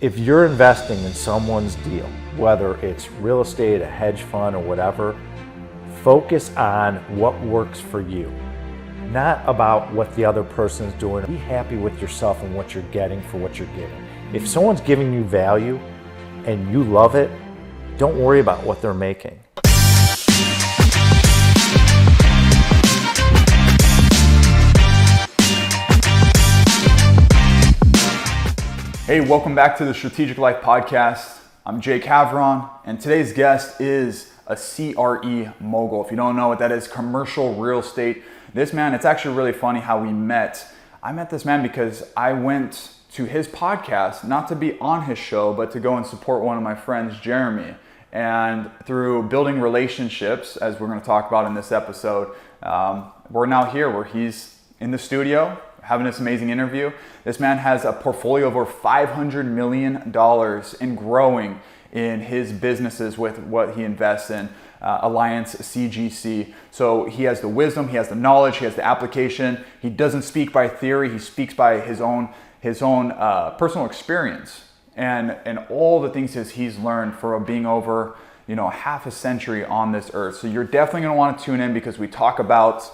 If you're investing in someone's deal, whether it's real estate, a hedge fund, or whatever, focus on what works for you, not about what the other person is doing. Be happy with yourself and what you're getting for what you're giving. If someone's giving you value and you love it, don't worry about what they're making. Hey, welcome back to the Strategic Life Podcast. I'm Jake Havron, and today's guest is a CRE mogul. If you don't know what that is, commercial real estate. This man, it's actually really funny how we met. I met this man because I went to his podcast, not to be on his show, but to go and support one of my friends, Jeremy. And through building relationships, as we're going to talk about in this episode, we're now here where he's in the studio having this amazing interview. This man has a portfolio of over $500 million and growing in his businesses with what he invests in, Alliance CGC. So he has the wisdom, he has the knowledge, he has the application. He doesn't speak by theory, he speaks by his own personal experience and all the things he's learned for being over half a century on this earth. So you're definitely going to want to tune in because we talk about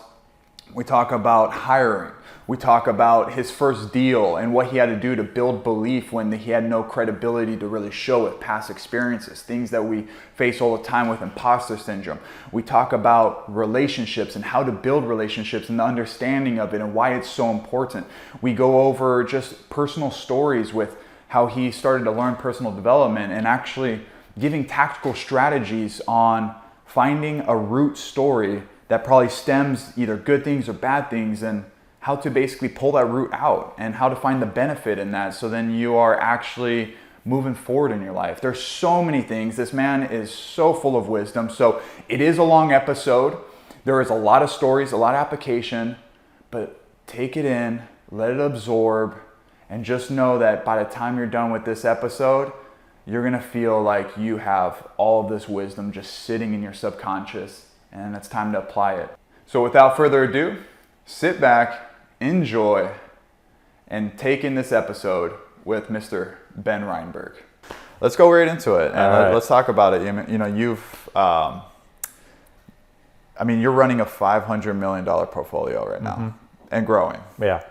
hiring. We talk about his first deal and what he had to do to build belief when he had no credibility to really show with past experiences, things that we face all the time with imposter syndrome. We talk about relationships and how to build relationships and the understanding of it and why it's so important. We go over just personal stories with how he started to learn personal development and actually giving tactical strategies on finding a root story that probably stems either good things or bad things, and how to basically pull that root out and how to find the benefit in that so then you are actually moving forward in your life. There's so many things. This man is so full of wisdom. So it is a long episode. There is a lot of stories, a lot of application, but take it in, let it absorb, and just know that by the time you're done with this episode, you're gonna feel like you have all of this wisdom just sitting in your subconscious, and it's time to apply it. So without further ado, sit back, enjoy, and take in this episode with Mr. Ben Reinberg. Let's go right into it, and let's talk about it. You're running a $500 million portfolio right now, and growing. Yeah.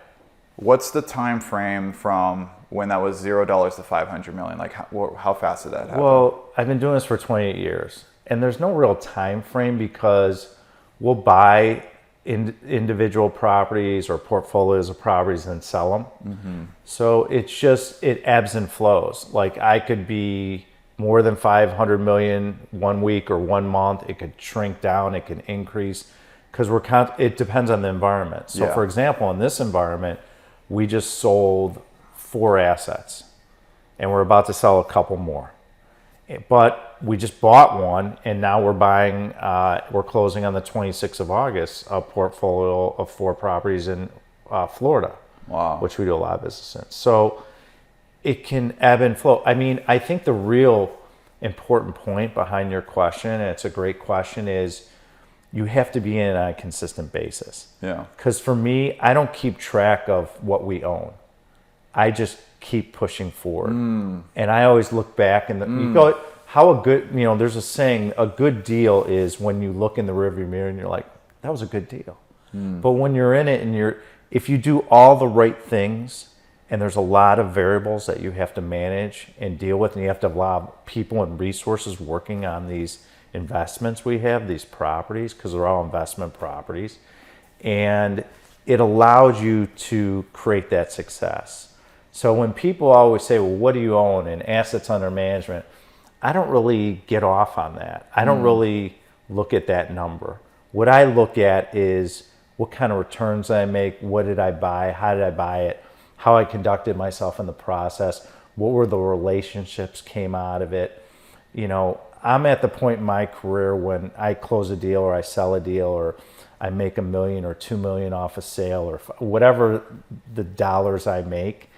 What's the time frame from when that was $0 to 500 million? Like, how fast did that happen? Well, I've been doing this for 28 years, and there's no real time frame because we'll buy individual properties or portfolios of properties and sell them. So it ebbs and flows. Like, I could be more than 500 million 1 week or 1 month. It could shrink down, it can increase, because it depends on the environment. So for example, in this environment, we just sold 4 assets and we're about to sell a couple more. But we just bought one, and now we're closing on the 26th of August, a portfolio of 4 properties in Florida, which we do a lot of business in. So it can ebb and flow. I mean, I think the real important point behind your question, and it's a great question, is you have to be in on a consistent basis. Yeah. Because for me, I don't keep track of what we own. I just keep pushing forward. And I always look back and you go, there's a saying, a good deal is when you look in the rearview mirror and you're like, that was a good deal. But when you're in it and if you do all the right things, and there's a lot of variables that you have to manage and deal with, and you have to have a lot of people and resources working on these investments we have, these properties, because they're all investment properties, and it allows you to create that success. So when people always say, well, what do you own in assets under management? I don't really get off on that. I don't really look at that number. What I look at is what kind of returns I make, what did I buy, how did I buy it, how I conducted myself in the process, what were the relationships came out of it. I'm at the point in my career when I close a deal or I sell a deal or I make $1 million or $2 million off a sale or whatever the dollars I make.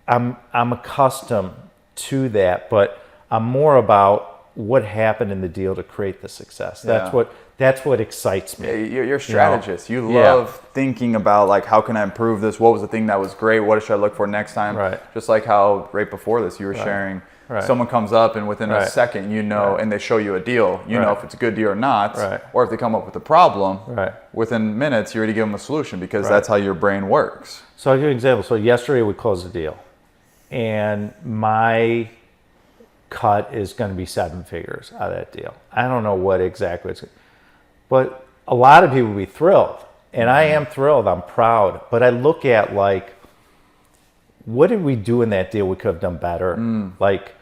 I'm accustomed to that, but I'm more about what happened in the deal to create the success. Yeah. That's what excites me. Yeah, you're a strategist. You Yeah. love thinking about like, how can I improve this? What was the thing that was great? What should I look for next time? Right. Just like how right before this you were sharing, Right. someone comes up and within a Right. second, you know, Right. and they show you a deal, you know Right. if it's a good deal or not, Right. or if they come up with a problem, Right. within minutes you already give them a solution because Right. that's how your brain works. So I'll give you an example. So yesterday we closed a deal, and my cut is going to be 7 figures out of that deal. I don't know what exactly it's, but a lot of people will be thrilled, and I am thrilled. I'm proud, but I look at like, what did we do in that deal we could have done better? Like,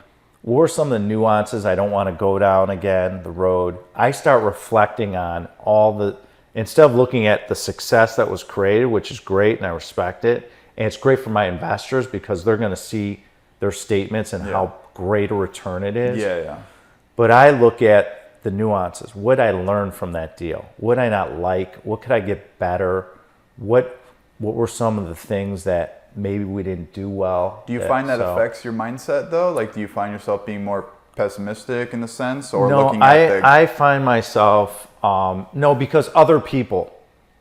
what were some of the nuances I don't want to go down again the road? I start reflecting on instead of looking at the success that was created, which is great and I respect it, and it's great for my investors because they're going to see their statements and how great a return it is. Yeah. But I look at the nuances. What did I learn from that deal? What did I not like? What could I get better? What were some of the things that maybe we didn't do well? Do you find that affects your mindset though? Like, do you find yourself being more pessimistic in the sense, or No, looking at I find myself, no, because other people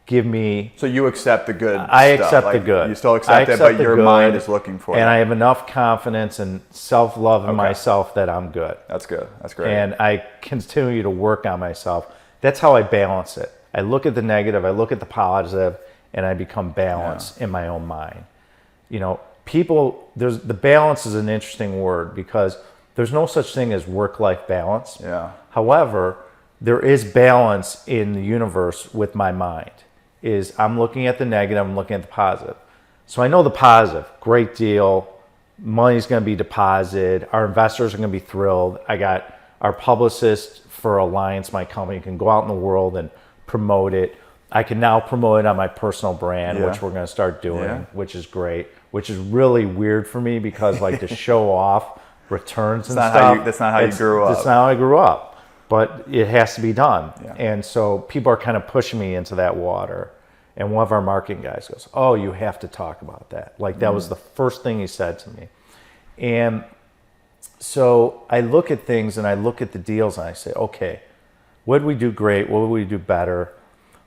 give me. So you accept the good. I stuff. accept like, the good. You still I accept it, accept but the your good, mind is looking for it. And I have enough confidence and self-love in myself that I'm good. That's good. That's great. And I continue to work on myself. That's how I balance it. I look at the negative, I look at the positive, and I become balanced in my own mind. You know, the balance is an interesting word because there's no such thing as work-life balance. Yeah. However, there is balance in the universe with my mind. I'm looking at the negative, I'm looking at the positive. So I know the positive, great deal, money's going to be deposited, our investors are going to be thrilled. I got our publicist for Alliance, my company, can go out in the world and promote it. I can now promote it on my personal brand, which we're going to start doing, which is great, which is really weird for me because like to show off returns and stuff. That's not how you grew up. That's not how I grew up, but it has to be done. Yeah. And so people are kind of pushing me into that water. And one of our marketing guys goes, "Oh, you have to talk about that." Like that was the first thing he said to me. And so I look at things and I look at the deals and I say, okay, what did we do great? What did we do better?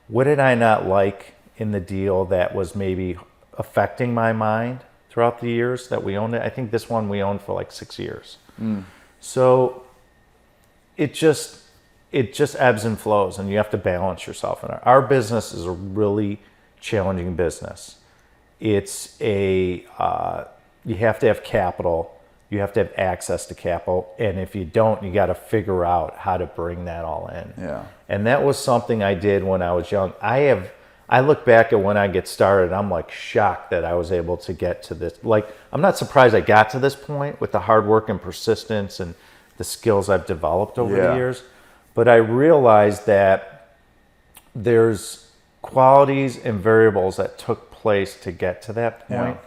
What did I not like in the deal that was maybe affecting my mind throughout the years that we owned it? I think this one we owned for like 6 years. So it just ebbs and flows, and you have to balance yourself. And our business is a really challenging business. It's you have to have capital. You have to have access to capital. And if you don't, you got to figure out how to bring that all in. Yeah. And that was something I did when I was young. I look back at when I get started, I'm like shocked that I was able to get to this. Like, I'm not surprised I got to this point with the hard work and persistence and the skills I've developed over the years. But I realized that there's qualities and variables that took place to get to that point.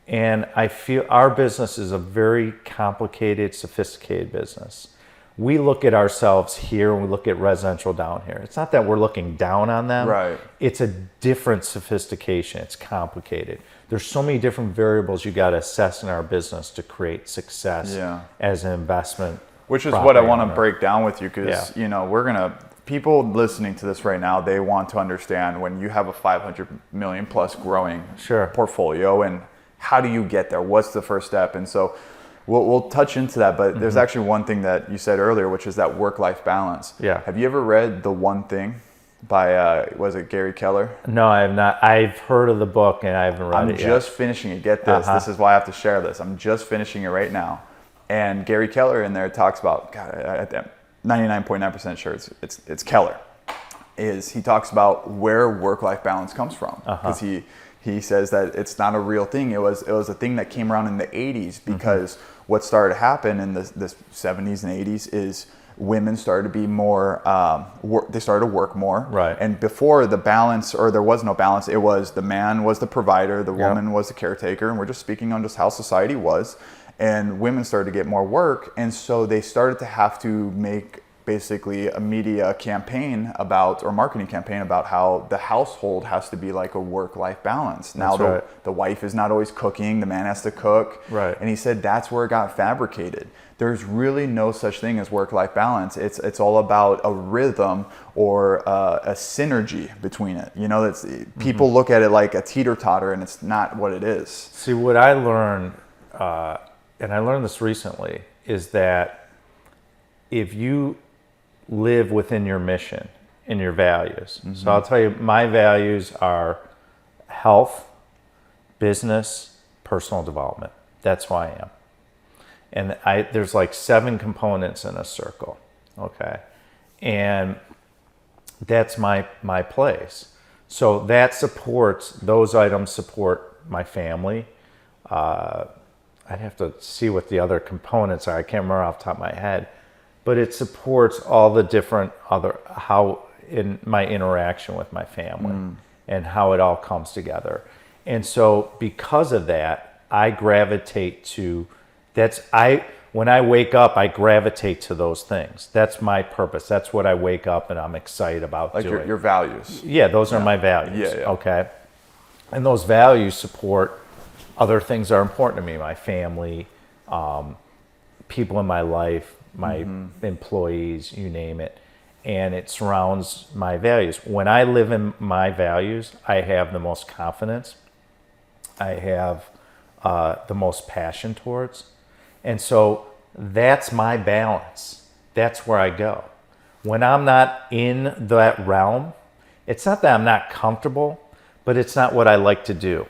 And I feel our business is a very complicated, sophisticated business. We look at ourselves here and we look at residential down here. It's not that we're looking down on them. Right. It's a different sophistication. It's complicated. There's so many different variables you got to assess in our business to create success as an investment. Which is what I want to break down with you because, you know, people listening to this right now, they want to understand when you have a 500 million plus growing portfolio and how do you get there? What's the first step? And so we'll touch into that, but there's actually one thing that you said earlier, which is that work-life balance. Yeah. Have you ever read The One Thing by, was it Gary Keller? No, I have not. I've heard of the book and I haven't read it yet. I'm just finishing it. Get this. This is why I have to share this. I'm just finishing it right now. And Gary Keller in there talks about, God, I'm 99.9% sure it's Keller. He talks about where work-life balance comes from. Because he says that it's not a real thing. It was a thing that came around in the 80s because what started to happen in the 70s and 80s is women started to be more, they started to work more. Right. And before the balance, or there was no balance, it was the man was the provider, the woman was the caretaker, and we're just speaking on just how society was. And women started to get more work, and so they started to have to make basically a media campaign about, or marketing campaign about, how the household has to be like a work-life balance. Now the wife is not always cooking, the man has to cook. Right. And he said that's where it got fabricated. There's really no such thing as work-life balance. It's all about a rhythm or a synergy between it. You know, that's, people look at it like a teeter-totter, and it's not what it is. See, what I learned, and I learned this recently, is that if you live within your mission and your values, so I'll tell you, my values are health, business, personal development. That's who I am. And there's like 7 components in a circle, okay? And that's my place. So that supports, those items support my family. I'd have to see what the other components are. I can't remember off the top of my head. But it supports all the different how in my interaction with my family and how it all comes together. And so because of that, I gravitate to, when I wake up, I gravitate to those things. That's my purpose. That's what I wake up and I'm excited about doing. Like your values. Yeah, those are my values. Yeah. Okay. And those values support other things that are important to me, my family, people in my life, my employees, you name it. And it surrounds my values. When I live in my values, I have the most confidence. I have the most passion towards. And so that's my balance. That's where I go. When I'm not in that realm, it's not that I'm not comfortable, but it's not what I like to do.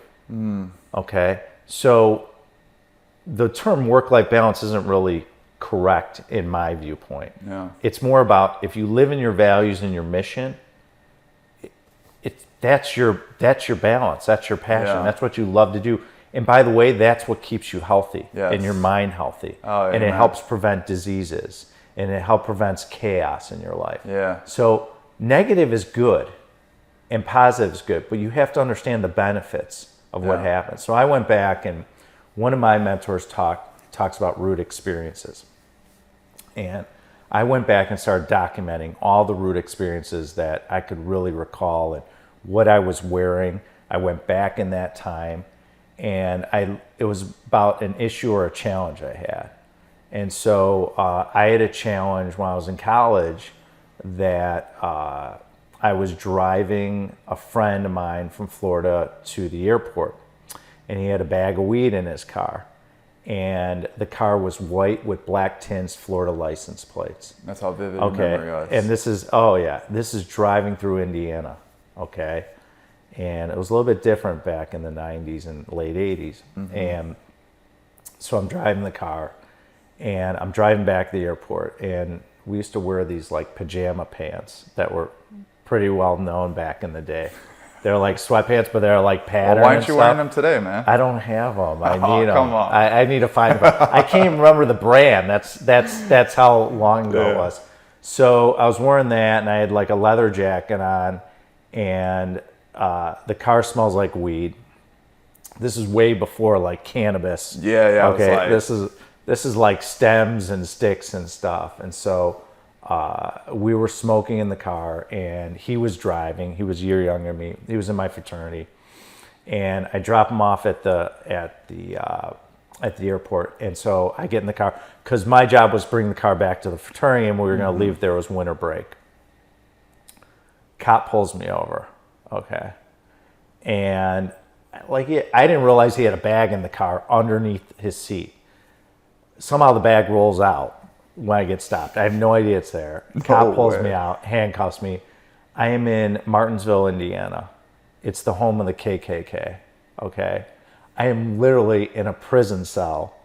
Okay? So the term work-life balance isn't really correct in my viewpoint. Yeah. It's more about, if you live in your values and your mission, that's your balance, that's your passion, that's what you love to do. And by the way, that's what keeps you healthy and your mind healthy. And it helps prevent diseases, and it helps prevents chaos in your life. Yeah. So negative is good and positive is good, but you have to understand the benefits of what happens. So I went back, and one of my mentors talks about root experiences. And I went back and started documenting all the root experiences that I could really recall and what I was wearing. I went back in that time, and it was about an issue or a challenge I had. And so I had a challenge when I was in college that I was driving a friend of mine from Florida to the airport, and he had a bag of weed in his car. And the car was white with black tints, Florida license plates. That's how vivid your memory was. And this is driving through Indiana, okay? And it was a little bit different back in the 90s and late 80s. And so I'm driving the car, and I'm driving back to the airport, and we used to wear these like pajama pants that were pretty well known back in the day. They're like sweatpants, but they're like patterned. Well, why aren't you wearing them today, man? I don't have them. I need them. Come on. I need to find them. I can't even remember the brand. That's how long ago it was. So I was wearing that, and I had like a leather jacket on, and the car smells like weed. This is way before like cannabis. Yeah. Okay, this is like stems and sticks and stuff, and so. We were smoking in the car, and he was driving. He was a year younger than me. He was in my fraternity, and I drop him off at the airport. And so I get in the car because my job was bring the car back to the fraternity, and we were going to leave if there was winter break. Cop pulls me over, okay, and like I didn't realize he had a bag in the car underneath his seat. Somehow the bag rolls out when I get stopped. I have no idea it's there. Cop pulls me out, handcuffs me. I am in Martinsville, Indiana. It's the home of the KKK, okay? I am literally in a prison cell,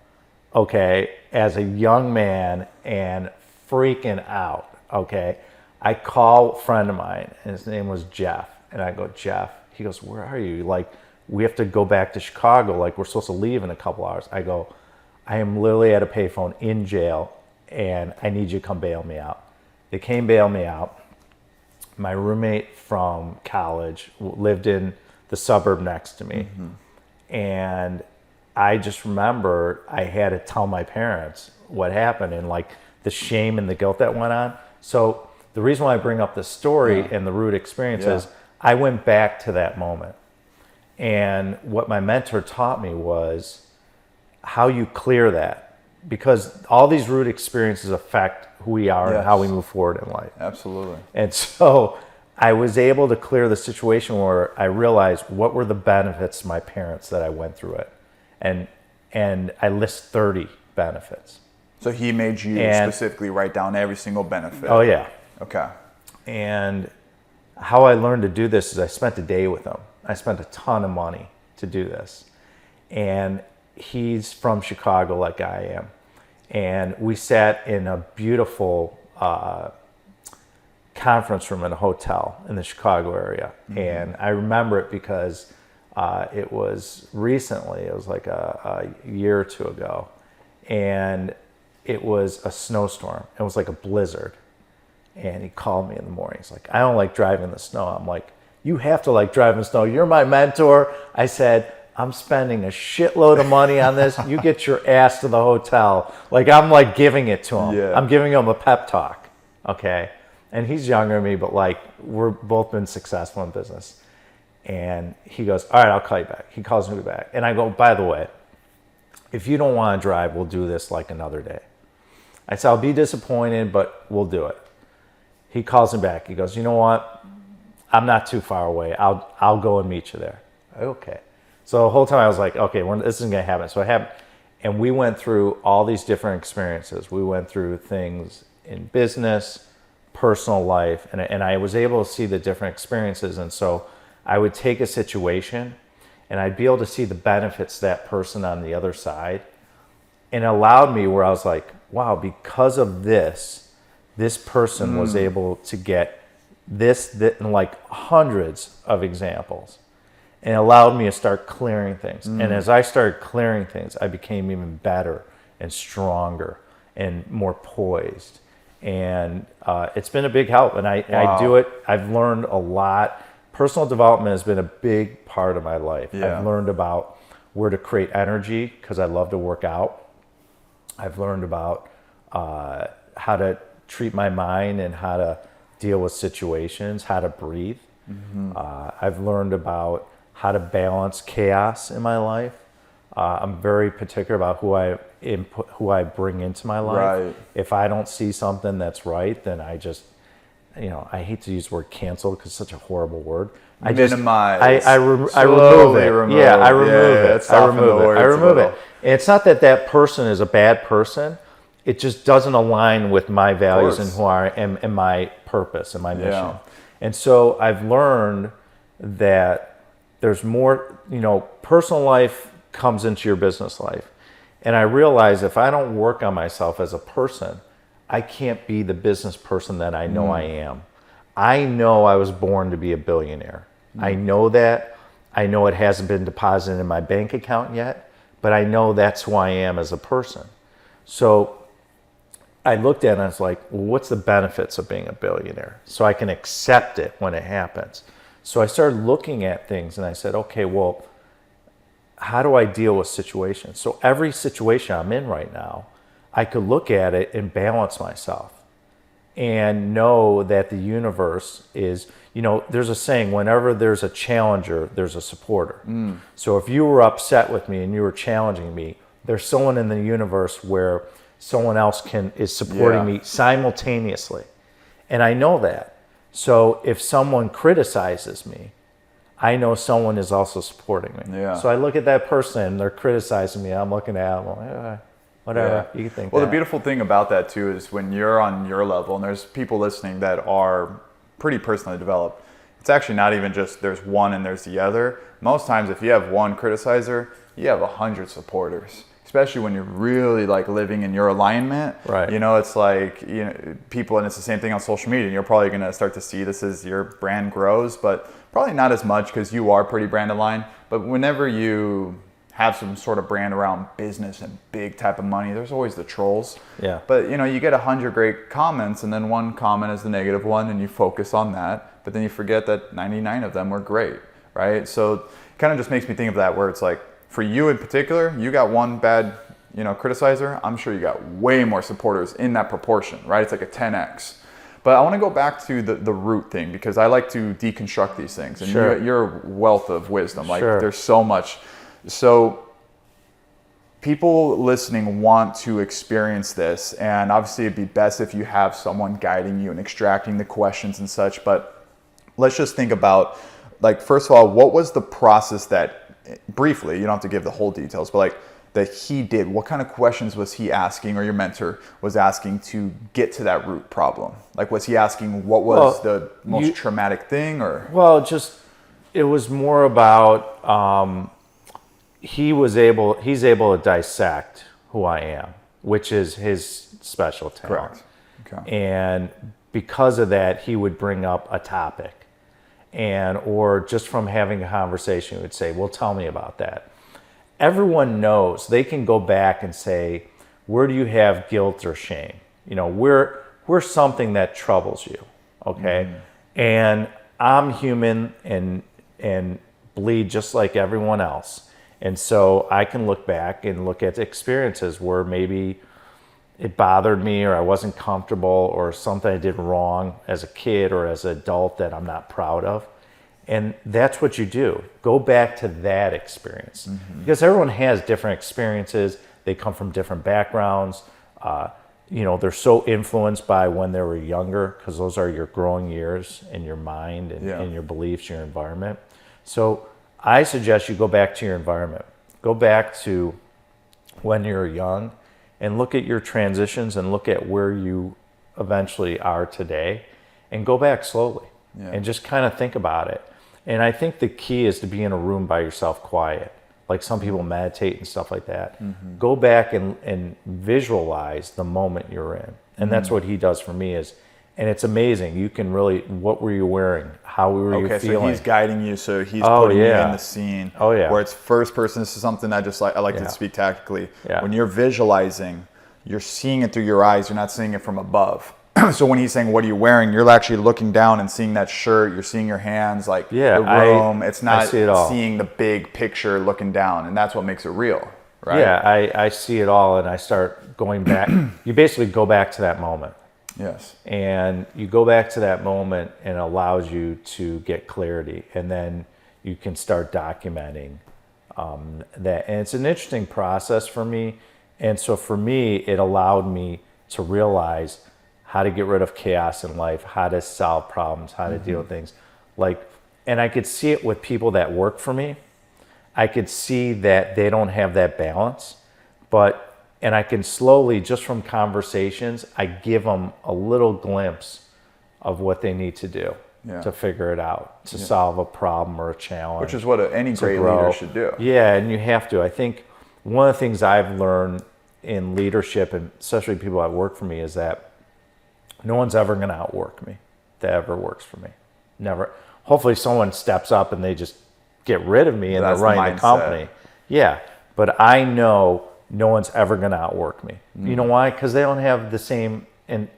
okay, as a young man and freaking out, okay? I call a friend of mine, and his name was Jeff, and I go, Jeff. He goes, where are you? Like, we have to go back to Chicago. Like, we're supposed to leave in a couple hours. I go, I am literally at a payphone in jail, and I need you to come bail me out. They came bail me out. My roommate from college lived in the suburb next to me. And I just remember I had to tell my parents what happened and like the shame and the guilt that went on. So the reason why I bring up the story and the root experience is I went back to that moment. And what my mentor taught me was how you clear that, because all these root experiences affect who we are and how we move forward in life. Absolutely. And so I was able to clear the situation where I realized what were the benefits to my parents that I went through it. And I list 30 benefits. So he made you specifically write down every single benefit. Oh, yeah. Okay. And how I learned to do this is I spent a day with him. I spent a ton of money to do this. And he's from Chicago like I am. And we sat in a beautiful conference room in a hotel in the Chicago area. Mm-hmm. And I remember it because it was recently, it was like a year or two ago. And it was a snowstorm. It was like a blizzard. And he called me in the morning. He's like, I don't like driving in the snow. I'm like, you have to like driving in the snow. You're my mentor. I said, I'm spending a shitload of money on this. You get your ass to the hotel. Like, I'm like giving it to him. Yeah. I'm giving him a pep talk. Okay. And he's younger than me, but like, we're both been successful in business. And he goes, all right, I'll call you back. He calls me back. And I go, by the way, if you don't want to drive, we'll do this like another day. I said, I'll be disappointed, but we'll do it. He calls me back. He goes, you know what? I'm not too far away. I'll go and meet you there. Okay. So the whole time I was like, okay, this isn't going to happen. So it happened. And we went through all these different experiences. We went through things in business, personal life, and I was able to see the different experiences. And so I would take a situation and I'd be able to see the benefits of that person on the other side. And it allowed me where I was like, wow, because of this person was able to get this, and like hundreds of examples. And it allowed me to start clearing things. And as I started clearing things, I became even better and stronger and more poised. And it's been a big help. And I do it. I've learned a lot. Personal development has been a big part of my life. Yeah. I've learned about where to create energy because I love to work out. I've learned about how to treat my mind and how to deal with situations, how to breathe. Mm-hmm. I've learned about how to balance chaos in my life. I'm very particular about who I bring into my life. Right. If I don't see something that's right, then I just, I hate to use the word cancel because it's such a horrible word. Minimize. I remove it. Yeah, I remove it. I remove it. And it's not that person is a bad person. It just doesn't align with my values and who I am and my purpose and my mission. Yeah. And so I've learned that there's more, personal life comes into your business life. And I realize if I don't work on myself as a person, I can't be the business person that I know I am. I know I was born to be a billionaire. I know that. I know it hasn't been deposited in my bank account yet, but I know that's who I am as a person. So I looked at it and I was like, well, what's the benefits of being a billionaire? So I can accept it when it happens. So I started looking at things and I said, okay, well, how do I deal with situations? So every situation I'm in right now, I could look at it and balance myself and know that the universe is, there's a saying, whenever there's a challenger, there's a supporter. So if you were upset with me and you were challenging me, there's someone in the universe where someone else is supporting me simultaneously. And I know that. So if someone criticizes me, I know someone is also supporting me. Yeah. So I look at that person, they're criticizing me, I'm looking at them, I'm like, whatever, you can think Well, the beautiful thing about that too is when you're on your level, and there's people listening that are pretty personally developed, it's actually not even just there's one and there's the other. Most times if you have one criticizer, you have 100 supporters. Especially when you're really like living in your alignment, right? It's like, people, and it's the same thing on social media. And you're probably going to start to see this as your brand grows, but probably not as much because you are pretty brand aligned. But whenever you have some sort of brand around business and big type of money, there's always the trolls. Yeah. But you get 100 great comments, and then one comment is the negative one, and you focus on that. But then you forget that 99 of them were great, right? So it kind of just makes me think of that where it's like, for you in particular, you got one bad, criticizer. I'm sure you got way more supporters in that proportion, right? It's like a 10x. But I want to go back to the root thing, because I like to deconstruct these things. And Sure. you're a wealth of wisdom. Like Sure. there's so much. So people listening want to experience this, and obviously it'd be best if you have someone guiding you and extracting the questions and such. But let's just think about, like, first of all, what was the process that, briefly, you don't have to give the whole details, but like that he did? What kind of questions was he asking, or your mentor was asking, to get to that root problem? Like, was he asking what was the most traumatic thing, or? Well, just, it was more about, he's able to dissect who I am, which is his special talent. Correct. Okay. And because of that, he would bring up a topic, or just from having a conversation, he would say, well, tell me about that. Everyone knows they can go back and say, where do you have guilt or shame? We're something that troubles you, okay? And I'm human and bleed just like everyone else. And so I can look back and look at experiences where maybe it bothered me, or I wasn't comfortable, or something I did wrong as a kid or as an adult that I'm not proud of. And that's what you do. Go back to that experience. Because everyone has different experiences. They come from different backgrounds. They're so influenced by when they were younger, because those are your growing years in your mind and your beliefs, your environment. So I suggest you go back to your environment. Go back to when you're young and look at your transitions and look at where you eventually are today, and go back slowly and just kind of think about it. And I think the key is to be in a room by yourself, quiet. Like some people meditate and stuff like that. Go back and visualize the moment you're in. And that's what he does for me and it's amazing. You can really, what were you wearing? How were you feeling? Okay, so he's guiding you, so he's putting you in the scene. Oh, yeah. Where it's first person. This is something I like to speak tactically. Yeah. When you're visualizing, you're seeing it through your eyes. You're not seeing it from above. So when he's saying, what are you wearing? You're actually looking down and seeing that shirt. You're seeing your hands, like the room. It's not seeing the big picture looking down. And that's what makes it real, right? Yeah, I see it all, and I start going back. You basically go back to that moment. Yes. And you go back to that moment, and it allows you to get clarity. And then you can start documenting that. And it's an interesting process for me. And so for me, it allowed me to realize how to get rid of chaos in life, how to solve problems, how to deal with things. And I could see it with people that work for me. I could see that they don't have that balance, and I can slowly, just from conversations, I give them a little glimpse of what they need to do to figure it out, to solve a problem or a challenge. Which is what any great leader should do. Yeah, and you have to. I think one of the things I've learned in leadership, and especially people that work for me, is that no one's ever going to outwork me that ever works for me. Never. Hopefully someone steps up and they just get rid of me and they're running the company. Yeah, but I know no one's ever going to outwork me. You know why? Because they don't have the same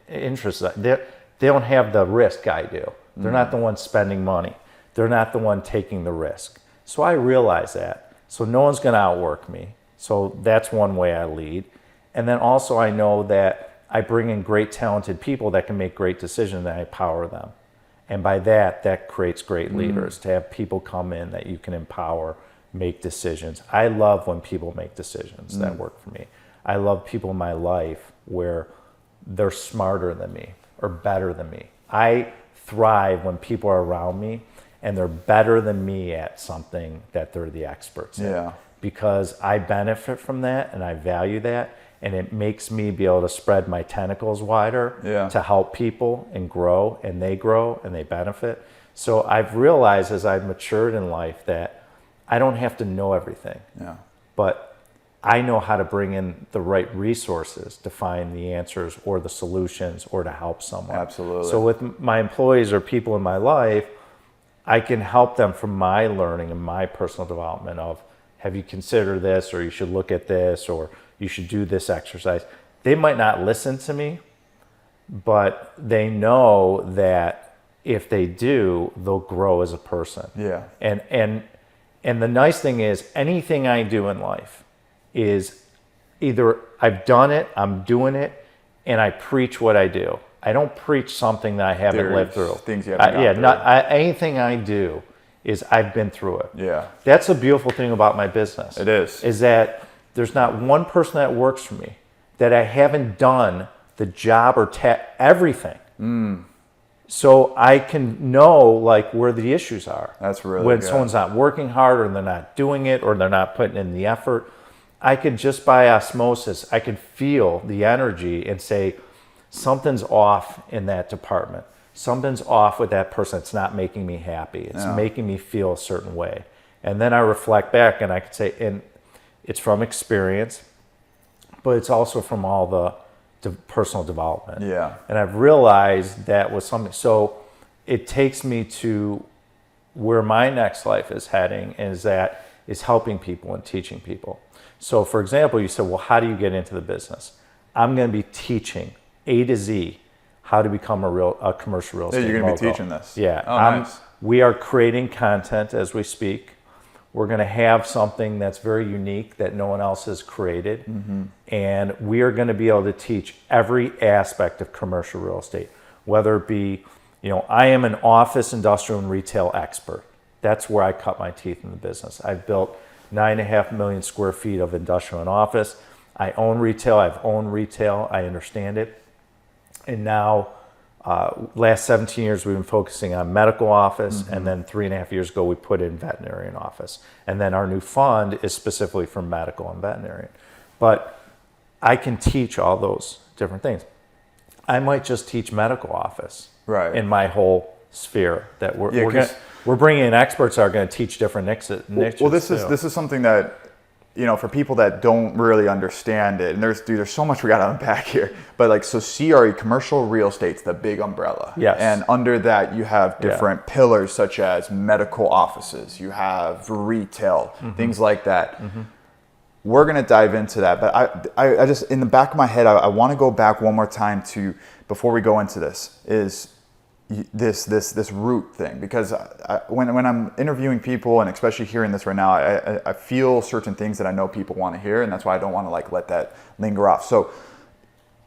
interests. They don't have the risk I do. They're not the one spending money. They're not the one taking the risk. So I realize that. So no one's going to outwork me. So that's one way I lead. And then also I know that I bring in great talented people that can make great decisions, and I empower them. And by that creates great leaders, to have people come in that you can empower, make decisions. I love when people make decisions that work for me. I love people in my life where they're smarter than me or better than me. I thrive when people are around me and they're better than me at something that they're the experts in. Because I benefit from that and I value that. And it makes me be able to spread my tentacles wider to help people and grow and they benefit. So I've realized as I've matured in life that I don't have to know everything, but I know how to bring in the right resources to find the answers or the solutions or to help someone. Absolutely. So with my employees or people in my life, I can help them from my learning and my personal development of, have you considered this, or you should look at this, or you should do this exercise. They might not listen to me, but they know that if they do, they'll grow as a person. Yeah. And the nice thing is, anything I do in life is either I've done it, I'm doing it, and I preach what I do. I don't preach something that I haven't lived through. Things you haven't gone through. Anything I do is I've been through it. Yeah. That's a beautiful thing about my business. It is. Is that there's not one person that works for me that I haven't done the job or everything. So I can know like where the issues are. That's really when good. someone's not working hard or they're not doing it or they're not putting in the effort. I could just by osmosis, I could feel the energy and say something's off in that department. Something's off with that person. It's not making me happy. It's making me feel a certain way. And then I reflect back and I could say, and it's from experience, but it's also from all the personal development. Yeah. And I've realized that was something. So it takes me to where my next life is heading is helping people and teaching people. So for example, you said, well, how do you get into the business? I'm going to be teaching A to Z how to become a commercial real estate You're going to mogul. be teaching this. Yeah. Oh, nice. We are creating content as we speak. We're going to have something that's very unique that no one else has created. And we are going to be able to teach every aspect of commercial real estate, whether it be, I am an office, industrial, and retail expert. That's where I cut my teeth in the business. I've built 9.5 million square feet of industrial and office. I own retail. I've owned retail. I understand it. And now, last 17 years, we've been focusing on medical office. And then 3.5 years ago, we put in veterinarian office. And then our new fund is specifically for medical and veterinarian. But I can teach all those different things. I might just teach medical office in my whole sphere that we're bringing in experts that are going to teach different niches. Well, this is something that, for people that don't really understand it, and there's so much we got to unpack here. But so CRE, commercial real estate's the big umbrella. Yes. And under that, you have different pillars such as medical offices, you have retail, things like that. We're going to dive into that. But I just, in the back of my head, I want to go back one more time to, before we go into this, is this root thing, because when I'm interviewing people, and especially hearing this right now, I feel certain things that I know people want to hear, and that's why I don't want to let that linger off. So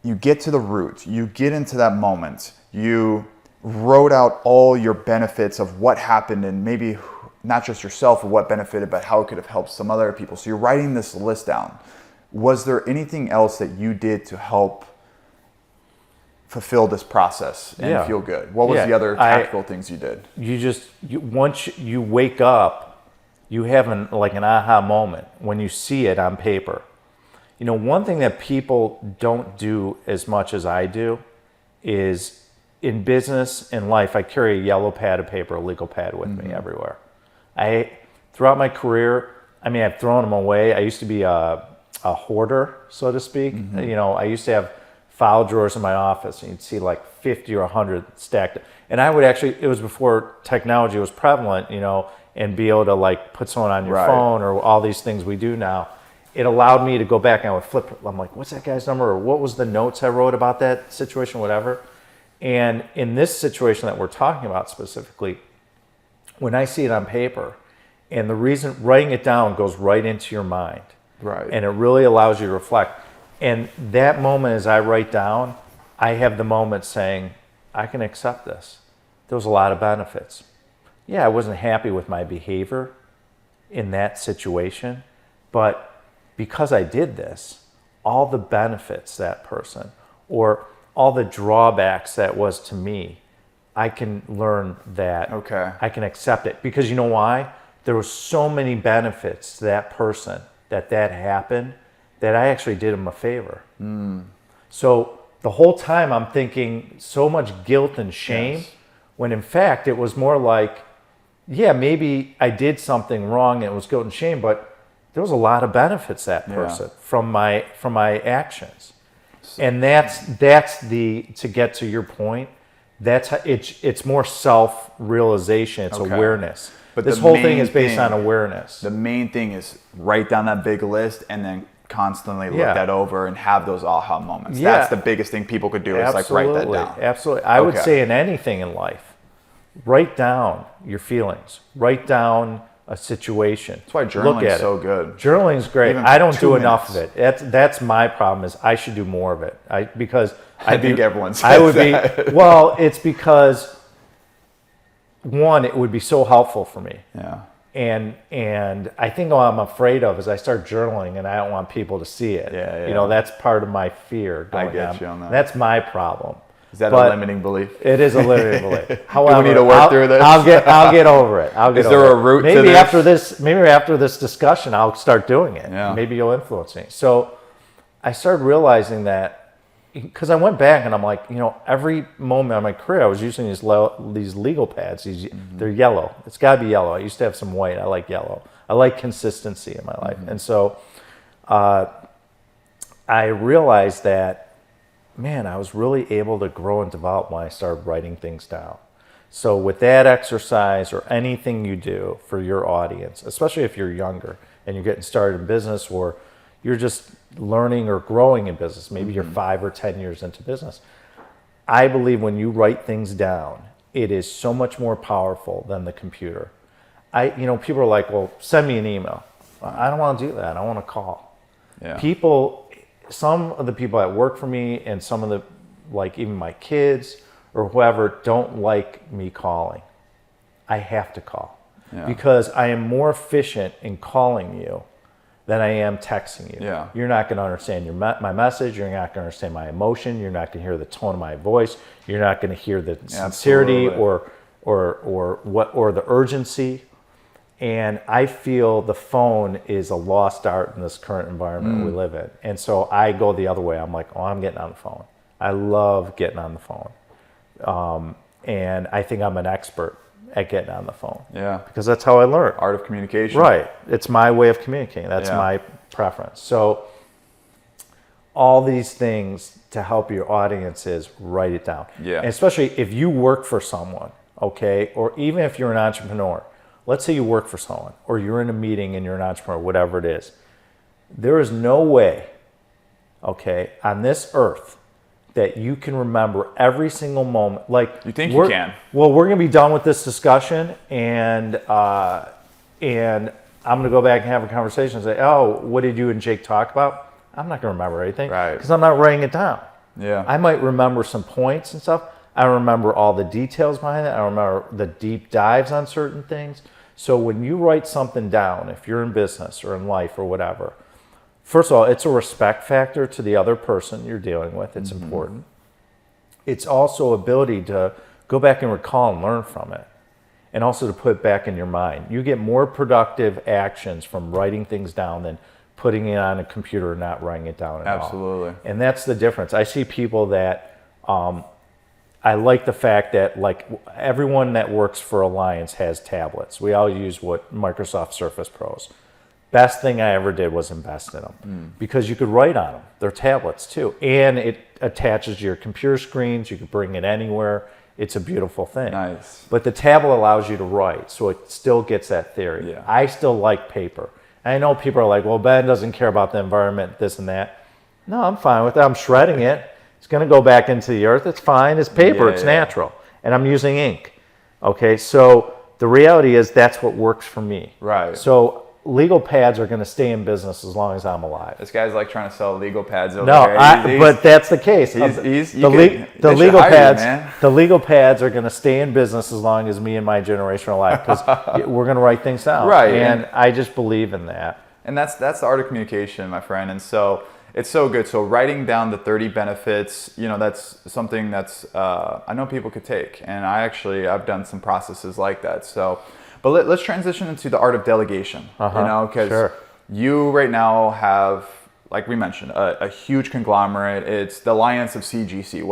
you get to the root, you get into that moment, you wrote out all your benefits of what happened, and maybe not just yourself or what benefited, but how it could have helped some other people. So you're writing this list down. Was there anything else that you did to help fulfill this process and feel good? What was the other tactical things you did? Once you wake up, you have an aha moment when you see it on paper. One thing that people don't do as much as I do is, in business and life, I carry a yellow pad of paper, a legal pad with me everywhere. Throughout my career, I've thrown them away. I used to be a hoarder, so to speak. I used to have file drawers in my office, and you'd see 50 or 100 stacked. And I would it was before technology was prevalent, and be able to put someone on your phone or all these things we do now. It allowed me to go back and I would flip. I'm like, what's that guy's number? Or what was the notes I wrote about that situation, whatever. And in this situation that we're talking about specifically, when I see it on paper, and the reason writing it down goes right into your mind. And it really allows you to reflect. And that moment, as I write down, I have the moment saying, I can accept this. There was a lot of benefits. Yeah, I wasn't happy with my behavior in that situation, but because I did this, all the benefits that person, or all the drawbacks that was to me, I can learn that. I can accept it. Because you know why? There were so many benefits to that person that happened, that I actually did him a favor. So the whole time I'm thinking so much guilt and shame, when in fact it was more like, yeah, maybe I did something wrong and it was guilt and shame, but there was a lot of benefits to that person from my actions. And that's to get to your point, that's how it's more self-realization, it's awareness. But this whole thing is based on awareness. The main thing is write down that big list and then constantly look that over and have those aha moments. That's the biggest thing people could do is write that down. Absolutely. I would say in anything in life, write down your feelings. Write down a situation. That's why journaling is so good. Journaling is great. Even I don't 2 do enough of minutes. it. That's my problem. Is I should do more of it. Because I think everyone says I would that. be well. It's because one, it would be so helpful for me. Yeah. And I think what I'm afraid of is I start journaling and I don't want people to see it. Yeah. You know, that's part of my fear. I get you on that. That's my problem. Is that a limiting belief? It is a limiting belief. However, need to work through this? I'll get over it. Is there a route to this? Maybe after this discussion, I'll start doing it. Yeah. Maybe you'll influence me. So I started realizing that because I went back and I'm like, you know, every moment of my career I was using these legal pads. They're yellow. It's got to be yellow. I used to have some white. I like yellow. I like consistency in my life. And so I realized that, man, I was really able to grow and develop when I started writing things down. So with that exercise or anything you do for your audience, especially if you're younger and you're getting started in business or you're just learning or growing in business, maybe you're 5 or 10 years into business, I believe when you write things down, it is so much more powerful than the computer. People are like, well, send me an email. I don't want to do that. I want to call. Yeah. Some of the people that work for me and some of the, like even my kids or whoever, don't like me calling. I have to call because I am more efficient in calling you than I am texting you. Yeah. You're not going to understand my message. You're not going to understand my emotion. You're not going to hear the tone of my voice. You're not going to hear the sincerity or the urgency. And I feel the phone is a lost art in this current environment we live in. And so I go the other way. I'm like, oh, I'm getting on the phone. I love getting on the phone. And I think I'm an expert at getting on the phone. Yeah. Because that's how I learn. Art of communication. Right. It's my way of communicating. That's my preference. So all these things to help your audience is write it down. Yeah. And especially if you work for someone, okay, or even if you're an entrepreneur. Let's say you work for someone or you're in a meeting and you're an entrepreneur, whatever it is. There is no way, okay, on this earth that you can remember every single moment. Like you think you can? Well, we're going to be done with this discussion and I'm going to go back and have a conversation and say, oh, what did you and Jake talk about? I'm not going to remember anything because I'm not writing it down. Yeah. I might remember some points and stuff. I remember all the details behind it. I remember the deep dives on certain things. So when you write something down, if you're in business or in life or whatever, first of all, it's a respect factor to the other person you're dealing with. It's important. It's also ability to go back and recall and learn from it, and also to put it back in your mind. You get more productive actions from writing things down than putting it on a computer and not writing it down at all. Absolutely. And that's the difference. I see people that I like the fact that like everyone that works for Alliance has tablets. We all use what Microsoft Surface Pros. Best thing I ever did was invest in them because you could write on them. They're tablets too. And it attaches to your computer screens. You can bring it anywhere. It's a beautiful thing. Nice. But the tablet allows you to write, so it still gets that theory. Yeah. I still like paper. And I know people are like, well, Ben doesn't care about the environment, this and that. No, I'm fine with that. I'm shredding it. It's going to go back into the earth. It's fine. It's paper. It's natural. And I'm using ink. Okay, so the reality is that's what works for me. Right. So legal pads are going to stay in business as long as I'm alive. This guy's like trying to sell legal pads over No, there. but that's the case. The legal pads are going to stay in business as long as me and my generation are alive because we're going to write things down. Right. And I just believe in that. And that's the art of communication, my friend. And so it's so good. So writing down the 30 benefits, that's something that's I know people could take. And I've done some processes like that. So, but let's transition into the art of delegation. Because you right now have, like we mentioned, a huge conglomerate. It's the Alliance of CGC.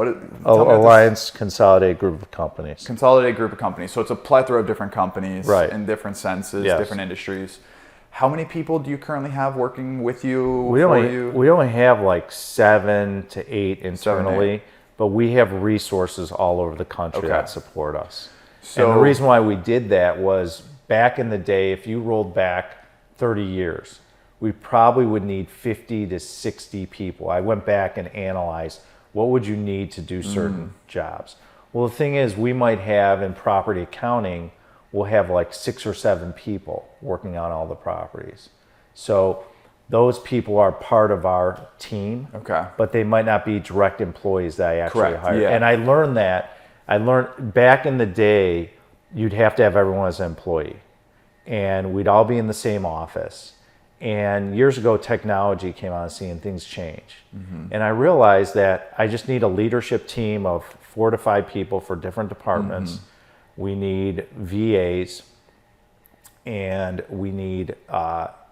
Alliance Consolidated Group of Companies. Consolidated Group of Companies. So it's a plethora of different companies in different senses, Yes. different industries. How many people do you currently have working with you? We only have like 7 to 8 internally, but we have resources all over the country that support us. So, and the reason why we did that was back in the day, if you rolled back 30 years, we probably would need 50 to 60 people. I went back and analyzed what would you need to do certain jobs. Well, the thing is, we might have in property accounting we'll have like 6 or 7 people working on all the properties. So those people are part of our team, Okay. but they might not be direct employees that I actually Correct, hire. yeah. And I learned that. I learned back in the day, you'd have to have everyone as an employee, and we'd all be in the same office. And years ago, technology came on the scene and things changed. And I realized that I just need a leadership team of 4 to 5 people for different departments. We need VAs, and we need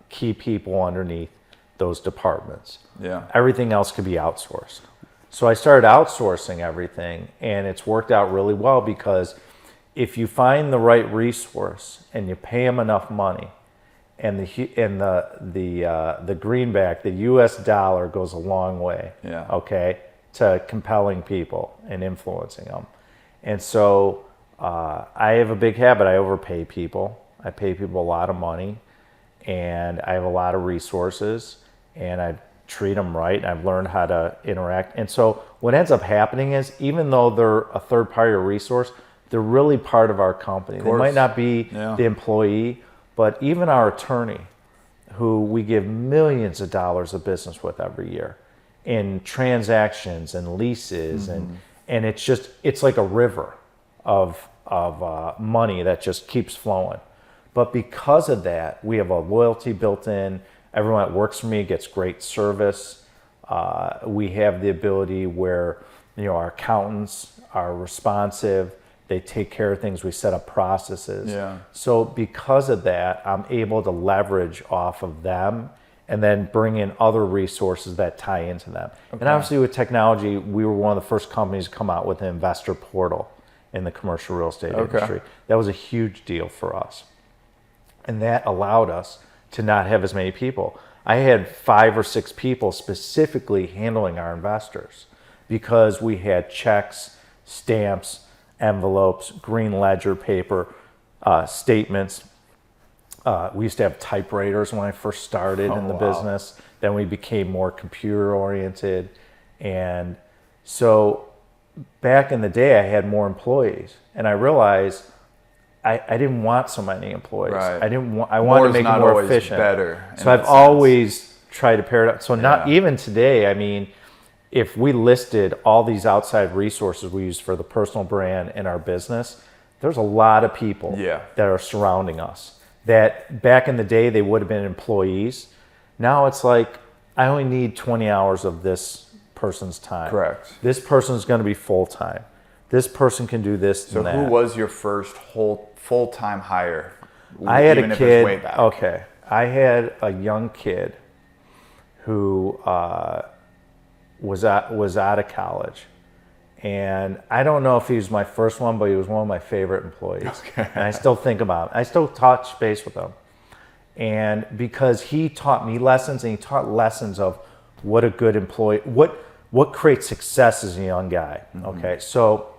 key people underneath those departments. Yeah. Everything else could be outsourced. So I started outsourcing everything, and it's worked out really well because if you find the right resource and you pay them enough money, and the greenback, the U.S. dollar goes a long way. Yeah. Okay, to compelling people and influencing them. And so I have a big habit. I overpay people. I pay people a lot of money, and I have a lot of resources, and I treat them right. And I've learned how to interact. And so what ends up happening is, even though they're a third party or resource, they're really part of our company. They might not be the employee, but even our attorney, who we give millions of dollars of business with every year in transactions and leases, and it's like a river of money that just keeps flowing. But because of that, we have a loyalty built in. Everyone that works for me gets great service. We have the ability where, our accountants are responsive. They take care of things. We set up processes. Yeah. So because of that, I'm able to leverage off of them and then bring in other resources that tie into them. Okay. And obviously with technology, we were one of the first companies to come out with an investor portal in the commercial real estate industry. That was a huge deal for us. And that allowed us to not have as many people. I had 5 or 6 people specifically handling our investors because we had checks, stamps, envelopes, green ledger paper, statements. We used to have typewriters when I first started in the business. Then we became more computer oriented. And so back in the day, I had more employees, and I realized I didn't want so many employees. Right. I wanted to make it more efficient. Better. So I've always tried to pair it up. So not even today, I mean, if we listed all these outside resources we use for the personal brand in our business, there's a lot of people that are surrounding us that back in the day, they would have been employees. Now it's like, I only need 20 hours of this person's time. Correct. This person's going to be full-time. This person can do this and that. So who was your first whole full-time hire? I had even a if it's way kid. back? Okay. I had a young kid who was out of college, and I don't know if he was my first one, but he was one of my favorite employees. Okay. And I still think about him. I still touch base with him, and because he taught me lessons, and he taught lessons of what a good employee, what creates success as a young guy. Okay, so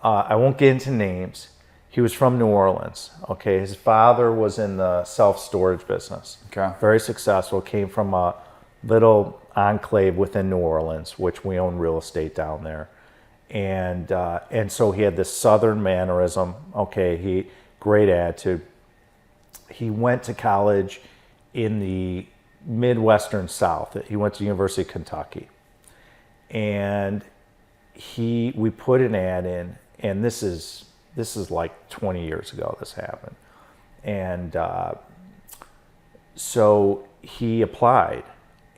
I won't get into names. He was from New Orleans. Okay, his father was in the self-storage business. Okay. Very successful. Came from a little enclave within New Orleans, which we own real estate down there, and so he had this Southern mannerism. Okay, great attitude. He went to college in the Midwestern South. He went to the University of Kentucky, and we put an ad in, and this is like 20 years ago this happened, and so he applied,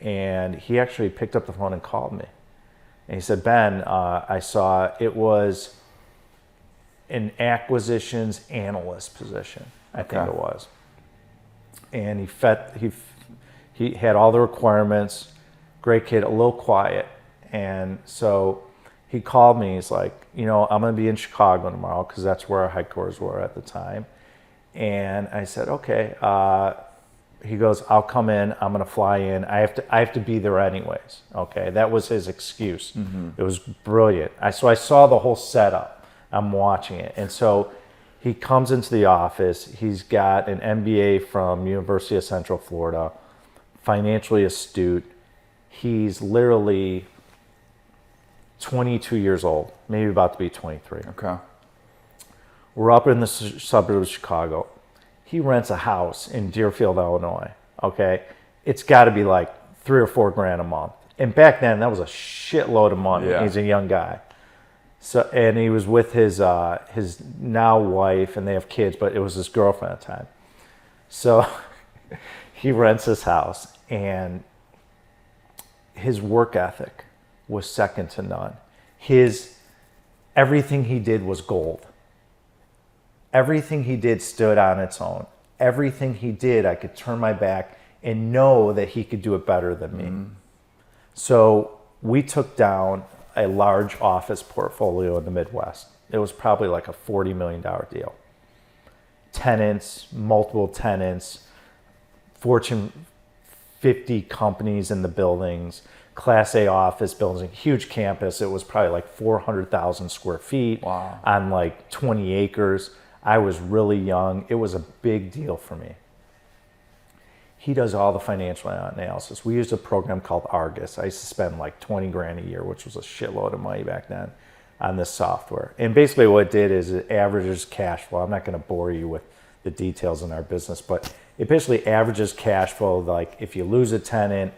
and he actually picked up the phone and called me, and he said, Ben, I saw it was an acquisitions analyst position, I think it was, and he had all the requirements, great kid, a little quiet, and so he called me. He's like, I'm going to be in Chicago tomorrow because that's where our headquarters were at the time. And I said, okay. He goes, I'll come in. I'm going to fly in. I have to be there anyways. Okay, that was his excuse. It was brilliant. So I saw the whole setup. I'm watching it, and so he comes into the office. He's got an MBA from University of Central Florida, financially astute. He's literally 22 years old, maybe about to be 23. Okay. We're up in the suburbs of Chicago. He rents a house in Deerfield, Illinois. Okay, it's got to be like $3 or $4 a month. And back then, that was a shitload of money. Yeah. He's a young guy. So, and he was with his now wife, and they have kids, but it was his girlfriend at the time. So he rents his house, and his work ethic was second to none. Everything he did was gold. Everything he did stood on its own. Everything he did, I could turn my back and know that he could do it better than me. So we took down a large office portfolio in the Midwest. It was probably like a $40 million deal. Tenants, multiple tenants, Fortune 50 companies in the buildings, Class A office buildings, huge campus. It was probably like 400,000 square feet on like 20 acres. I was really young. It was a big deal for me. He does all the financial analysis. We used a program called Argus. I used to spend like 20 grand a year, which was a shitload of money back then, on this software. And basically what it did is it averages cash flow. I'm not going to bore you with the details in our business, but it basically averages cash flow. Like if you lose a tenant,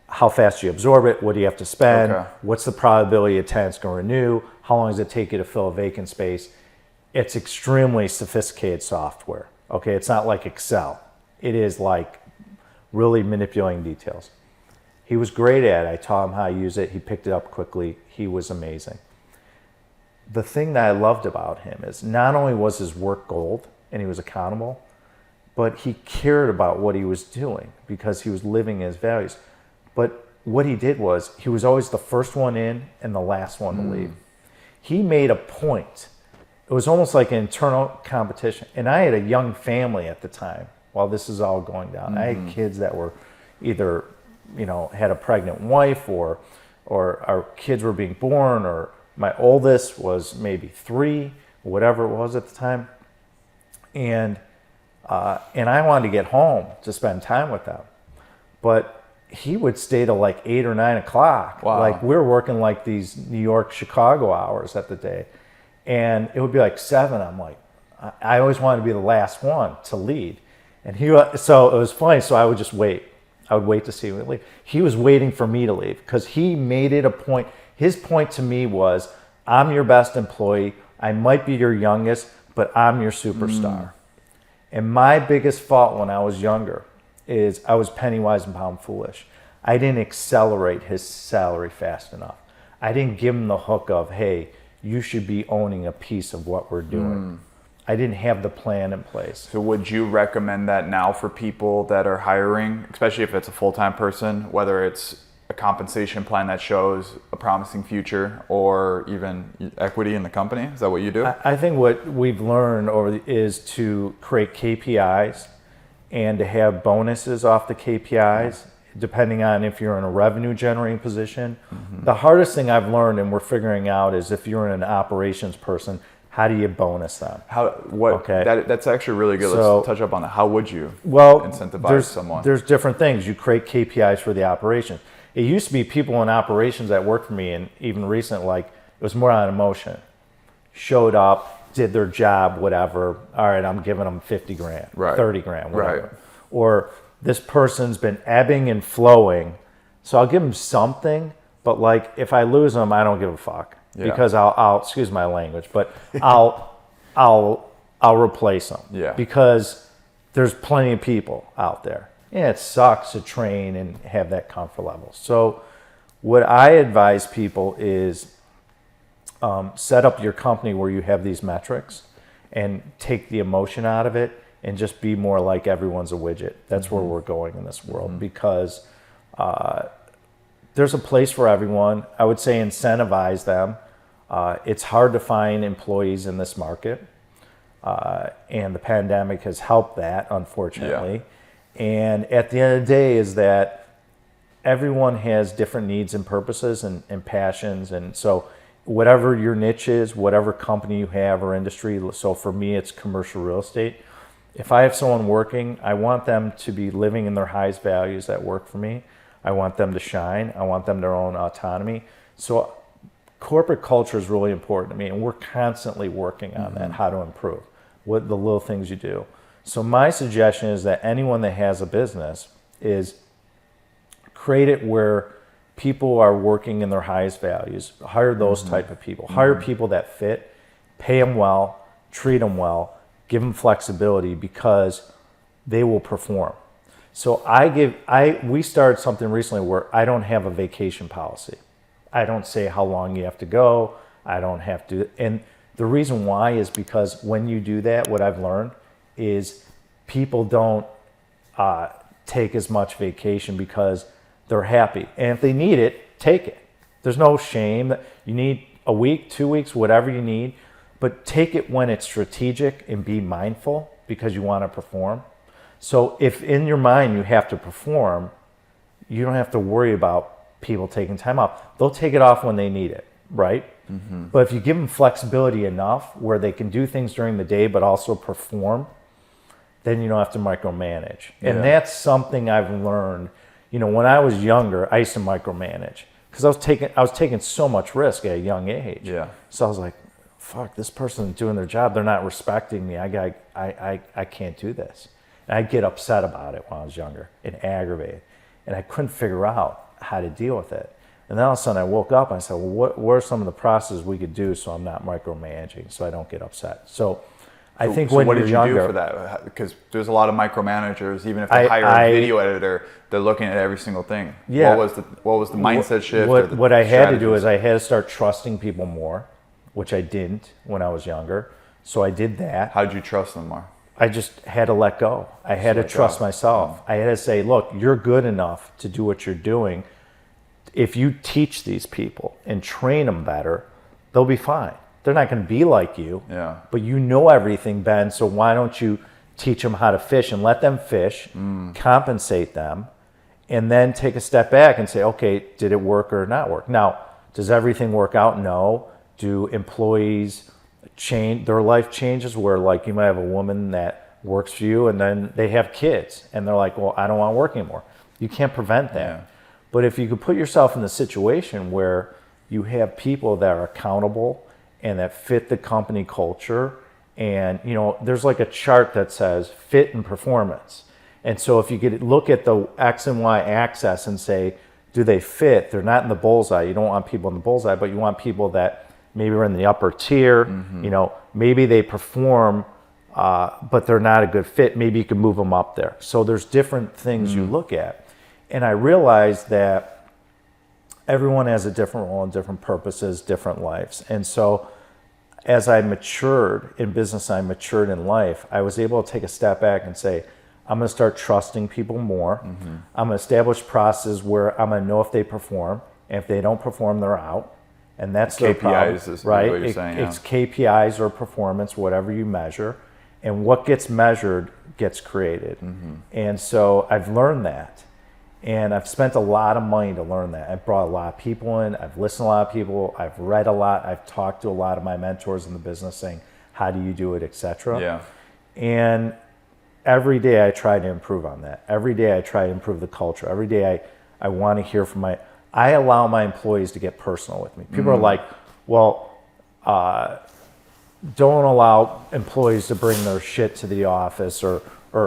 how fast do you absorb it? What do you have to spend? Okay. What's the probability a tenant's going to renew? How long does it take you to fill a vacant space? It's extremely sophisticated software. Okay, it's not like Excel. It is like really manipulating details. He was great at it. I taught him how to use it. He picked it up quickly. He was amazing. The thing that I loved about him is not only was his work gold and he was accountable, but he cared about what he was doing because he was living his values. But what he did was he was always the first one in and the last one to leave. He made a point. It was almost like an internal competition. And I had a young family at the time while this is all going down. I had kids that were either, had a pregnant wife or our kids were being born, or my oldest was maybe 3, whatever it was at the time. And I wanted to get home to spend time with them. But he would stay till like 8 or 9 o'clock. Wow. Like we were working like these New York, Chicago hours at the day. And it would be like 7. I'm like, I always wanted to be the last one to lead. And so it was funny. So I would just wait. I would wait to see him leave. He was waiting for me to leave because he made it a point. His point to me was, I'm your best employee. I might be your youngest, but I'm your superstar. And my biggest fault when I was younger is I was penny wise and pound foolish. I didn't accelerate his salary fast enough. I didn't give him the hook of, hey, you should be owning a piece of what we're doing. I didn't have the plan in place. So would you recommend that now for people that are hiring, especially if it's a full-time person, whether it's a compensation plan that shows a promising future or even equity in the company? Is that what you do? I think what we've learned is to create KPIs and to have bonuses off the KPIs, depending on if you're in a revenue generating position. The hardest thing I've learned, and we're figuring out, is if you're an operations person, how do you bonus them? That's actually really good. So, let's touch up on that. How would you incentivize someone? There's different things. You create KPIs for the operation. It used to be people in operations that worked for me, and even recent, like it was more on emotion. Showed up, did their job, whatever. All right, I'm giving them 50 grand, 30 grand, whatever. Right. Or this person's been ebbing and flowing, so I'll give them something, but like if I lose them, I don't give a fuck. Yeah. Because I'll excuse my language, but I'll replace them. Yeah. Because there's plenty of people out there. Yeah, it sucks to train and have that comfort level. So what I advise people is set up your company where you have these metrics and take the emotion out of it and just be more like everyone's a widget. That's where we're going in this world because there's a place for everyone. I would say incentivize them. It's hard to find employees in this market, and the pandemic has helped that, unfortunately. Yeah. And at the end of the day is that everyone has different needs and purposes and passions. And so whatever your niche is, whatever company you have or industry, so for me, it's commercial real estate. If I have someone working, I want them to be living in their highest values that work for me. I want them to shine. I want them their own autonomy. So corporate culture is really important to me, and we're constantly working on that, how to improve, what the little things you do. So my suggestion is that anyone that has a business is create it where people are working in their highest values. Hire those type of people. Hire people that fit, pay them well, treat them well, give them flexibility because they will perform. So we started something recently where I don't have a vacation policy. I don't say how long you have to go. I don't have to. And the reason why is because when you do that, what I've learned is people don't take as much vacation because they're happy. And if they need it, take it. There's no shame. You need a week, 2 weeks, whatever you need, but take it when it's strategic and be mindful because you want to perform. So if in your mind you have to perform, you don't have to worry about people taking time off. They'll take it off when they need it, right? Mm-hmm. But if you give them flexibility enough where they can do things during the day but also perform, then you don't have to micromanage. Yeah. And that's something I've learned. You know, when I was younger, I used to micromanage because I was taking so much risk at a young age. Yeah. So I was like, fuck, this person's doing their job. They're not respecting me. I can't do this. And I'd get upset about it when I was younger and aggravated. And I couldn't figure out how to deal with it. And then all of a sudden I woke up and I said, well, what are some of the processes we could do so I'm not micromanaging, so I don't get upset? So I think when you're younger... what did you do for that? Because there's a lot of micromanagers, even if they hire a video editor, they're looking at every single thing. Yeah. What was the mindset shift? What I had to do is I had to start trusting people more, which I didn't when I was younger. So I did that. How did you trust them more? I just had to let go. I had to trust myself. I had to say, look, you're good enough to do what you're doing. If you teach these people and train them better, they'll be fine. They're not going to be like you, but you know everything, Ben, so why don't you teach them how to fish and let them fish, compensate them, and then take a step back and say, okay, did it work or not work? Now, does everything work out? No. Do employees change, their life changes where like you might have a woman that works for you and then they have kids and they're like, well, I don't want to work anymore. You can't prevent that. Yeah. But if you could put yourself in the situation where you have people that are accountable and that fit the company culture, and you know, there's like a chart that says fit and performance. And so if you could look at the X and Y axis and say, do they fit? They're not in the bullseye. You don't want people in the bullseye, but you want people that maybe are in the upper tier, you know, maybe they perform, but they're not a good fit. Maybe you can move them up there. So there's different things you look at. And I realized that everyone has a different role and different purposes, different lives. And so as I matured in business, I matured in life, I was able to take a step back and say, I'm going to start trusting people more. I'm going to establish processes where I'm going to know if they perform. And if they don't perform, they're out. And that's their problem, right? What you're saying, it's KPIs or performance, whatever you measure. And what gets measured gets created. And so I've learned that. And I've spent a lot of money to learn that. I've brought a lot of people in. I've listened to a lot of people. I've read a lot. I've talked to a lot of my mentors in the business saying, how do you do it, et cetera. Yeah. And every day I try to improve on that. Every day I try to improve the culture. Every day I want to hear from I allow my employees to get personal with me. People are like, well, don't allow employees to bring their shit to the office or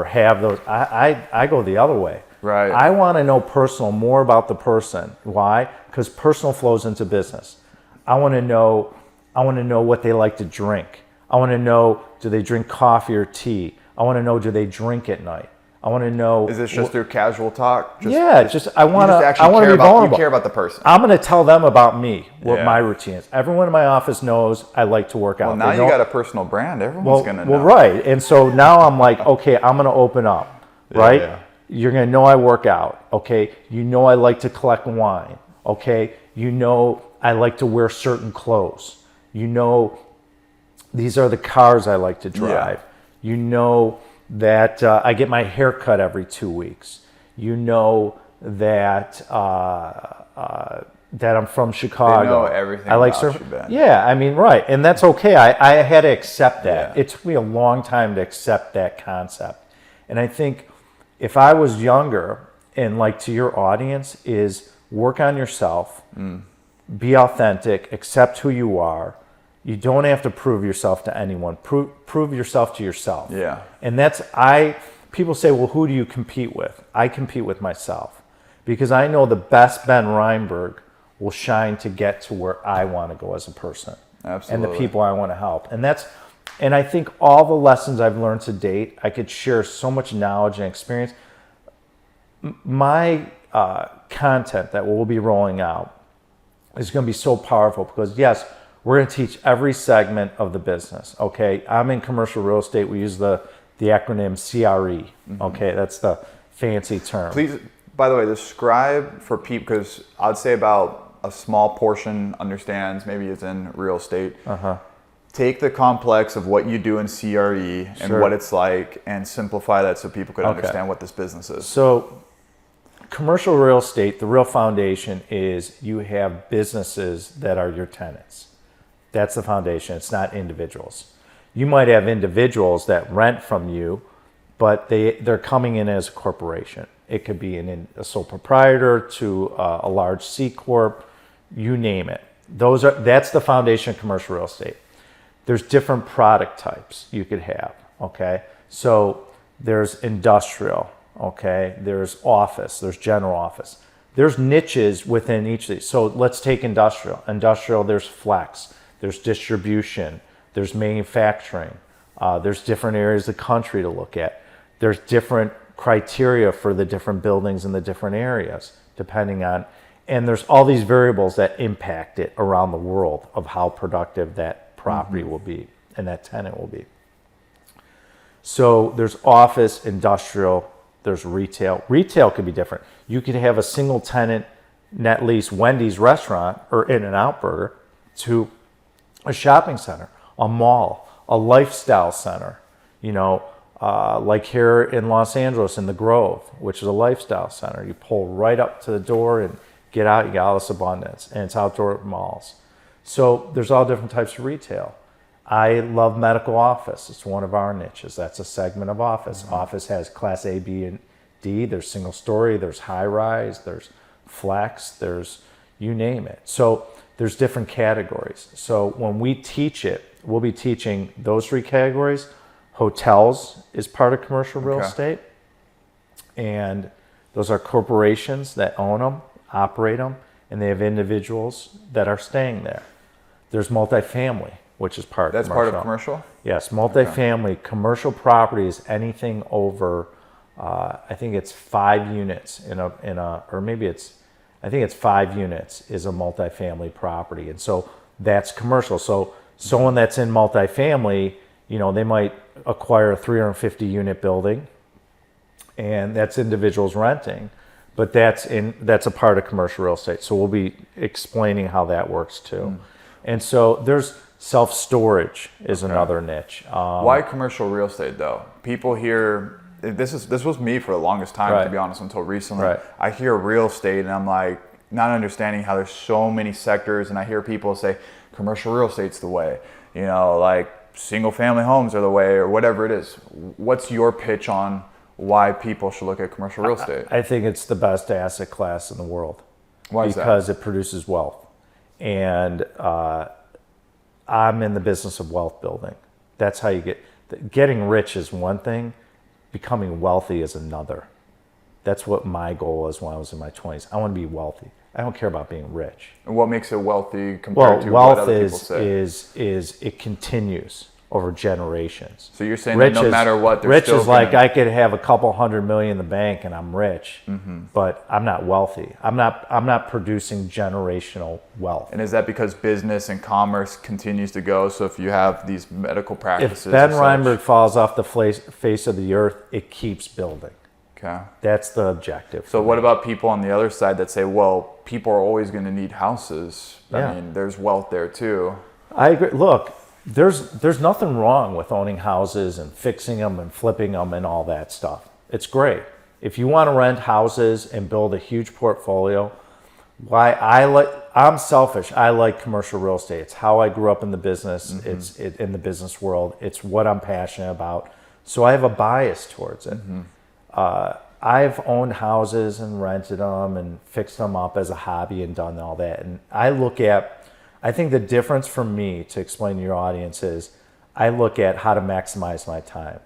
have those. I go the other way. Right. I want to know more about the person. Why? Because personal flows into business. I want to know what they like to drink. I want to know, do they drink coffee or tea? I want to know, do they drink at night? I want to know. Is this just through casual talk? I want to be vulnerable. You care about the person. I'm going to tell them about me, what my routine is. Everyone in my office knows I like to work out. Well, now you got a personal brand. Everyone's going to know. Well, right. And so now I'm like, okay, I'm going to open up, right? Yeah. You're going to know I work out, okay? You know I like to collect wine, okay? You know I like to wear certain clothes. You know these are the cars I like to drive. Yeah. You know that I get my hair cut every 2 weeks. You know that that I'm from Chicago. They know everything I like about you, Ben. Yeah, I mean, right. And that's okay. I had to accept that. Yeah. It took me a long time to accept that concept. And I think if I was younger, and like to your audience, is work on yourself, be authentic, accept who you are. You don't have to prove yourself to anyone. Prove yourself to yourself. Yeah. And people say, well, who do you compete with? I compete with myself because I know the best Ben Reinberg will shine to get to where I want to go as a person. Absolutely. And the people I want to help. And I think all the lessons I've learned to date, I could share so much knowledge and experience. My content that we'll be rolling out is going to be so powerful because, yes, we're going to teach every segment of the business. Okay, I'm in commercial real estate. We use the acronym CRE. Okay, that's the fancy term. Please, by the way, describe for people, because I'd say about a small portion understands, maybe is in real estate. Take the complex of what you do in CRE and what it's like and simplify that so people could understand what this business is. So commercial real estate, the real foundation is you have businesses that are your tenants. That's the foundation. It's not individuals. You might have individuals that rent from you, but they're coming in as a corporation. It could be a sole proprietor to a large C corp, you name it. That's the foundation of commercial real estate. There's different product types you could have. Okay, so there's industrial. Okay, there's office. There's general office. There's niches within each of these. So let's take industrial. Industrial, there's flex. There's distribution. There's manufacturing. There's different areas of the country to look at. There's different criteria for the different buildings in the different areas, depending on, and there's all these variables that impact it around the world of how productive that property will be and that tenant will be. So there's office, industrial, there's retail. Retail could be different. You could have a single tenant net lease Wendy's restaurant or In-N-Out Burger to a shopping center, a mall, a lifestyle center, like here in Los Angeles in the Grove, which is a lifestyle center. You pull right up to the door and get out, you got all this abundance, and it's outdoor malls. So there's all different types of retail. I love medical office. It's one of our niches. That's a segment of office. Office has class A, B, and D. There's single story, there's high rise, there's flex, there's you name it. So there's different categories. So when we teach it, we'll be teaching those three categories. Hotels is part of commercial real estate. And those are corporations that own them, operate them, and they have individuals that are staying there. There's multifamily, which is part of commercial. That's part of commercial? Yes, multifamily, commercial properties, anything over, I think it's 5 units I think it's 5 units is a multifamily property. And so that's commercial. So someone that's in multifamily, they might acquire a 350 unit building and that's individuals renting, but that's a part of commercial real estate. So we'll be explaining how that works too. And so there's self-storage is another niche. Why commercial real estate though? People hear, this was me for the longest time, to be honest, until recently. I hear real estate and I'm like, not understanding how there's so many sectors, and I hear people say commercial real estate's the way, like single family homes are the way, or whatever it is. What's your pitch on why people should look at commercial real estate? I think it's the best asset class in the world. Why is that? Because it produces wealth. And I'm in the business of wealth building. That's how you getting rich is one thing, becoming wealthy is another. That's what my goal was when I was in my 20s. I want to be wealthy. I don't care about being rich. And what makes it wealthy compared to what other people say? Is it continues over generations. So you're saying that no matter what, there's rich still is like I could have a couple $100 million in the bank and I'm rich, but I'm not wealthy. I'm not producing generational wealth. And is that because business and commerce continues to go? So if you have these medical practices, if Ben Reinberg falls off the face of the earth, it keeps building. Okay. That's the objective. So what about people on the other side that say, well, people are always going to need houses? Yeah. I mean, there's wealth there too. I agree. Look, there's nothing wrong with owning houses and fixing them and flipping them and all that stuff. It's great. If you want to rent houses and build a huge portfolio, I'm selfish. I like commercial real estate. It's how I grew up in the business. It's in the business world. It's what I'm passionate about. So I have a bias towards it. I've owned houses and rented them and fixed them up as a hobby and done all that. And I think the difference for me, to explain to your audience, is I look at how to maximize my time.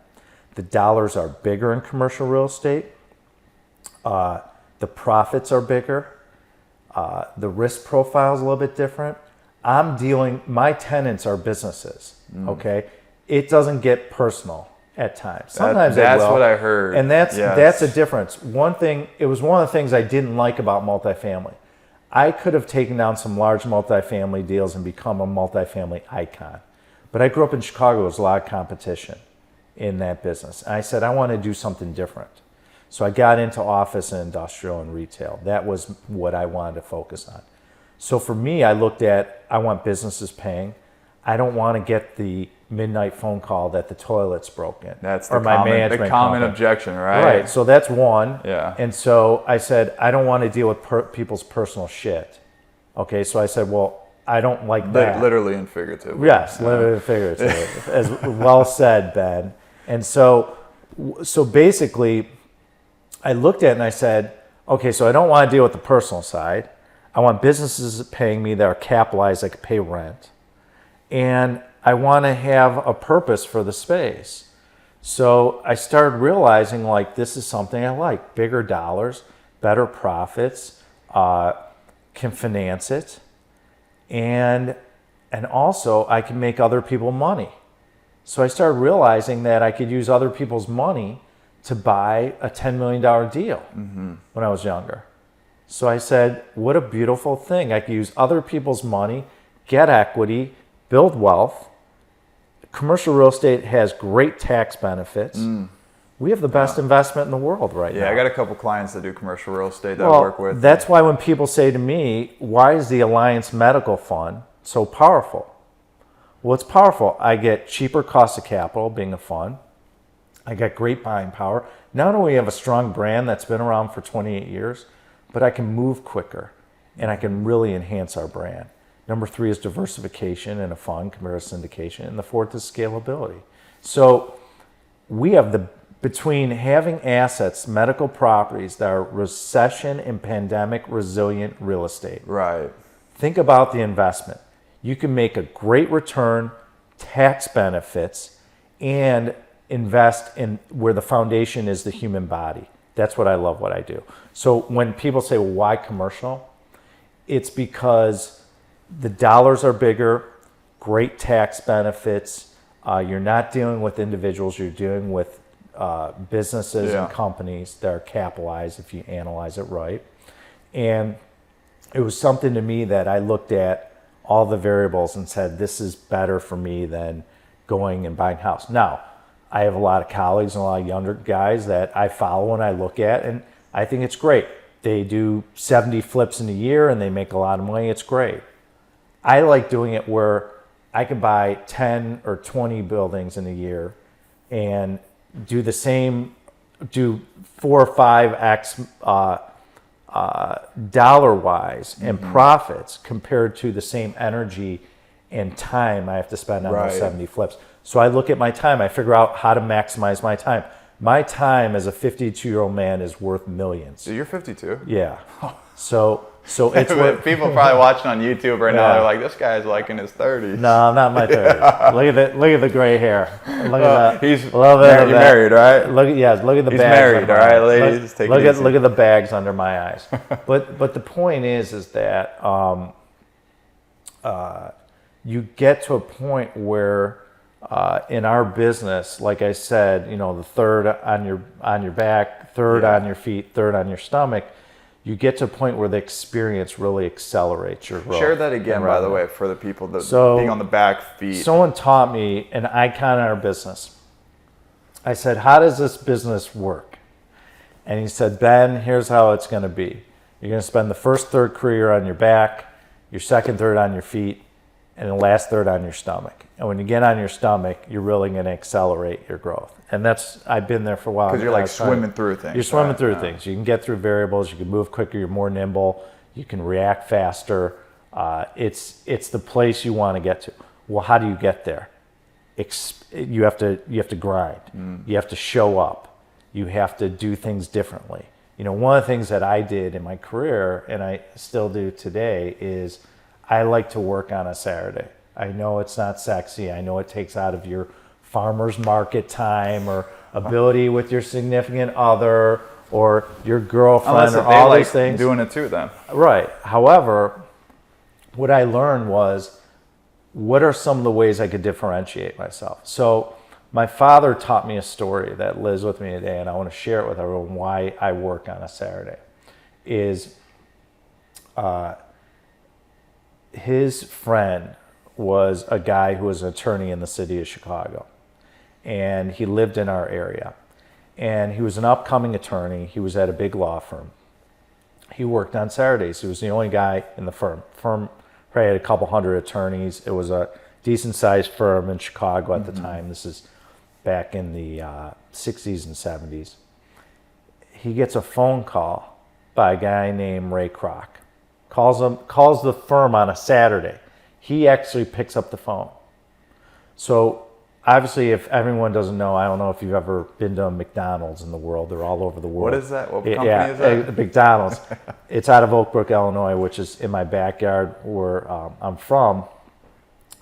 The dollars are bigger in commercial real estate. The profits are bigger. The risk profile is a little bit different. My tenants are businesses, okay? It doesn't get personal at times. Sometimes that's it will. what I heard. And that's Yes. a difference. It was one of the things I didn't like about multifamily. I could have taken down some large multifamily deals and become a multifamily icon. But I grew up in Chicago. There was a lot of competition in that business. And I said, I want to do something different. So I got into office and industrial and retail. That was what I wanted to focus on. So for me, I want businesses paying. I don't want to get the midnight phone call that the toilet's broken. That's or the my common, management the common company. objection, right? Right. So that's one. Yeah. And so I said, I don't want to deal with people's personal shit. Okay. So I said, well, I don't like that. Literally and figuratively. Yes, literally and figuratively. As well said, Ben. And so basically, I looked at it and I said, okay, so I don't want to deal with the personal side. I want businesses paying me that are capitalized, that can pay rent. And I want to have a purpose for the space. So I started realizing, like, this is something I like. Bigger dollars, better profits, can finance it. And also I can make other people money. So I started realizing that I could use other people's money to buy a $10 million deal when I was younger. So I said, what a beautiful thing. I could use other people's money, get equity, build wealth. Commercial real estate has great tax benefits. We have the best investment in the world right now. Yeah, I got a couple clients that do commercial real estate that I work with. That's why when people say to me, why is the Alliance Medical Fund so powerful? Well, it's powerful. I get cheaper cost of capital being a fund. I got great buying power. Not only have a strong brand that's been around for 28 years, but I can move quicker and I can really enhance our brand. Number 3 is diversification in a fund compared to syndication. And the 4th is scalability. So we have between having assets, medical properties that are recession and pandemic resilient real estate. Right. Think about the investment. You can make a great return, tax benefits, and invest in where the foundation is the human body. That's what I love what I do. So when people say, well, why commercial? It's because the dollars are bigger, great tax benefits. You're not dealing with individuals, you're dealing with businesses and companies that are capitalized if you analyze it right. And it was something to me that I looked at all the variables and said, this is better for me than going and buying a house. Now, I have a lot of colleagues and a lot of younger guys that I follow and I look at, and I think it's great. They do 70 flips in a year and they make a lot of money. It's great. I like doing it where I can buy 10 or 20 buildings in a year and do the same, do 4 or 5x dollar-wise and profits compared to the same energy and time I have to spend on those 70 flips. So I look at my time. I figure out how to maximize my time. My time as a 52-year-old man is worth millions. So you're 52? Yeah. So it's what people probably watching on YouTube right now. They're like, this guy's like in his 30s. No, I'm not in my 30s. Look at the gray hair. Look at that. He's you're married, right? Look at the He's bags. Married, all right, ladies. Look at the bags under my eyes. But the point is that you get to a point where in our business, like I said, the third on your back, third on your feet, third on your stomach. You get to a point where the experience really accelerates your growth. Share that again, by the way, for the people that being on the back feet. Someone taught me an icon in our business. I said, how does this business work? And he said, Ben, here's how it's going to be. You're going to spend the first third career on your back, your second third on your feet, and the last third on your stomach. And when you get on your stomach, you're really going to accelerate your growth. And I've been there for a while. Because you're like swimming through things. You're swimming through things. You can get through variables. You can move quicker. You're more nimble. You can react faster. It's the place you want to get to. Well, how do you get there? You have to grind. You have to show up. You have to do things differently. One of the things that I did in my career, and I still do today, is I like to work on a Saturday. I know it's not sexy. I know it takes out of your farmer's market time or ability with your significant other or your girlfriend Unless or if they all like these things. doing it too, then. Right. However, what I learned was, what are some of the ways I could differentiate myself? So my father taught me a story that lives with me today, and I want to share it with everyone why I work on a Saturday. His friend was a guy who was an attorney in the city of Chicago, and he lived in our area. And he was an upcoming attorney. He was at a big law firm. He worked on Saturdays. He was the only guy in the firm. The firm probably had a couple hundred attorneys. It was a decent-sized firm in Chicago at the time. This is back in the 60s and 70s. He gets a phone call by a guy named Ray Kroc. Calls the firm on a Saturday. He actually picks up the phone. So obviously, if everyone doesn't know, I don't know if you've ever been to a McDonald's in the world. They're all over the world. What is that? What company is that? McDonald's. It's out of Oak Brook, Illinois, which is in my backyard where I'm from.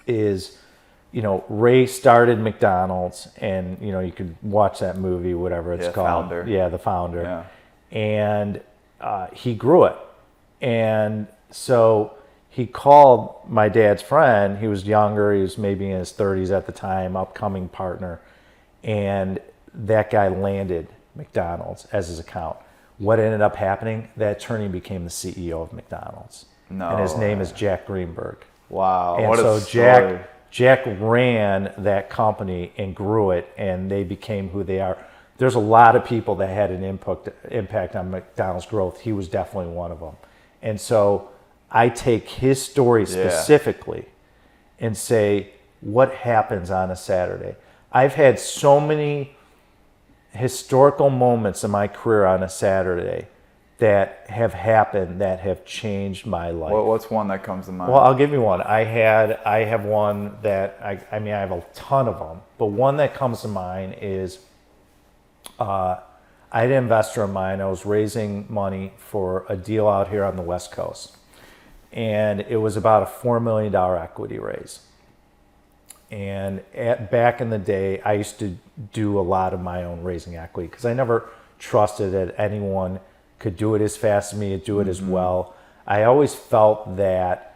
Ray started McDonald's, and you could watch that movie, whatever it's called. Founder. Yeah, the founder. Yeah. And he grew it. And so he called my dad's friend. He was younger. He was maybe in his 30s at the time, upcoming partner. And that guy landed McDonald's as his account. What ended up happening, that attorney became the CEO of McDonald's. No. And his name is Jack Reinberg. Wow. And what so a story. Jack ran that company and grew it, and they became who they are. There's a lot of people that had an impact on McDonald's growth. He was definitely one of them. And so I take his story specifically and say, what happens on a Saturday? I've had so many historical moments in my career on a Saturday that have happened that have changed my life. What's one that comes to mind? Well, I'll give you one. I have one that, I have a ton of them, but one that comes to mind is I had an investor of mine. I was raising money for a deal out here on the West Coast. And it was about a $4 million equity raise. And back in the day, I used to do a lot of my own raising equity because I never trusted that anyone could do it as fast as me, do it as well. I always felt that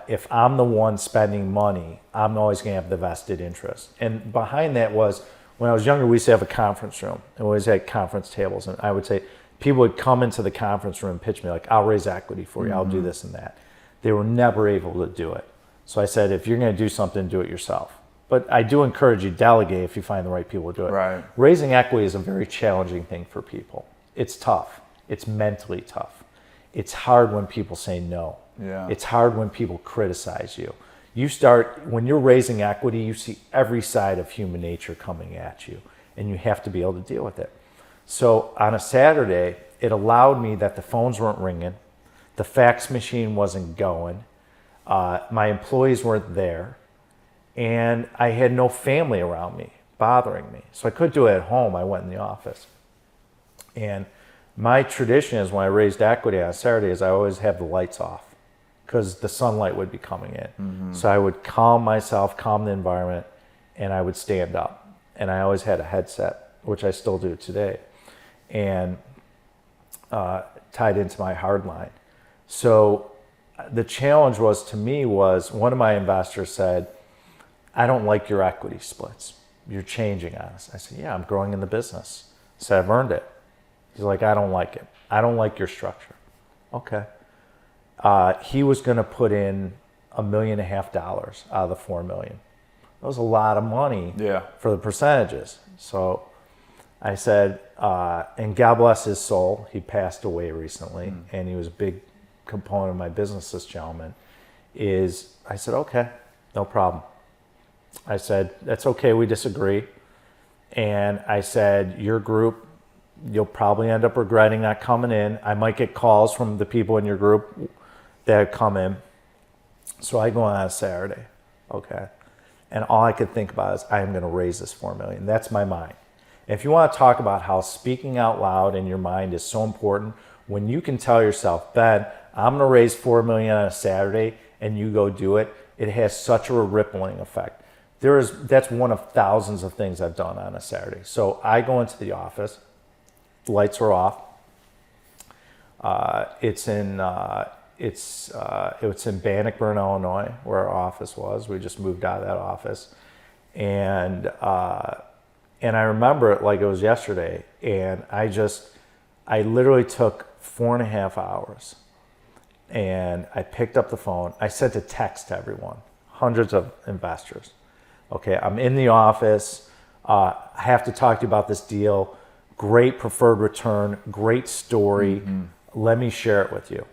if I'm the one spending money, I'm always going to have the vested interest. And behind that was, when I was younger, we used to have a conference room, and we always had conference tables. And I would say, people would come into the conference room and pitch me like, I'll raise equity for you. I'll do this and that. They were never able to do it. So I said, if you're going to do something, do it yourself. But I do encourage you, delegate if you find the right people to do it. Right. Raising equity is a very challenging thing for people. It's tough. It's mentally tough. It's hard when people say no. Yeah. It's hard when people criticize you. When you're raising equity, you see every side of human nature coming at you, and you have to be able to deal with it. So on a Saturday, it allowed me that the phones weren't ringing, the fax machine wasn't going, my employees weren't there, and I had no family around me bothering me. So I could do it at home. I went in the office. And my tradition is when I raised equity on Saturday is I always have the lights off because the sunlight would be coming in. So I would calm myself, calm the environment, and I would stand up. And I always had a headset, which I still do today, and tied into my hard line. So the challenge was, to me, was one of my investors said, I don't like your equity splits. You're changing on us. I said, yeah, I'm growing in the business. I said, I've earned it. He's like, I don't like it. I don't like your structure. Okay. He was going to put in $1.5 million out of the $4 million. That was a lot of money for the percentages. So I said, and God bless his soul, he passed away recently, and he was a big component of my business, this gentleman, I said, okay, no problem. I said, that's okay, we disagree. And I said, your group, you'll probably end up regretting not coming in. I might get calls from the people in your group that come in. So I go on a Saturday, okay? And all I could think about is, I am going to raise this $4 million. That's my mind. If you want to talk about how speaking out loud in your mind is so important, when you can tell yourself, Ben, I'm going to raise $4 million on a Saturday, and you go do it, it has such a rippling effect. That's one of thousands of things I've done on a Saturday. So I go into the office, the lights are off. It's in Bannockburn, Illinois, where our office was. We just moved out of that office, and I remember it like it was yesterday. And I literally took 4.5 hours, and I picked up the phone. I sent a text to everyone, hundreds of investors. Okay, I'm in the office. I have to talk to you about this deal. Great preferred return, great story. Let me share it with you.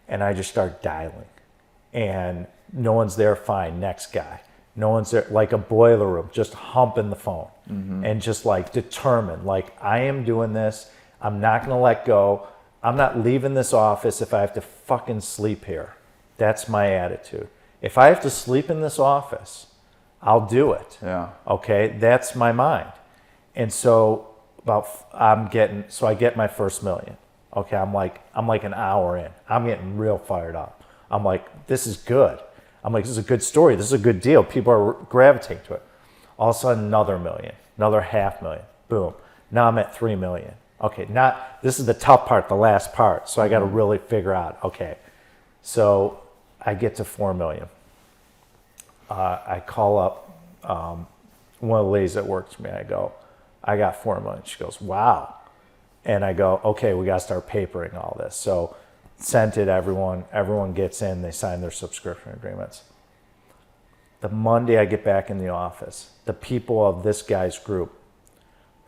And I just start dialing. And no one's there, fine, next guy. No one's there, like a boiler room, just humping the phone. And just like determined, like I am doing this. I'm not gonna let go. I'm not leaving this office if I have to fucking sleep here. That's my attitude. If I have to sleep in this office, I'll do it. Yeah. Okay, that's my mind. And so I get my first million. Okay, I'm like an hour in. I'm getting real fired up. I'm like, this is good. I'm like, this is a good story. This is a good deal. People are gravitating to it. All of a sudden, another million, another $500,000. Boom. Now I'm at 3 million. Okay, this is the tough part, the last part. So I got to really figure out, okay. So I get to 4 million. I call up one of the ladies that works for me. I go, I got 4 million. She goes, wow. And I go, okay, we got to start papering all this. So sent it, everyone gets in, they sign their subscription agreements. The Monday I get back in the office, the people of this guy's group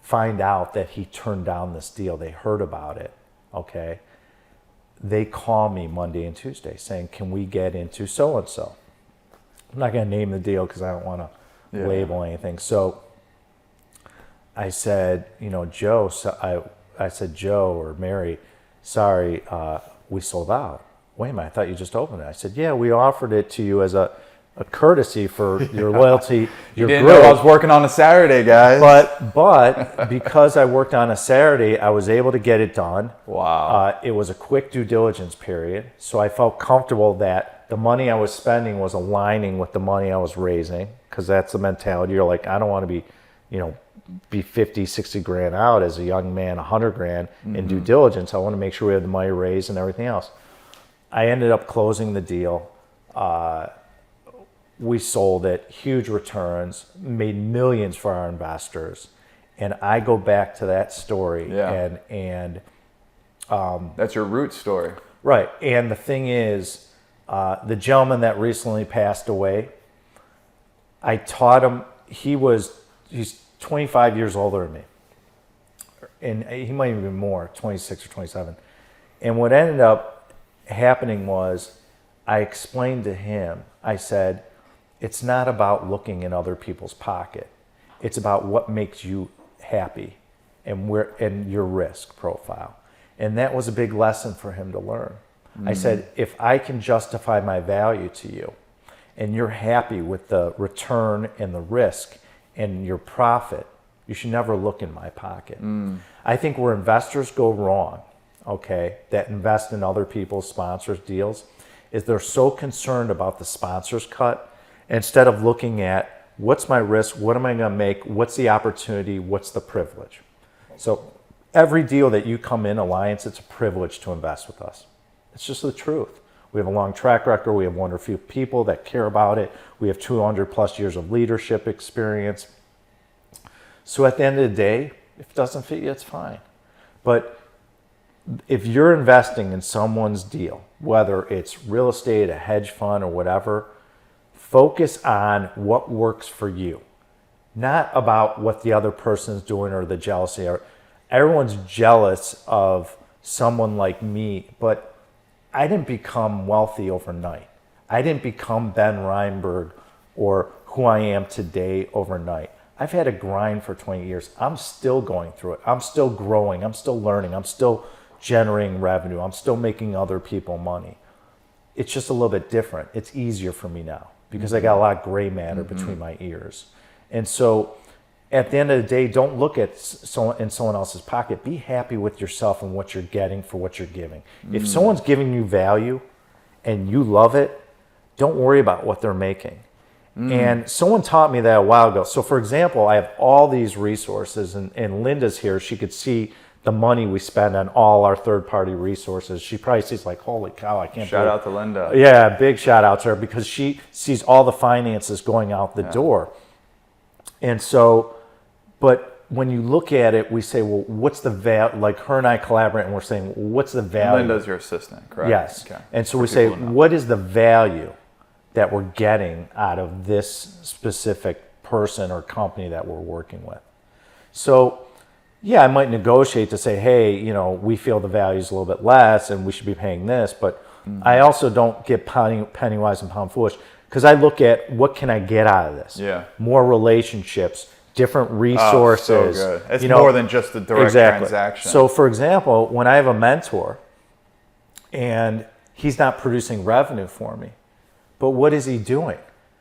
find out that he turned down this deal. They heard about it, okay? They call me Monday and Tuesday saying, can we get into so-and-so? I'm not going to name the deal because I don't want to label anything. So I said, Joe, I said, Joe or Mary, sorry, we sold out. Wait a minute, I thought you just opened it. I said, yeah, we offered it to you as a courtesy for your loyalty. You didn't know I was working on a Saturday, guys. But because I worked on a Saturday, I was able to get it done. Wow. It was a quick due diligence period. So I felt comfortable that the money I was spending was aligning with the money I was raising, because that's the mentality. You're like, I don't want to be 50, 60 grand out as a young man, 100 grand in due diligence. I want to make sure we have the money raised and everything else. I ended up closing the deal. We sold it, huge returns, made millions for our investors. And I go back to that story. Yeah. And that's your root story. Right. And the thing is, the gentleman that recently passed away, I taught him, he's 25 years older than me. And he might even be more, 26 or 27. And what ended up happening was I explained to him, I said, it's not about looking in other people's pocket. It's about what makes you happy and your risk profile. And that was a big lesson for him to learn. I said, if I can justify my value to you and you're happy with the return and the risk and your profit, you should never look in my pocket. I think where investors go wrong, okay, that invest in other people's sponsors' deals, is they're so concerned about the sponsor's cut instead of looking at what's my risk, what am I going to make, what's the opportunity, what's the privilege. So every deal that you come in, Alliance, it's a privilege to invest with us. It's just the truth. We have a long track record. We have wonderful people that care about it. We have 200 plus years of leadership experience. So at the end of the day, if it doesn't fit you, it's fine. But if you're investing in someone's deal, whether it's real estate, a hedge fund, or whatever, focus on what works for you, not about what the other person's doing or the jealousy. Everyone's jealous of someone like me, but I didn't become wealthy overnight. I didn't become Ben Reinberg or who I am today overnight. I've had a grind for 20 years. I'm still going through it. I'm still growing. I'm still learning. I'm still generating revenue. I'm still making other people money. It's just a little bit different. It's easier for me now because I got a lot of gray matter between my ears. And so At the end of the day, don't look at someone else's pocket. Be happy with yourself and what you're getting for what you're giving. If someone's giving you value and you love it, don't worry about what they're making. And someone taught me that a while ago. So for example, I have all these resources, and Linda's here. She could see the money we spend on all our third-party resources. She probably sees like, holy cow, I can't Shout out to Linda. Yeah, big shout out to her, because she sees all the finances going out the door. And so, but when you look at it, we say, well, what's the value? Like her and I collaborate, and we're saying, well, what's the value? Linda's your assistant, correct? Yes. Okay. And so we say, what is the value that we're getting out of this specific person or company that we're working with? So, yeah, I might negotiate to say, hey, we feel the value is a little bit less and we should be paying this, but I also don't get penny wise and pound foolish, because I look at what can I get out of this? Yeah. More relationships, different resources. Oh, so good. It's more than just a direct transaction. So, for example, when I have a mentor and he's not producing revenue for me, but what is he doing?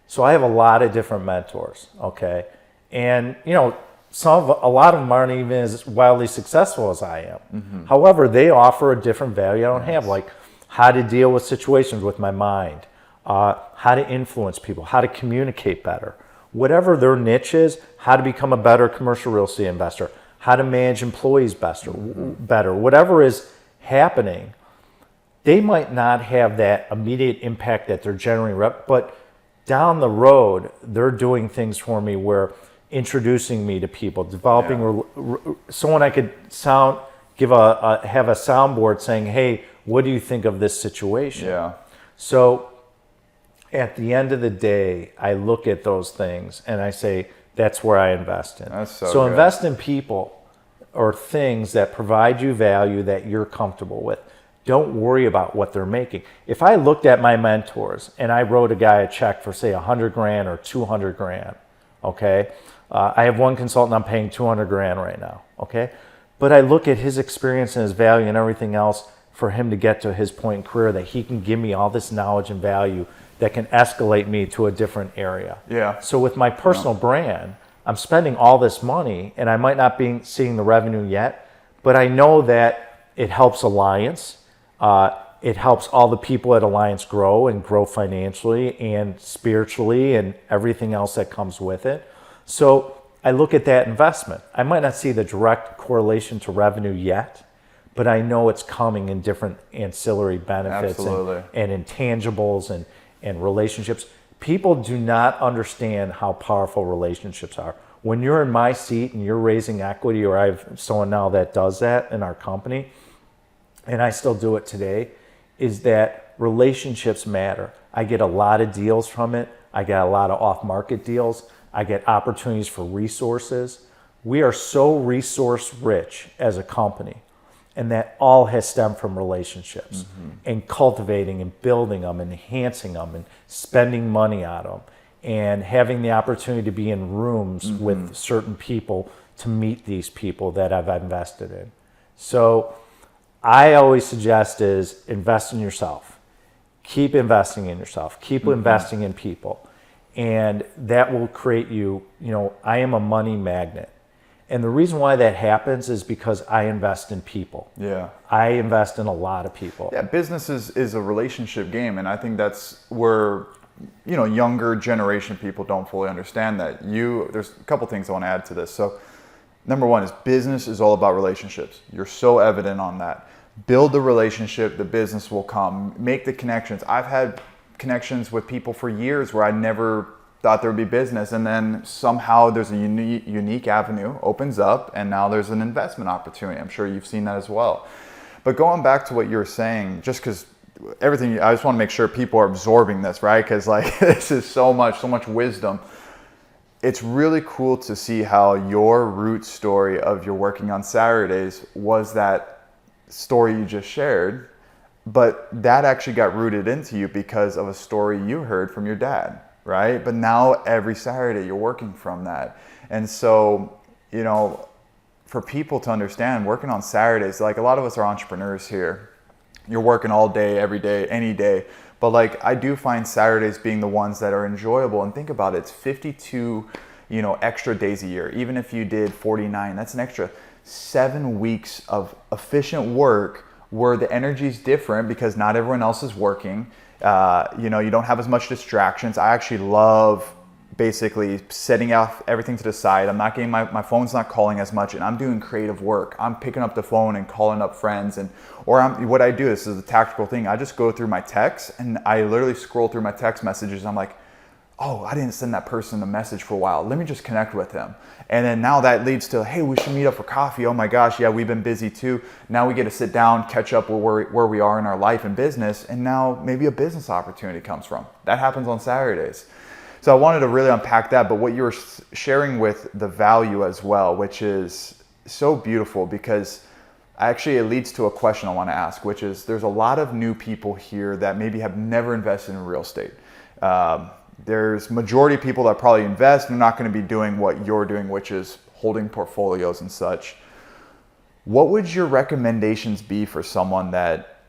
So I have a lot of different mentors, okay? And, a lot of them aren't even as wildly successful as I am. However, they offer a different value I don't have, like how to deal with situations with my mind, how to influence people, how to communicate better. Whatever their niche is, how to become a better commercial real estate investor, how to manage employees better, whatever is happening, they might not have that immediate impact that they're generating, but down the road, they're doing things for me where introducing me to people, developing someone I could have a soundboard saying, hey, what do you think of this situation? Yeah. So at the end of the day, I look at those things and I say, that's where I invest in. That's so good. Invest in people or things that provide you value that you're comfortable with. Don't worry about what they're making. If I looked at my mentors and I wrote a guy a check for say $100,000 or $200,000, okay? I have one consultant I'm paying $200,000 right now, okay? But I look at his experience and his value and everything else for him to get to his point in career that he can give me all this knowledge and value that can escalate me to a different area. Yeah. So with my personal brand, I'm spending all this money and I might not be seeing the revenue yet, but I know that it helps Alliance. It helps all the people at Alliance grow and grow financially and spiritually and everything else that comes with it. So I look at that investment. I might not see the direct correlation to revenue yet, but I know it's coming in different ancillary benefits and intangibles and relationships. People do not understand how powerful relationships are. When you're in my seat and you're raising equity, or I have someone now that does that in our company, and I still do it today, is that relationships matter. I get a lot of deals from it. I get a lot of off-market deals. I get opportunities for resources. We are so resource rich as a company, and that all has stemmed from relationships and cultivating and building them, enhancing them, and spending money on them, and having the opportunity to be in rooms with certain people to meet these people that I've invested in. So I always suggest is invest in yourself. Keep investing in yourself. Keep investing in people. And that will create you, I am a money magnet. And the reason why that happens is because I invest in people. Yeah. I invest in a lot of people. Yeah, business is a relationship game. And I think that's where, younger generation people don't fully understand that. There's a couple things I want to add to this. So number one is business is all about relationships. You're so evident on that. Build the relationship, the business will come. Make the connections. I've had connections with people for years where I never thought there would be business, and then somehow there's a unique avenue opens up, and now there's an investment opportunity. I'm sure you've seen that as well. But going back to what you were saying, just because everything, I just want to make sure people are absorbing this, right? Because this is so much wisdom. It's really cool to see how your root story of your working on Saturdays was that story you just shared, but that actually got rooted into you because of a story you heard from your dad, right? But now every Saturday you're working from that. And so, for people to understand, working on Saturdays, like a lot of us are entrepreneurs here. You're working all day, every day, any day. But I do find Saturdays being the ones that are enjoyable. And think about it, it's 52, extra days a year. Even if you did 49, that's an extra 7 weeks of efficient work where the energy is different because not everyone else is working. You don't have as much distractions. I actually love basically setting out everything to the side. I'm not getting my phone's not calling as much, and I'm doing creative work. I'm picking up the phone and calling up friends, what I do, this is a tactical thing. I just go through my texts and I literally scroll through my text messages. I'm like, oh, I didn't send that person a message for a while. Let me just connect with him. And then now that leads to, hey, we should meet up for coffee. Oh my gosh, yeah, we've been busy too. Now we get to sit down, catch up where we are in our life and business, and now maybe a business opportunity comes from. That happens on Saturdays. So I wanted to really unpack that, but what you were sharing with the value as well, which is so beautiful, because actually it leads to a question I want to ask, which is there's a lot of new people here that maybe have never invested in real estate. There's majority of people that probably invest and are not going to be doing what you're doing, which is holding portfolios and such. What would your recommendations be for someone that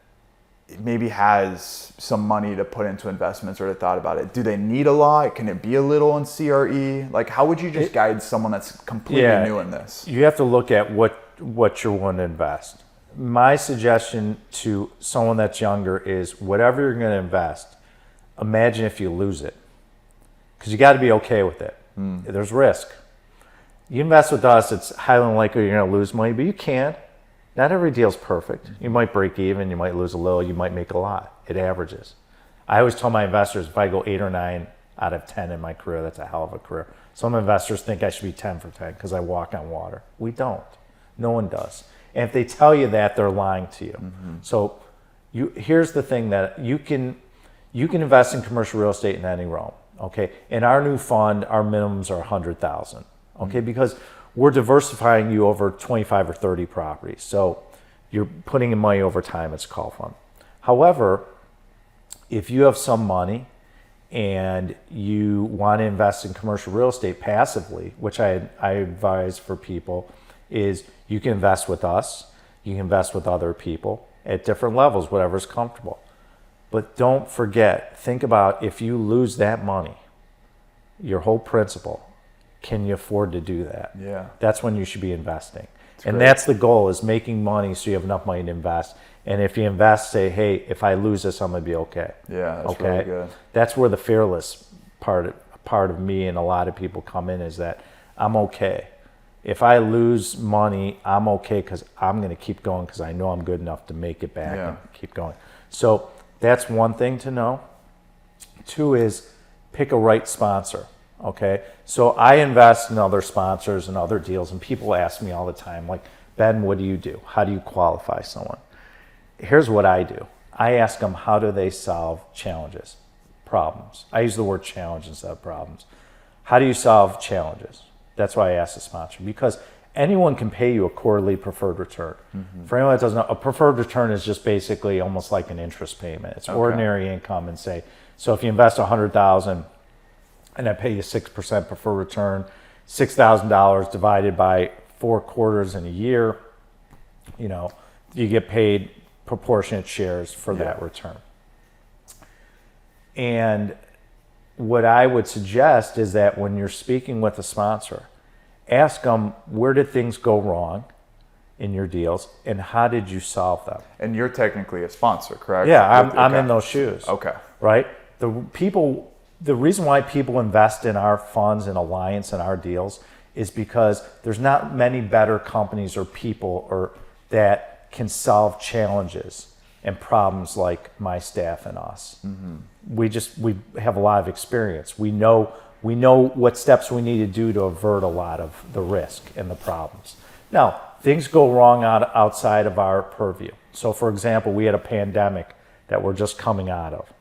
maybe has some money to put into investments or to thought about it? Do they need a lot? Can it be a little in CRE? Like, how would you just guide someone that's completely new in this? You have to look at what you're willing to invest. My suggestion to someone that's younger is whatever you're going to invest, imagine if you lose it. Because you got to be okay with it. There's risk. You invest with us, it's highly unlikely you're going to lose money, but you can. Not every deal's perfect. You might break even, you might lose a little, you might make a lot. It averages. I always tell my investors, if I go 8 or 9 out of 10 in my career, that's a hell of a career. Some investors think I should be 10 for 10 because I walk on water. We don't. No one does. And if they tell you that, they're lying to you. So here's the thing, that you can invest in commercial real estate in any realm. Okay, in our new fund, our minimums are 100,000. Okay, because we're diversifying you over 25 or 30 properties. So you're putting in money over time. It's a call fund. However, if you have some money and you want to invest in commercial real estate passively, which I advise for people, is you can invest with us, you can invest with other people at different levels, whatever's comfortable. But don't forget, think about if you lose that money, your whole principal, can you afford to do that? Yeah. That's when you should be investing. And that's the goal, is making money so you have enough money to invest. And if you invest, say, hey, if I lose this, I'm going to be okay. Yeah, that's really good. That's where the fearless part of me and a lot of people come in, is that I'm okay. If I lose money, I'm okay because I'm going to keep going because I know I'm good enough to make it back and keep going. So that's one thing to know. 2 is pick a right sponsor. Okay, so I invest in other sponsors and other deals, and people ask me all the time, like, Ben, what do you do? How do you qualify someone? Here's what I do. I ask them, how do they solve challenges, problems? I use the word challenge instead of problems. How do you solve challenges? That's why I ask the sponsor, because anyone can pay you a quarterly preferred return. For anyone that doesn't know, a preferred return is just basically almost like an interest payment. It's ordinary income, and say, so if you invest $100,000 and I pay you 6% preferred return, $6,000 divided by 4 quarters in a year, you get paid proportionate shares for that return. And what I would suggest is that when you're speaking with a sponsor, ask them, where did things go wrong in your deals and how did you solve them? And you're technically a sponsor, correct? Yeah, I'm in those shoes. Okay. Right? The reason why people invest in our funds and Alliance and our deals is because there's not many better companies or people that can solve challenges and problems like my staff and us. We have a lot of experience. We know what steps we need to do to avert a lot of the risk and the problems. Now, things go wrong outside of our purview. So, for example, we had a pandemic that we're just coming out of.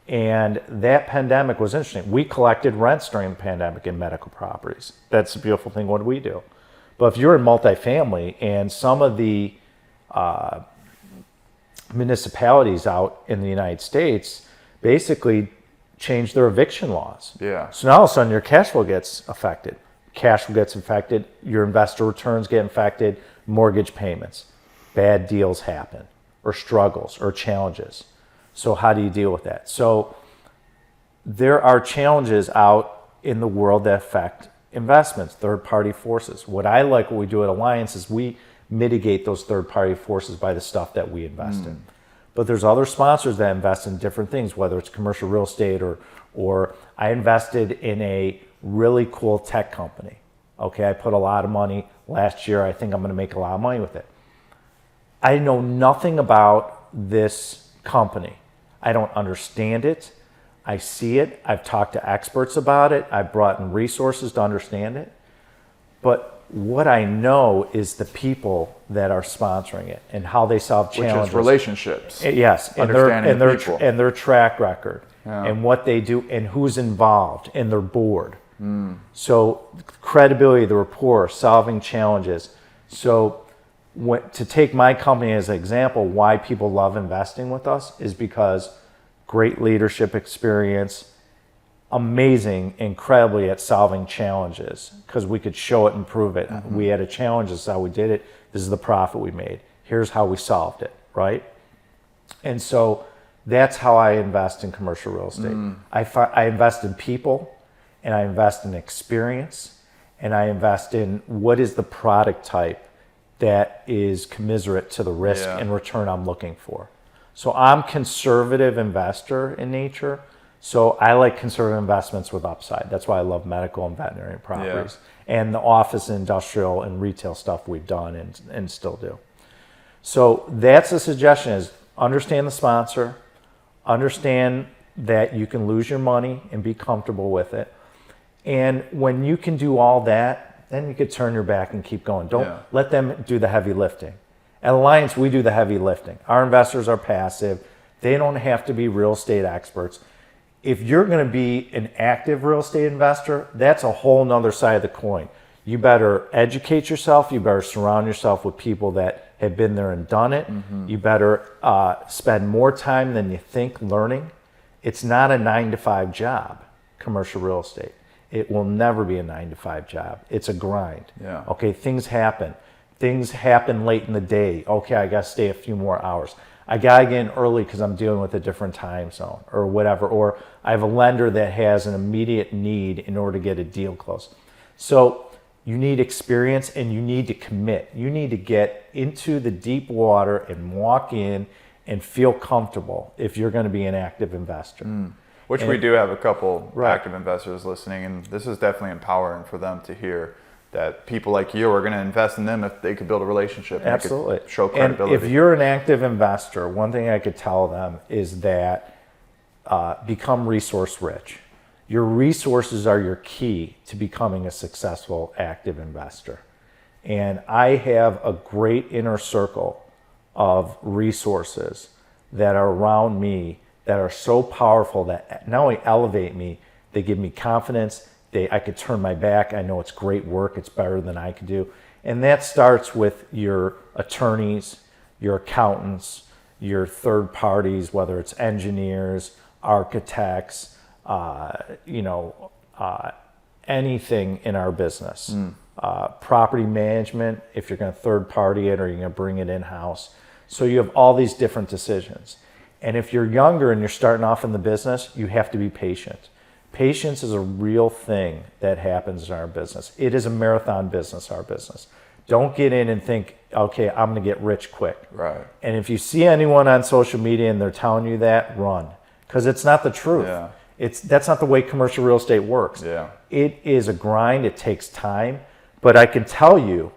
And that pandemic was interesting. We collected rents during the pandemic in medical properties. That's the beautiful thing. What do we do? But if you're in multifamily and some of the municipalities out in the United States basically changed their eviction laws. Yeah. So now all of a sudden your cash flow gets affected. Cash flow gets affected. Your investor returns get affected. Mortgage payments. Bad deals happen, or struggles, or challenges. So how do you deal with that? So there are challenges out in the world that affect investments, third-party forces. What we do at Alliance is we mitigate those third-party forces by the stuff that we invest in. But there's other sponsors that invest in different things, whether it's commercial real estate or I invested in a really cool tech company. Okay, I put a lot of money last year. I think I'm going to make a lot of money with it. I know nothing about this company. I don't understand it. I see it. I've talked to experts about it. I've brought in resources to understand it. But what I know is the people that are sponsoring it and how they solve challenges. Which is relationships. Yes, Understanding people. and their track record and what they do and who's involved in their board. So credibility, the rapport, solving challenges. So to take my company as an example, why people love investing with us is because great leadership experience, amazing, incredibly at solving challenges because we could show it and prove it. We had a challenge, this is how we did it, this is the profit we made, here's how we solved it, right? And so that's how I invest in commercial real estate. I invest in people, and I invest in experience, and I invest in what is the product type that is commensurate to the risk and return I'm looking for. So I'm conservative investor in nature. So I like conservative investments with upside. That's why I love medical and veterinary properties and the office, industrial, and retail stuff we've done and still do. So that's the suggestion: is understand the sponsor, understand that you can lose your money and be comfortable with it. And when you can do all that, then you could turn your back and keep going. Don't let them do the heavy lifting. At Alliance, we do the heavy lifting. Our investors are passive. They don't have to be real estate experts. If you're going to be an active real estate investor, that's a whole nother side of the coin. You better educate yourself. You better surround yourself with people that have been there and done it. You better spend more time than you think learning. It's not a 9-to-5 job, commercial real estate. It will never be a 9-to-5 job. It's a grind. Okay, things happen. Things happen late in the day. Okay, I got to stay a few more hours. I got to get in early because I'm dealing with a different time zone or whatever. Or I have a lender that has an immediate need in order to get a deal closed. So you need experience and you need to commit. You need to get into the deep water and walk in and feel comfortable if you're going to be an active investor. Which we do have a couple active investors listening, and this is definitely empowering for them to hear that people like you are going to invest in them if they could build a relationship. Absolutely. And show credibility. And if you're an active investor, one thing I could tell them is that become resource rich. Your resources are your key to becoming a successful active investor. And I have a great inner circle of resources that are around me that are so powerful that not only elevate me, they give me confidence. I could turn my back. I know it's great work. It's better than I could do. And that starts with your attorneys, your accountants, your third parties, whether it's engineers, architects, anything in our business. Property management, if you're going to third party it or you're going to bring it in-house. So you have all these different decisions. And if you're younger and you're starting off in the business, you have to be patient. Patience is a real thing that happens in our business. It is a marathon business, our business. Don't get in and think, okay, I'm going to get rich quick. Right. And if you see anyone on social media and they're telling you that, run. Because it's not the truth. That's not the way commercial real estate works. It is a grind. It takes time. But I can tell you,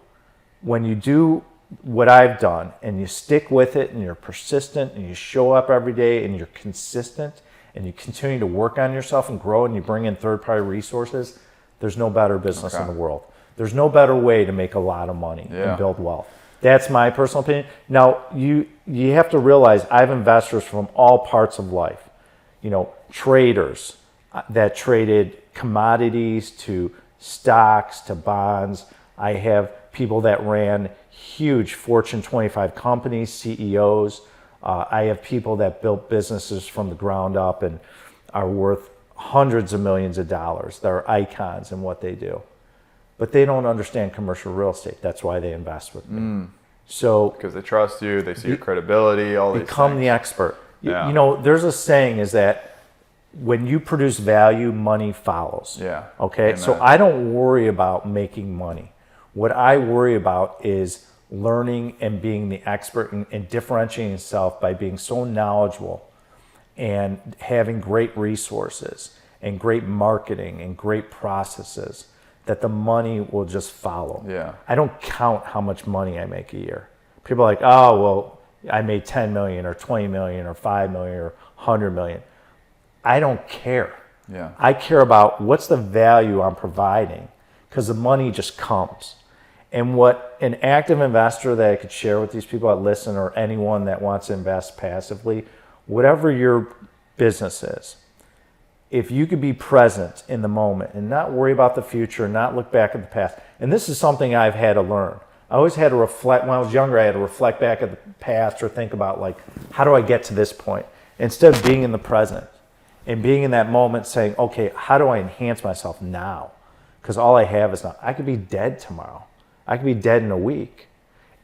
when you do what I've done and you stick with it and you're persistent and you show up every day and you're consistent and you continue to work on yourself and grow and you bring in third-party resources, there's no better business in the world. There's no better way to make a lot of money and build wealth. That's my personal opinion. Now, you have to realize I have investors from all parts of life. Traders that traded commodities to stocks to bonds. I have people that ran huge Fortune 25 companies, CEOs. I have people that built businesses from the ground up and are worth hundreds of millions of dollars. They're icons in what they do. But they don't understand commercial real estate. That's why they invest with me. So because they trust you, they see your credibility, all these things. Become the expert. There's a saying is that when you produce value, money follows. Yeah. Okay. Amen. So I don't worry about making money. What I worry about is learning and being the expert and differentiating yourself by being so knowledgeable and having great resources and great marketing and great processes that the money will just follow. Yeah. I don't count how much money I make a year. People are like, oh, well, I made 10 million or 20 million or 5 million or 100 million. I don't care. Yeah. I care about what's the value I'm providing, because the money just comes. And what an active investor that I could share with these people that listen, or anyone that wants to invest passively, whatever your business is, if you could be present in the moment and not worry about the future, not look back at the past. And this is something I've had to learn. I always had to reflect. When I was younger, I had to reflect back at the past or think about, like, how do I get to this point? Instead of being in the present and being in that moment saying, okay, how do I enhance myself now? Because all I have is now. I could be dead tomorrow. I could be dead in a week.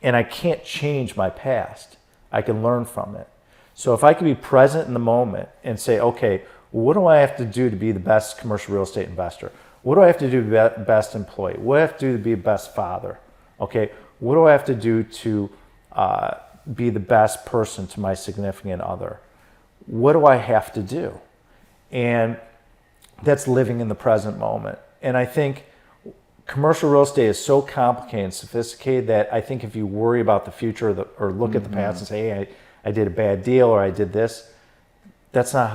And I can't change my past. I can learn from it. So if I could be present in the moment and say, okay, what do I have to do to be the best commercial real estate investor? What do I have to do to be the best employee? What do I have to do to be the best father? Okay, what do I have to do to be the best person to my significant other? What do I have to do? And that's living in the present moment. And I think commercial real estate is so complicated and sophisticated that I think if you worry about the future or look at the past and say, hey, I did a bad deal or I did this, that's not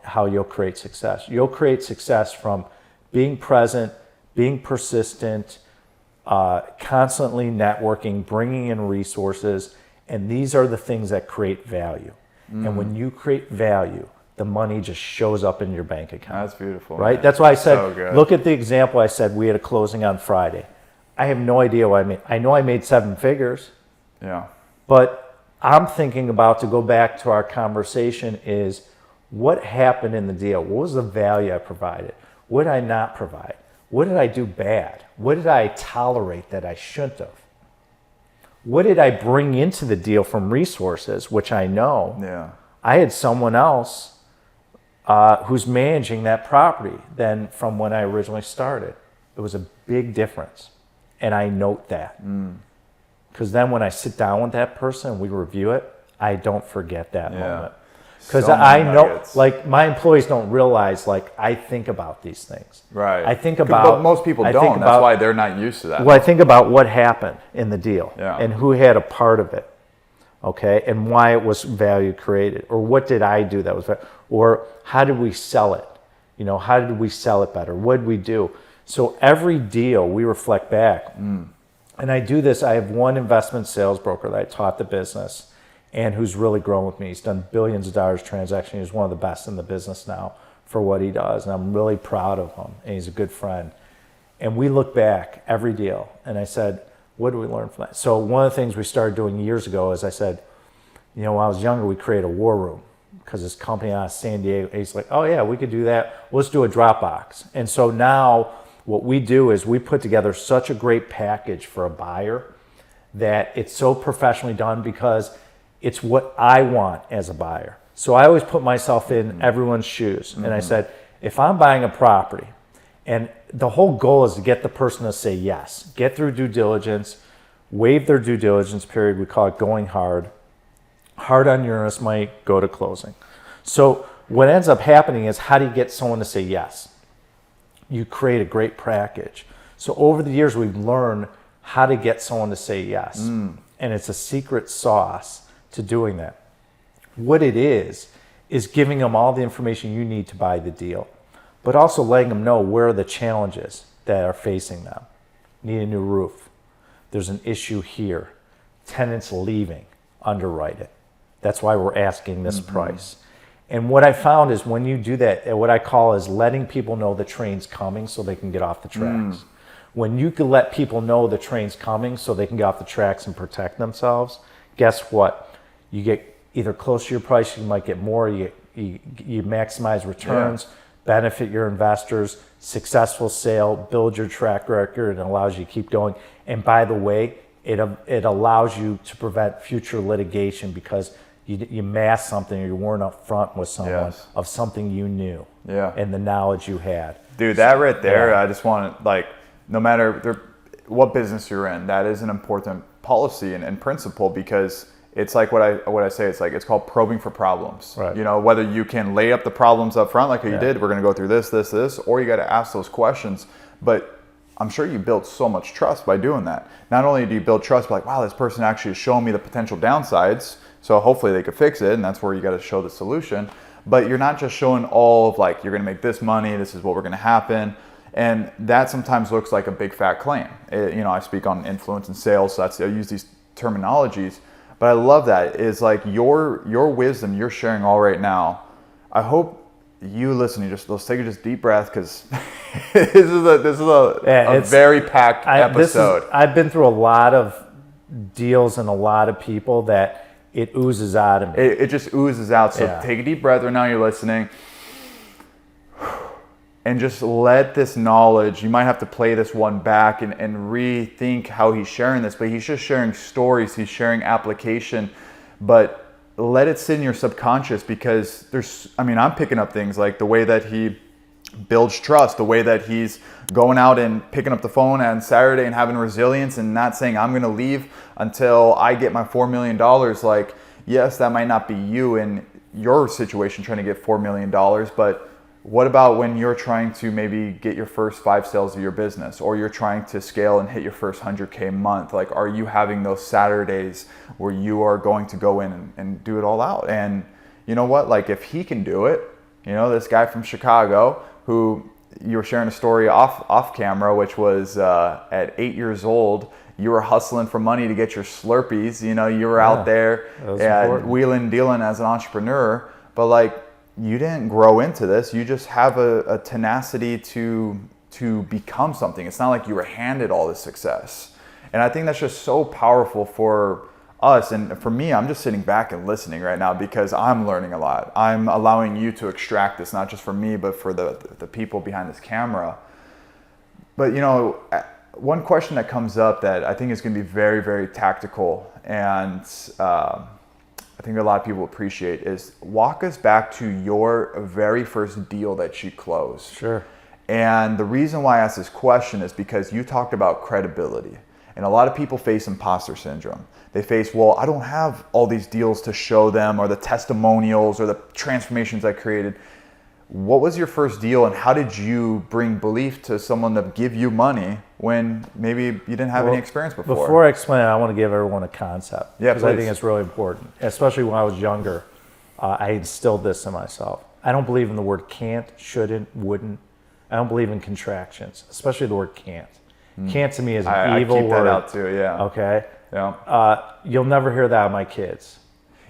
how you'll create success. You'll create success from being present, being persistent, constantly networking, bringing in resources, and these are the things that create value. And when you create value, the money just shows up in your bank account. That's beautiful. Right? Man. That's why I said, So good. look at the example I said, we had a closing on Friday. I have no idea what I made. I know I made 7 figures, Yeah. but I'm thinking about, to go back to our conversation, is what happened in the deal? What was the value I provided? What did I not provide? What did I do bad? What did I tolerate that I shouldn't have? What did I bring into the deal from resources, which I know? Yeah. I had someone else who's managing that property than from when I originally started. It was a big difference. And I note that. Because then when I sit down with that person and we review it, I don't forget that moment. Because So I many know, nuggets. like, my employees don't realize, like, I think about these things. Right. I think But about. most people I don't. think That's about- why they're not used to that. Well, I think about what happened in the deal Yeah. and who had a part of it, okay, and why it was value created, or what did I do that was, or how did we sell it? You know, how did we sell it better? What did we do? So every deal we reflect back. And I do this. I have one investment sales broker that I taught the business and who's really grown with me. He's done billions of dollars transaction. He's one of the best in the business now for what he does. And I'm really proud of him. And he's a good friend. And we look back every deal. And I said, what did we learn from that? So one of the things we started doing years ago is I said, you know, when I was younger, we created a war room because this company out of San Diego, he's like, oh yeah, we could do that. Let's do a Dropbox. And so now what we do is we put together such a great package for a buyer that it's so professionally done because it's what I want as a buyer. So I always put myself in everyone's shoes. And I said, if I'm buying a property, and the whole goal is to get the person to say yes, get through due diligence, waive their due diligence period. We call it going hard. Hard on your earnest money, go to closing. So what ends up happening is, how do you get someone to say yes? You create a great package. So over the years, we've learned how to get someone to say yes. And it's a secret sauce to doing that. What it is giving them all the information you need to buy the deal, but also letting them know where are the challenges that are facing them. Need a new roof. There's an issue here. Tenants leaving. Underwrite it. That's why we're asking this price. And what I found is when you do that, what I call is letting people know the train's coming so they can get off the tracks. When you can let people know the train's coming so they can get off the tracks and protect themselves, guess what? You get either close to your price, you might get more, you maximize returns, benefit your investors, successful sale, build your track record, and allows you to keep going. And by the way, it allows you to prevent future litigation because you masked something, or you weren't upfront with someone Yes. of something you knew, Yeah. and the knowledge you had. Dude, that right there, Yeah. I just want to, like, no matter what business you're in, that is an important policy and principle, because it's like what I say, it's called probing for problems. Right. You know, whether you can lay up the problems up front, like you Yeah. did, we're going to go through this, or you got to ask those questions. But I'm sure you built so much trust by doing that. Not only do you build trust, but like, wow, this person actually is showing me the potential downsides, so hopefully they could fix it, and that's where you got to show the solution. But you're not just showing all of, like, you're going to make this money, this is what we're going to happen. And that sometimes looks like a big fat claim. I speak on influence and sales, so I use these terminologies. But I love that is like your wisdom you're sharing all right now. I hope you listening, let's take a deep breath, because this is a very packed episode. I've been through a lot of deals and a lot of people that it oozes out of me. It just oozes out. So Yeah. take a deep breath right now. You're listening. And just let this knowledge, you might have to play this one back and rethink how he's sharing this, but he's just sharing stories, he's sharing application, but let it sit in your subconscious, because I'm picking up things like the way that he builds trust, the way that he's going out and picking up the phone on Saturday and having resilience and not saying, I'm going to leave until I get my $4 million. Like, yes, that might not be you in your situation trying to get $4 million, but what about when you're trying to maybe get your first 5 sales of your business, or you're trying to scale and hit your first 100K month? Like, are you having those Saturdays where you are going to go in and do it all out? And you know what? Like, if he can do it, this guy from Chicago who you were sharing a story off camera, which was at 8 years old, you were hustling for money to get your Slurpees. You were out there and wheeling and dealing as an entrepreneur, but like, you didn't grow into this. You just have a tenacity to become something. It's not like you were handed all this success. And I think that's just so powerful for us. And for me, I'm just sitting back and listening right now, because I'm learning a lot. I'm allowing you to extract this, not just for me, but for the people behind this camera. But one question that comes up that I think is going to be very, very tactical, and I think a lot of people appreciate, is walk us back to your very first deal that you closed. Sure. And the reason why I asked this question is because you talked about credibility. And a lot of people face imposter syndrome. They face, well, I don't have all these deals to show them, or the testimonials, or the transformations I created. What was your first deal, and how did you bring belief to someone to give you money when maybe you didn't have any experience before? Before I explain it, I want to give everyone a concept. Yeah, because I please. think it's really important, especially when I was younger. I instilled this in myself. I don't believe in the word can't, shouldn't, wouldn't. I don't believe in contractions, especially the word can't. Can't to me is an evil I keep word. that out too, yeah. Okay? Yeah. You'll never hear that of my kids.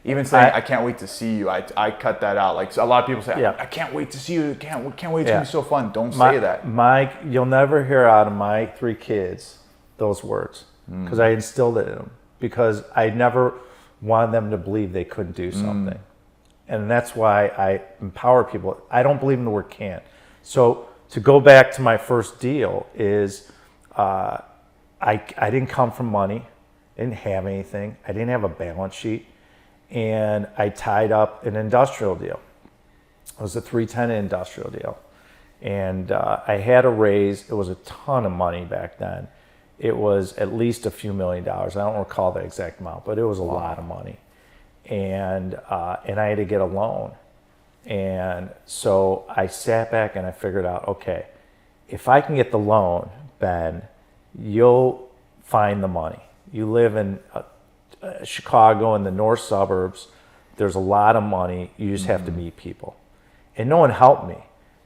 Even saying, I can't wait to see you, I cut that out. Like, so a lot of people say, Yeah. I can't wait to see you, can't wait, it's Yeah. gonna be so fun. Don't say that. You'll never hear out of my 3 kids those words, because I instilled it in them, because I never wanted them to believe they couldn't do something. And that's why I empower people. I don't believe in the word can't. So to go back to my first deal is, I didn't come from money, I didn't have anything, I didn't have a balance sheet, and I tied up an industrial deal. It was a 310 industrial deal. And I had a raise. It was a ton of money back then. It was at least a few $1 million. I don't recall the exact amount, but it was a lot of money. And I had to get a loan. And so I sat back and I figured out, okay, if I can get the loan, Ben, you'll find the money. You live in Chicago in the north suburbs. There's a lot of money. You just have to meet people. And no one helped me.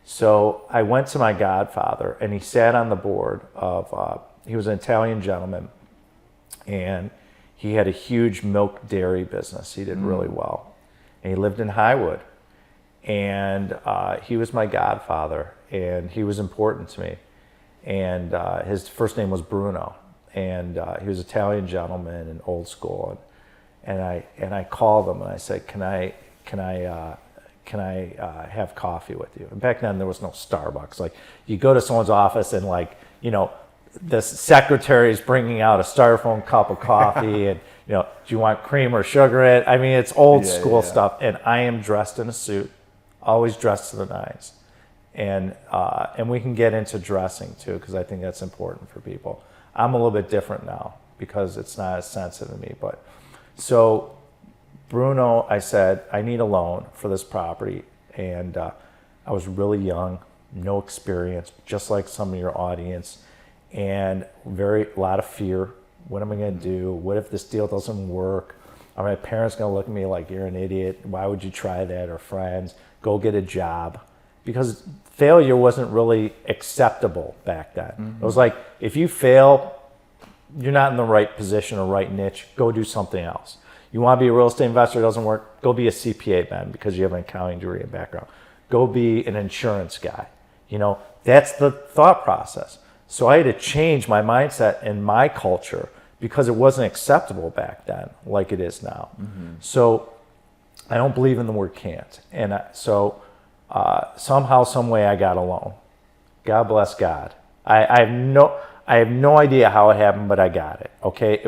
So I went to my godfather, and he sat on the board of, he was an Italian gentleman, and he had a huge milk dairy business. He did really well. And he lived in Highwood. And he was my godfather, and he was important to me. And his first name was Bruno. And he was an Italian gentleman and old school. And I called him and I said, can I have coffee with you? And back then there was no Starbucks. Like, you go to someone's office and, like, the secretary is bringing out a styrofoam cup of coffee and do you want cream or sugar in it? I mean, it's old school yeah. stuff. And I am dressed in a suit, always dressed to the nines. And we can get into dressing too, because I think that's important for people. I'm a little bit different now because it's not as sensitive to me. But so Bruno, I said, I need a loan for this property. And I was really young, no experience, just like some of your audience, and a lot of fear. What am I going to do? What if this deal doesn't work? Are my parents going to look at me like you're an idiot? Why would you try that? Or friends, go get a job. Because failure wasn't really acceptable back then. It was like, if you fail, you're not in the right position or right niche, go do something else. You want to be a real estate investor, it doesn't work, go be a CPA then because you have an accounting degree and background. Go be an insurance guy. That's the thought process. So I had to change my mindset and my culture because it wasn't acceptable back then like it is now. So I don't believe in the word can't. And somehow, some way I got a loan. God bless God. I have no idea how it happened, but I got it. Okay,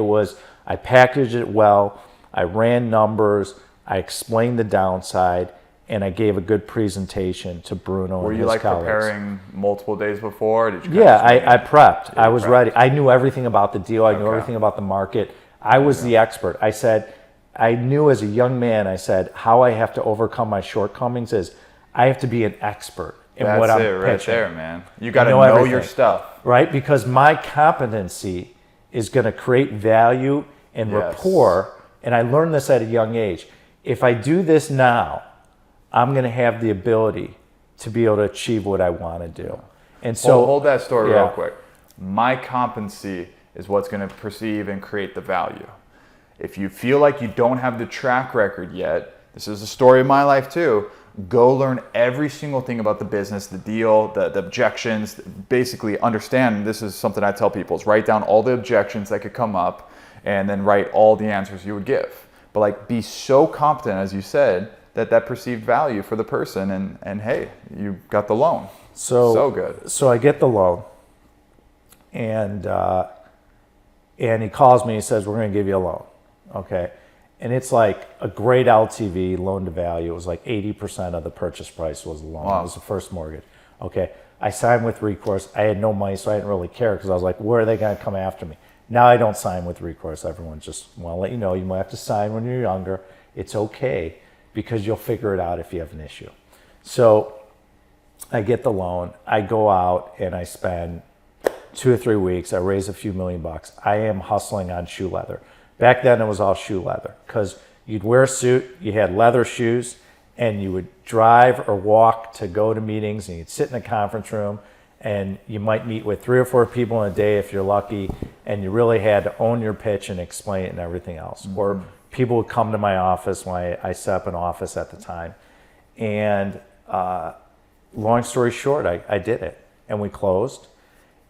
I packaged it well. I ran numbers. I explained the downside, and I gave a good presentation to Bruno Were and you his colleagues. Preparing multiple days before? Did you Yeah, I prepped. I was ready. I knew everything about the deal. I knew Okay. everything about the market. I was the expert. I knew as a young man, how I have to overcome my shortcomings is I have to be an expert in what I'm pitching. Right there, man. You got to know everything. your stuff. Right? Because my competency is going to create value and rapport. And I learned this at a young age. If I do this now, I'm going to have the ability to be able to achieve what I want to do. And so hold that story real quick. My competency is what's going to perceive and create the value. If you feel like you don't have the track record yet, this is the story of my life too. Go learn every single thing about the business, the deal, the objections. Basically understand, this is something I tell people, is write down all the objections that could come up and then write all the answers you would give. But be so competent, as you said, that perceived value for the person, and hey, you got the loan. So good. So I get the loan, and he calls me. He says, "We're going to give you a loan." Okay, and it's like a great LTV, loan to value. It was like 80% of the purchase price was the loan. Wow. It was the first mortgage. Okay, I signed with recourse. I had no money, so I didn't really care because I was like, "Where are they going to come after me?" Now I don't sign with recourse. Everyone just want to let you know you might have to sign when you're younger. It's okay, because you'll figure it out if you have an issue. So I get the loan. I go out and I spend 2 or 3 weeks. I raise a few $1,000,000. I am hustling on shoe leather. Back then it was all shoe leather because you'd wear a suit, you had leather shoes, and you would drive or walk to go to meetings, and you'd sit in a conference room, and you might meet with 3 or 4 people in a day if you're lucky, and you really had to own your pitch and explain it and everything else. Or people would come to my office when I set up an office at the time. And long story short, I did it, and we closed.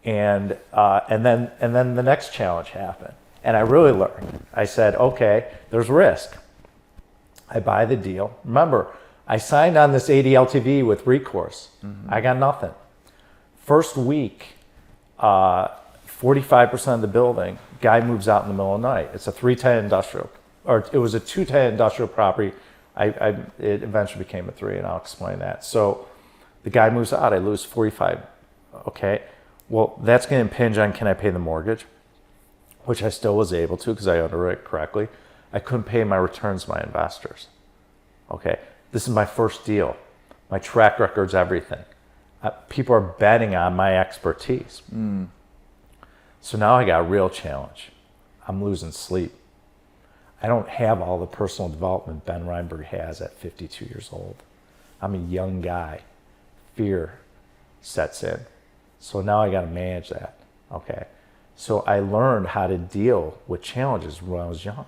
And then the next challenge happened, and I really learned. I said, okay, there's risk. I buy the deal. Remember, I signed on this 80 LTV with recourse. I got nothing. First week, 45% of the building, guy moves out in the middle of the night. It's a 310 industrial. Or it was a 210 industrial property. It eventually became a 3, and I'll explain that. So the guy moves out, I lose 45. Okay, well, that's going to impinge on, can I pay the mortgage? Which I still was able to because I underwrote it correctly. I couldn't pay my returns to my investors. Okay, this is my first deal. My track record's everything. People are betting on my expertise. So now I got a real challenge. I'm losing sleep. I don't have all the personal development Ben Reinberg has at 52 years old. I'm a young guy. Fear sets in. So now I got to manage that. Okay. So I learned how to deal with challenges when I was young.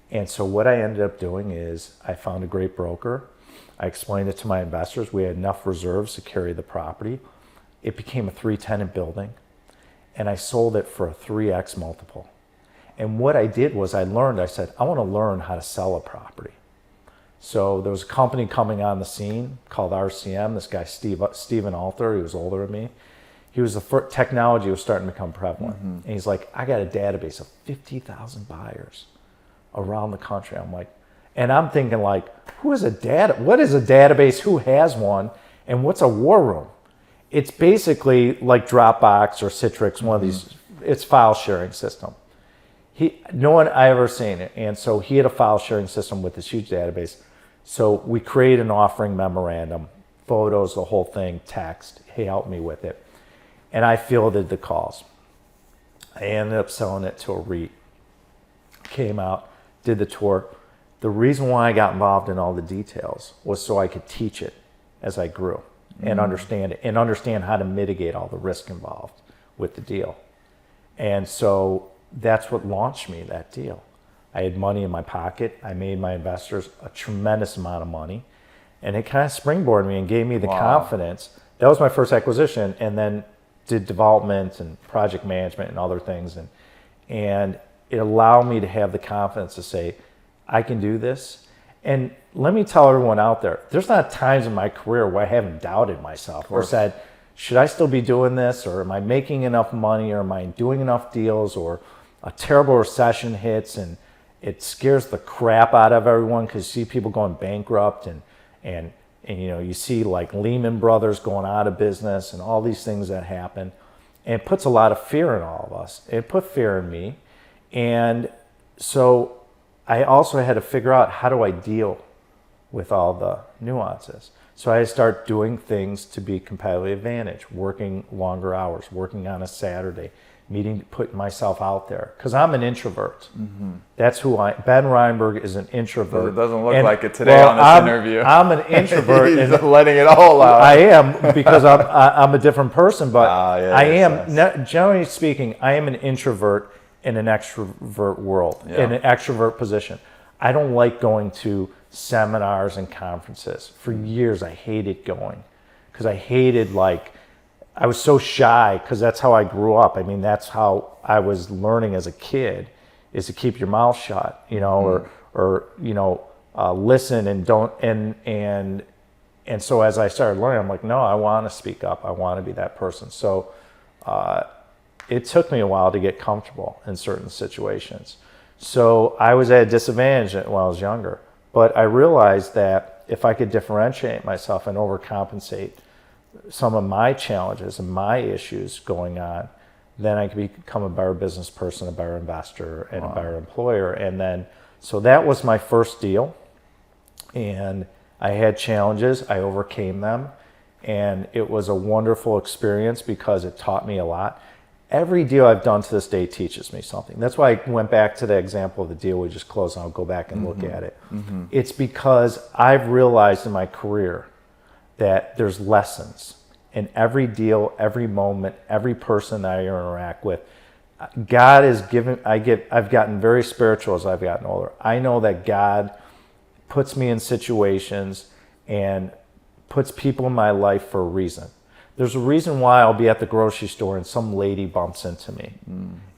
And so what I ended up doing is I found a great broker. I explained it to my investors. We had enough reserves to carry the property. It became a 3-tenant building, and I sold it for a 3x multiple. And what I did was I said, I want to learn how to sell a property. So there was a company coming on the scene called RCM. This guy, Stephen Alter, he was older than me. He was the first, technology was starting to become prevalent. And he's like, I got a database of 50,000 buyers. around the country. I'm like, and I'm thinking like, what is a database? Who has one? And what's a war room? It's basically like Dropbox or Citrix, one of these, it's file sharing system. No one I ever seen it. And so he had a file sharing system with this huge database. So we created an offering memorandum, photos, the whole thing, text. He helped me with it. And I fielded the calls. I ended up selling it to a REIT. Came out, did the tour. The reason why I got involved in all the details was so I could teach it as I grew and understand it and understand how to mitigate all the risk involved with the deal. And so that's what launched me, that deal. I had money in my pocket. I made my investors a tremendous amount of money. And it kind of springboarded me and gave me the confidence. That was my first acquisition, and then did development and project management and other things. And it allowed me to have the confidence to say, I can do this. And let me tell everyone out there, there's not times in my career where I haven't doubted myself or said, should I still be doing this? Or am I making enough money? Or am I doing enough deals? Or a terrible recession hits and it scares the crap out of everyone because you see people going bankrupt and you know, you see like Lehman Brothers going out of business and all these things that happen. And it puts a lot of fear in all of us. It put fear in me. And so I also had to figure out, how do I deal with all the nuances? So I start doing things to be competitively advantaged, working longer hours, working on a Saturday, putting myself out there. Because I'm an introvert. That's who Ben Reinberg is an introvert. It doesn't look like it today on this interview. I'm an introvert. He's and letting it all out. I am, because I'm a different person, but generally speaking, I am an introvert in an extrovert world, in an extrovert position. I don't like going to seminars and conferences. For years, I hated going because I was so shy because that's how I grew up. I mean, that's how I was learning as a kid, is to keep your mouth shut, you know, or you know, listen and don't. And so as I started learning, I'm like, no, I want to speak up. I want to be that person. So it took me a while to get comfortable in certain situations. So I was at a disadvantage when I was younger. But I realized that if I could differentiate myself and overcompensate some of my challenges and my issues going on, then I could become a better business person, a better investor, and a better employer. And then, so that was my first deal. And I had challenges, I overcame them. And it was a wonderful experience because it taught me a lot. Every deal I've done to this day teaches me something. That's why I went back to the example of the deal we just closed, and I'll go back and look at it. It's because I've realized in my career that there's lessons in every deal, every moment, every person that I interact with. God is given, I've gotten very spiritual as I've gotten older. I know that God puts me in situations and puts people in my life for a reason. There's a reason why I'll be at the grocery store and some lady bumps into me.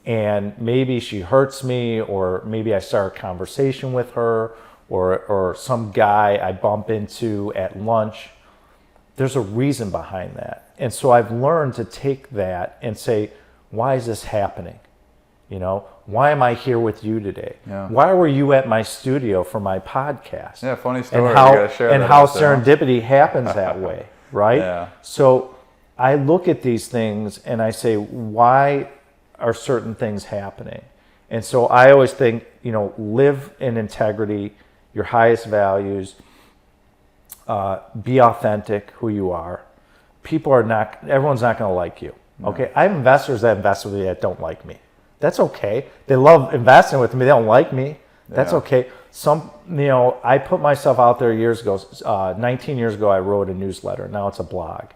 And maybe she hurts me, or maybe I start a conversation with her, or some guy I bump into at lunch. There's a reason behind that. And so I've learned to take that and say, why is this happening? You know, why am I here with you today? Why were you at my studio for my podcast? Yeah, funny story. And how serendipity happens that way, right? So I look at these things and I say, why are certain things happening? And so I always think, you know, live in integrity, your highest values, be authentic, who you are. Everyone's not going to like you. Okay. I have investors that invest with me that don't like me. That's okay. They love investing with me. They don't like me. That's okay. I put myself out there years ago, 19 years ago, I wrote a newsletter. Now it's a blog.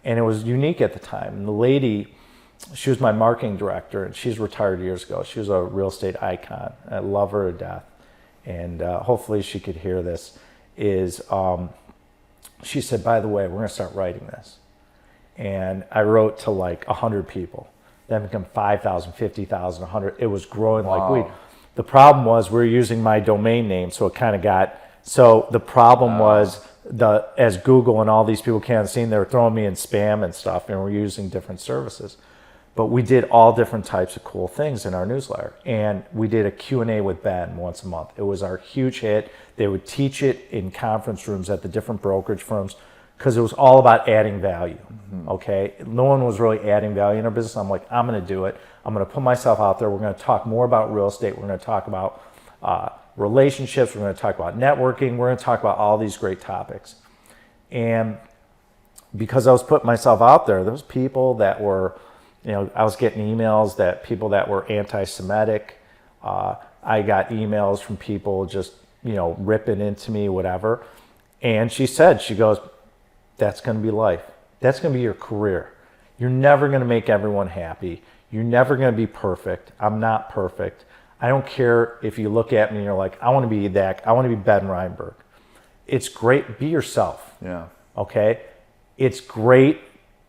And it was unique at the time. And the lady, she was my marketing director, and she's retired years ago. She was a real estate icon. I love her to death. And hopefully she could hear this. She said, by the way, we're going to start writing this. And I wrote to like 100 people. Then become 5,000, 50,000, 100. It was growing like weed. The problem was we were using my domain name, so it kind of got. So the problem was as Google and all these people can't see, they were throwing me in spam and stuff, and we're using different services. But we did all different types of cool things in our newsletter. And we did a Q&A with Ben once a month. It was our huge hit. They would teach it in conference rooms at the different brokerage firms because it was all about adding value, okay? No one was really adding value in our business. I'm like, I'm going to do it. I'm going to put myself out there. We're going to talk more about real estate. We're going to talk about relationships. We're going to talk about networking. We're going to talk about all these great topics. And because I was putting myself out there was people that were, I was getting emails that people that were anti-Semitic. I got emails from people just, ripping into me, whatever. And she goes, that's going to be life. That's going to be your career. You're never going to make everyone happy. You're never going to be perfect. I'm not perfect. I don't care if you look at me and you're like, I want to be that. I want to be Ben Reinberg. It's great. Be yourself. Yeah. Okay. It's great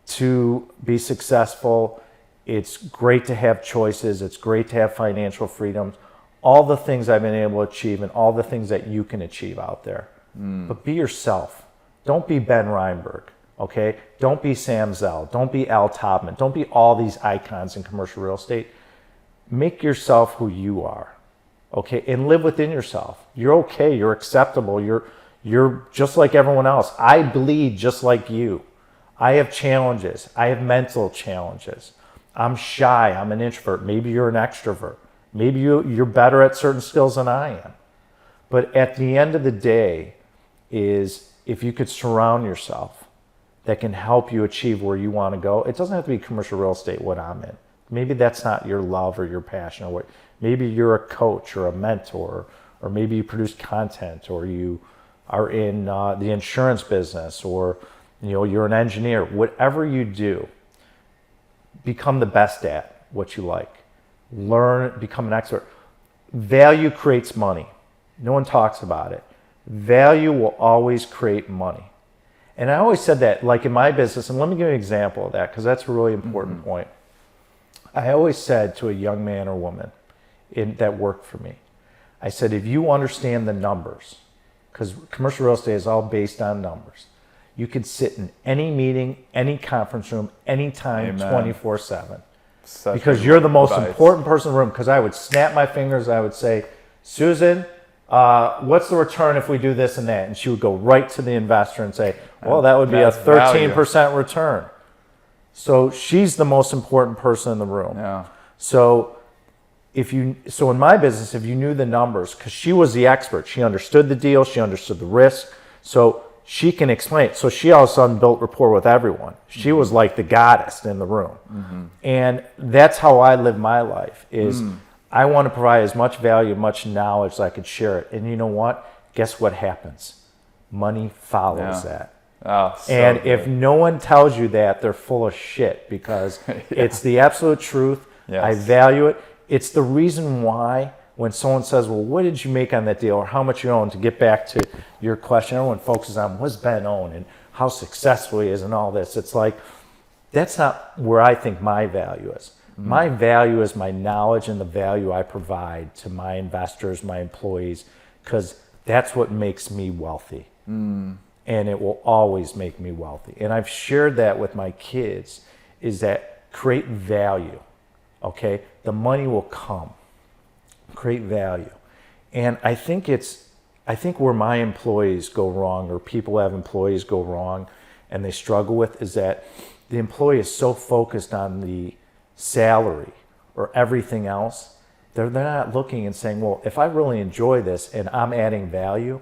to be successful. It's great to have choices. It's great to have financial freedoms. All the things I've been able to achieve and all the things that you can achieve out there. But be yourself. Don't be Ben Reinberg, okay? Don't be Sam Zell. Don't be Al Tobman. Don't be all these icons in commercial real estate. Make yourself who you are, okay? And live within yourself. You're okay. You're acceptable. You're just like everyone else. I bleed just like you. I have challenges. I have mental challenges. I'm shy. I'm an introvert. Maybe you're an extrovert. Maybe you're better at certain skills than I am. But at the end of the day is if you could surround yourself that can help you achieve where you want to go. It doesn't have to be commercial real estate, what I'm in. Maybe that's not your love or your passion. Or what. Maybe you're a coach or a mentor, or maybe you produce content, or you are in the insurance business, or you're an engineer. Whatever you do, become the best at what you like. Learn, become an expert. Value creates money. No one talks about it. Value will always create money. And I always said that, like in my business, and let me give you an example of that, because that's a really important point. I always said to a young man or woman that worked for me, I said, if you understand the numbers, because commercial real estate is all based on numbers, you can sit in any meeting, any conference room, anytime, 24/7. Because you're the most important person in the room. Because I would snap my fingers, I would say, Susan, what's the return if we do this and that? And she would go right to the investor and say, well, that would be a 13% return. So she's the most important person in the room. Yeah. So in my business, if you knew the numbers, because she was the expert, she understood the deal, she understood the risk, so she can explain it. So she all of a sudden built rapport with everyone. She was like the goddess in the room. And that's how I live my life is I want to provide as much value, much knowledge as I could share it. And you know what? Guess what happens? Money follows that. Oh, so and good. if no one tells you that, they're full of shit because it's the absolute truth. Yes. I value it. It's the reason why when someone says, well, what did you make on that deal or how much you own, to get back to your question, everyone focuses on what's Ben own and how successful he is and all this. It's like, that's not where I think my value is. My value is my knowledge and the value I provide to my investors, my employees, because that's what makes me wealthy. And it will always make me wealthy. And I've shared that with my kids, is that create value, okay? The money will come. Create value. And I think where my employees go wrong, or people who have employees go wrong and they struggle with, is that the employee is so focused on the salary or everything else, they're not looking and saying, well, if I really enjoy this and I'm adding value,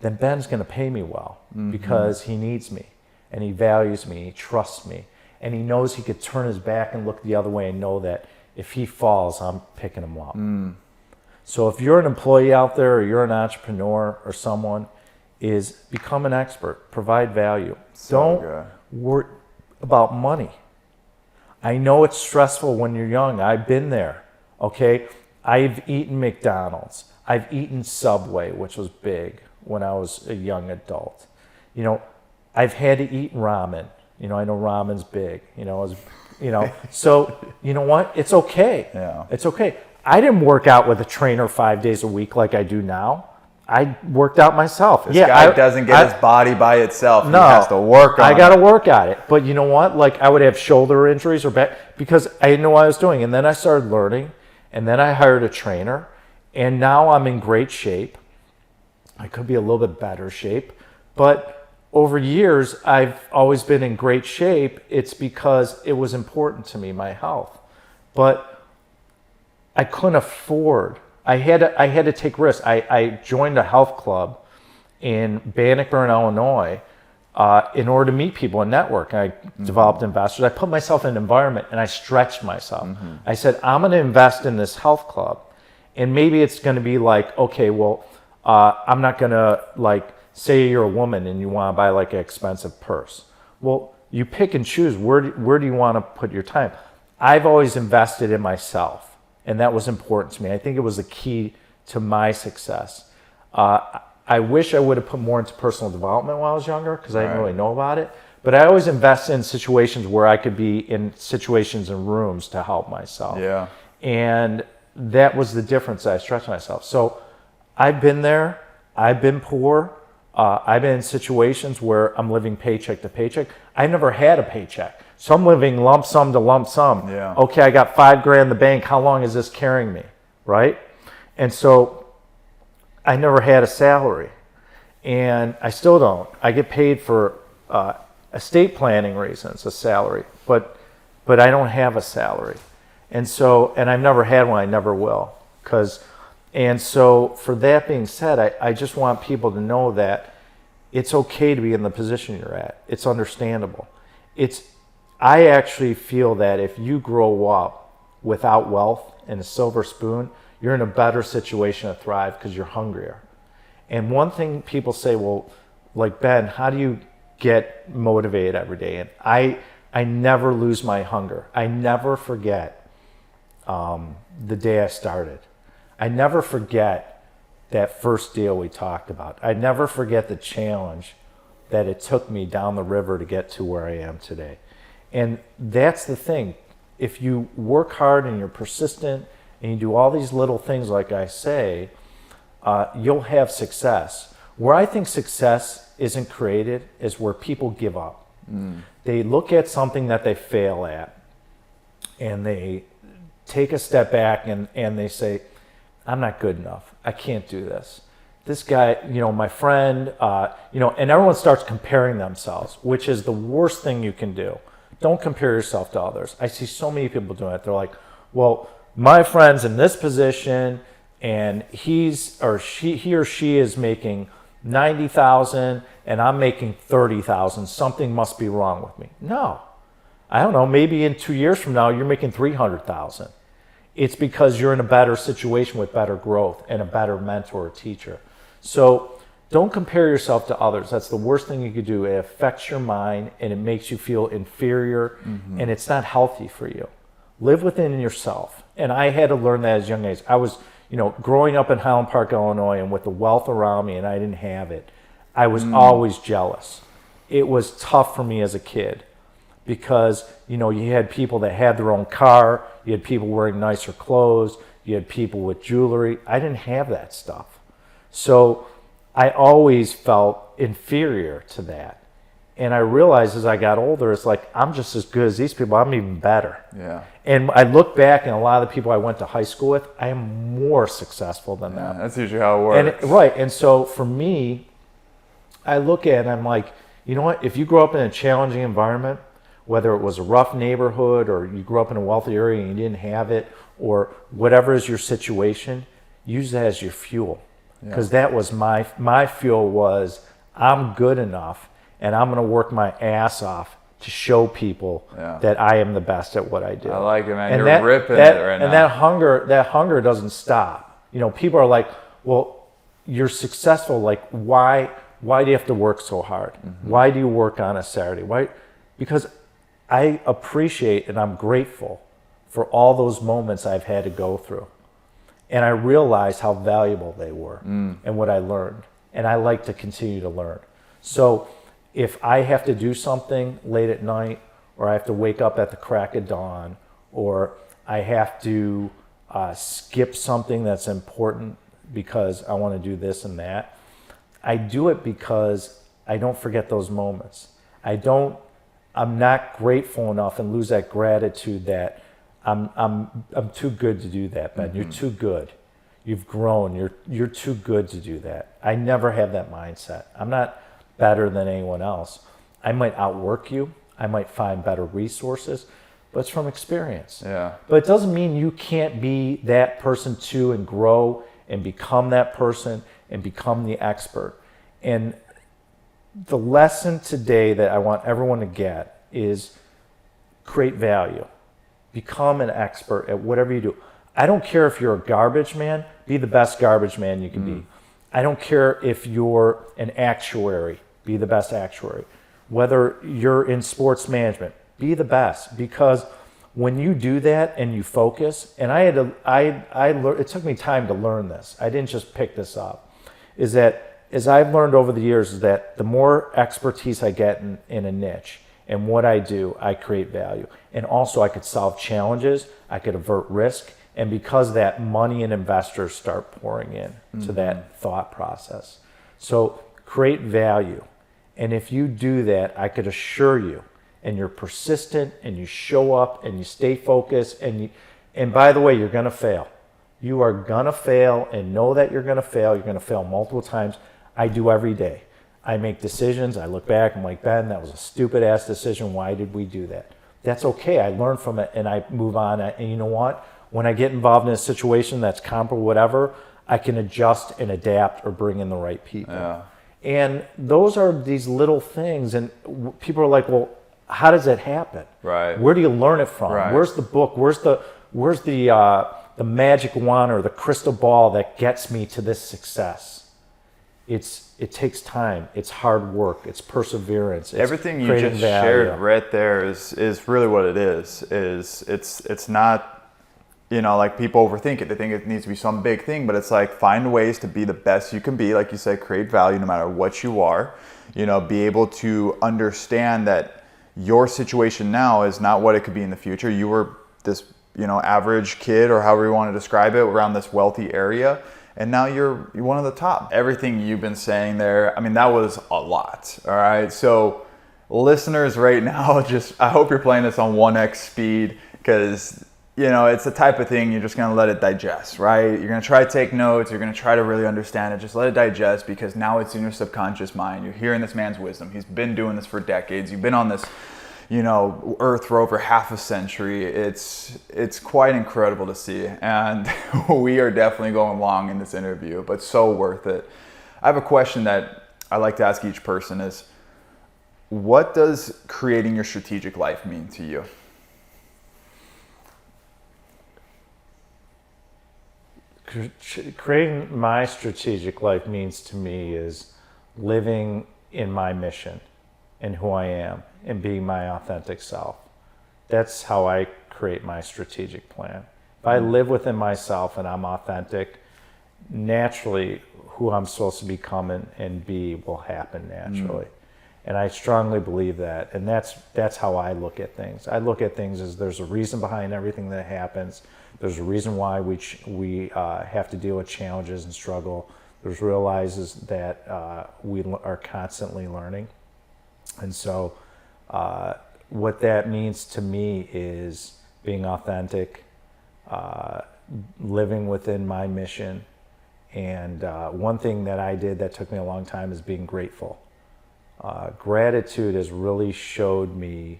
then Ben's going to pay me well because he needs me and he values me, he trusts me, and he knows he could turn his back and look the other way and know that if he falls, I'm picking him up. So if you're an employee out there, or you're an entrepreneur or someone, is become an expert, provide value. Don't worry about money. I know it's stressful when you're young. I've been there, okay? I've eaten McDonald's. I've eaten Subway, which was big when I was a young adult. I've had to eat ramen. I know ramen's big, so you know what? It's okay. Yeah. It's okay. I didn't work out with a trainer 5 days a week like I do now. I worked out myself. This guy doesn't get his body by itself. No, he has to work on it. I got to work at it. But you know what? Like I would have shoulder injuries or back because I didn't know what I was doing. And then I started learning, and then I hired a trainer, and now I'm in great shape. I could be a little bit better shape, but over years I've always been in great shape. It's because it was important to me, my health. But I couldn't afford. I had to take risks. I joined a health club in Bannockburn, Illinois, in order to meet people and network. I developed investors. I put myself in an environment and I stretched myself. I said, I'm going to invest in this health club, and maybe it's going to be like, okay, well, I'm not going to like say you're a woman and you want to buy like an expensive purse. Well, you pick and choose where do you want to put your time. I've always invested in myself. And that was important to me. I think it was the key to my success. I wish I would have put more into personal development when I was younger because I didn't really know about it. But I always invested in situations where I could be in situations and rooms to help myself. Yeah. And that was the difference. I stretched myself. So I've been there. I've been poor. I've been in situations where I'm living paycheck to paycheck. I never had a paycheck. So I'm living lump sum to lump sum. Yeah. Okay, I got $5,000 in the bank. How long is this carrying me? Right? And so I never had a salary. And I still don't. I get paid for estate planning reasons, a salary. But I don't have a salary. And I've never had one. I never will. And so for that being said, I just want people to know that it's okay to be in the position you're at. It's understandable. I actually feel that if you grow up without wealth and a silver spoon, you're in a better situation to thrive because you're hungrier. And one thing people say, well, like, Ben, how do you get motivated every day? And I never lose my hunger. I never forget the day I started. I never forget that first deal we talked about. I never forget the challenge that it took me down the river to get to where I am today. And that's the thing. If you work hard and you're persistent and you do all these little things like I say, you'll have success. Where I think success isn't created is where people give up. They look at something that they fail at and they take a step back and they say, I'm not good enough. I can't do this. This guy, my friend, and everyone starts comparing themselves, which is the worst thing you can do. Don't compare yourself to others. I see so many people doing it. They're like, well, my friend's in this position and he or she is making 90,000 and I'm making 30,000. Something must be wrong with me. No, I don't know. Maybe in 2 years from now, you're making 300,000. It's because you're in a better situation with better growth and a better mentor or teacher. So don't compare yourself to others. That's the worst thing you could do. It affects your mind and it makes you feel inferior, and it's not healthy for you. Live within yourself. And I had to learn that as a young age. I was, growing up in Highland Park, Illinois, and with the wealth around me and I didn't have it, I was always jealous. It was tough for me as a kid because, you had people that had their own car, you had people wearing nicer clothes, you had people with jewelry. I didn't have that stuff. So I always felt inferior to that. And I realized as I got older, it's like, I'm just as good as these people. I'm even better. Yeah. And I look back and a lot of the people I went to high school with, I am more successful than them. That's usually how it works. Right. And so for me, I look at it and I'm like, you know what? If you grow up in a challenging environment, whether it was a rough neighborhood or you grew up in a wealthy area and you didn't have it, or whatever is your situation, use that as your fuel. Because that was my fuel was, I'm good enough and I'm going to work my ass off to show people that I am the best at what I do. I like it, man. And You're ripping it right now. And that hunger doesn't stop. People are like, well, you're successful. Like, why do you have to work so hard? Why do you work on a Saturday? Why? Because I appreciate and I'm grateful for all those moments I've had to go through. And I realized how valuable they were and what I learned. And I like to continue to learn. So if I have to do something late at night, or I have to wake up at the crack of dawn, or I have to skip something that's important because I want to do this and that. I do it because I don't forget those moments. I'm not grateful enough and lose that gratitude that I'm too good to do that, Ben. You're too good. You've grown. You're too good to do that. I never have that mindset. I'm not better than anyone else. I might outwork you. I might find better resources, but it's from experience. Yeah. But it doesn't mean you can't be that person too and grow and become that person and become the expert. And the lesson today that I want everyone to get is create value. Become an expert at whatever you do. I don't care if you're a garbage man, be the best garbage man you can be. I don't care if you're an actuary, be the best actuary. Whether you're in sports management, be the best, because when you do that and you focus, and it took me time to learn this. I didn't just pick this up. Is that as I've learned over the years is that the more expertise I get in a niche and what I do, I create value. And also I could solve challenges, I could avert risk, and because of that, money and investors start pouring in to that thought process. So create value. And if you do that, I could assure you, and you're persistent and you show up and you stay focused, and by the way, you're gonna fail. You are gonna fail, and know that you're gonna fail. You're gonna fail multiple times. I do every day. I make decisions. I look back. I'm like, Ben, that was a stupid ass decision. Why did we do that? That's okay. I learn from it and I move on. And you know what? When I get involved in a situation that's comparable, whatever, I can adjust and adapt or bring in the right people. Yeah. And those are these little things. And people are like, well, how does it happen? Right. Where do you learn it from? Right. Where's the book? Where's the magic wand or the crystal ball that gets me to this success? It takes time. It's hard work. It's perseverance. It's everything you creating just value. shared right there is really what it is. It's not, like people overthink it. They think it needs to be some big thing, but it's like find ways to be the best you can be. Like you said, create value no matter what you are. Be able to understand that your situation now is not what it could be in the future. You were this, average kid, or however you want to describe it, around this wealthy area. And now you're one of the top. Everything you've been saying there, that was a lot. All right. So listeners right now, I hope you're playing this on 1x speed, because, it's the type of thing you're just going to let it digest, right? You're going to try to take notes. You're going to try to really understand it. Just let it digest, because now it's in your subconscious mind. You're hearing this man's wisdom. He's been doing this for decades. You've been on this earth for over half a century. It's quite incredible to see, and we are definitely going long in this interview, but so worth it. I have a question that I like to ask each person is, what does creating your strategic life mean to you? Creating my strategic life means to me is living in my mission and who I am and being my authentic self. That's how I create my strategic plan. If I live within myself and I'm authentic, naturally who I'm supposed to become and be will happen naturally. And I strongly believe that. And that's how I look at things. I look at things as there's a reason behind everything that happens. There's a reason why we have to deal with challenges and struggle. There's realizes that we are constantly learning. And so what that means to me is being authentic, living within my mission. And one thing that I did that took me a long time is being grateful. Gratitude has really showed me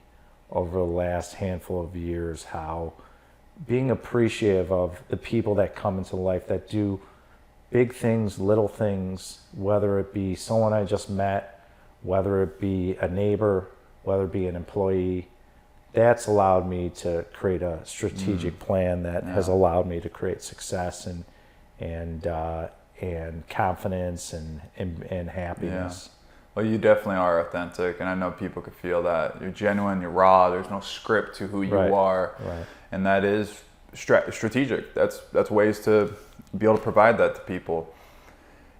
over the last handful of years how being appreciative of the people that come into life that do big things, little things, whether it be someone I just met, whether it be a neighbor, whether it be an employee, that's allowed me to create a strategic plan that has allowed me to create success and confidence and happiness. Yeah. Well, you definitely are authentic, and I know people could feel that. You're genuine, you're raw, there's no script to who you are. Right. And that is strategic. That's ways to be able to provide that to people.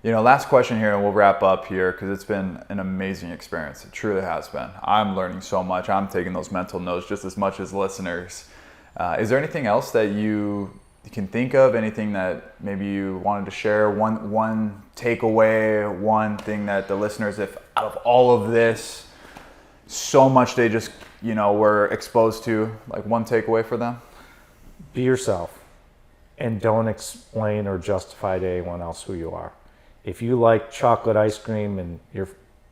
Last question here, and we'll wrap up here, because it's been an amazing experience. It truly has been. I'm learning so much. I'm taking those mental notes just as much as listeners. Is there anything else that you you can think of, anything that maybe you wanted to share, one takeaway, one thing that the listeners, if out of all of this, so much they just, were exposed to, like one takeaway for them? Be yourself and don't explain or justify to anyone else who you are. If you like chocolate ice cream and your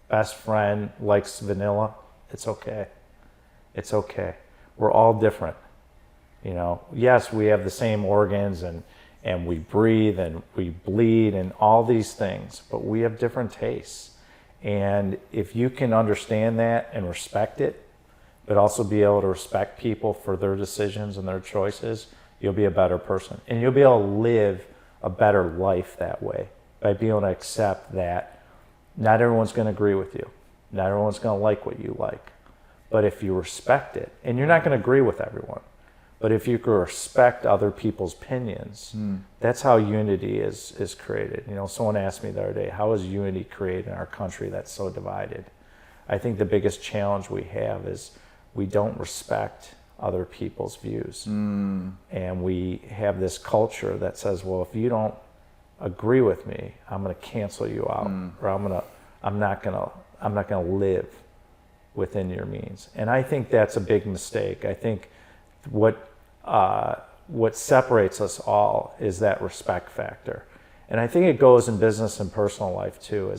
best friend likes vanilla, it's okay. It's okay. We're all different. Yes, we have the same organs and we breathe and we bleed and all these things, but we have different tastes. And if you can understand that and respect it, but also be able to respect people for their decisions and their choices, you'll be a better person. And you'll be able to live a better life that way, by being able to accept that not everyone's going to agree with you. Not everyone's going to like what you like. But if you respect it, and you're not going to agree with everyone, but if you can respect other people's opinions, that's how unity is created. Someone asked me the other day, how is unity created in our country that's so divided? I think the biggest challenge we have is we don't respect other people's views. And we have this culture that says, well, if you don't agree with me, I'm going to cancel you out, or I'm not going to live within your means. And I think that's a big mistake. I think what separates us all is that respect factor. And I think it goes in business and personal life too,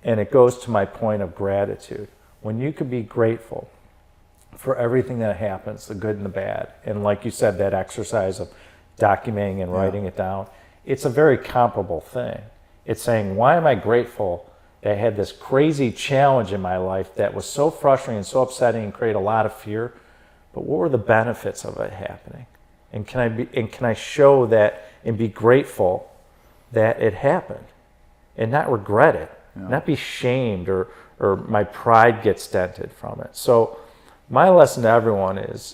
and it goes to my point of gratitude. When you can be grateful for everything that happens, the good and the bad, and like you said, that exercise of documenting and writing it down, it's a very comparable thing. It's saying, why am I grateful that I had this crazy challenge in my life that was so frustrating and so upsetting and created a lot of fear, but what were the benefits of it happening? And can I show that and be grateful that it happened and not regret it, not be shamed or my pride gets dented from it. So my lesson to everyone is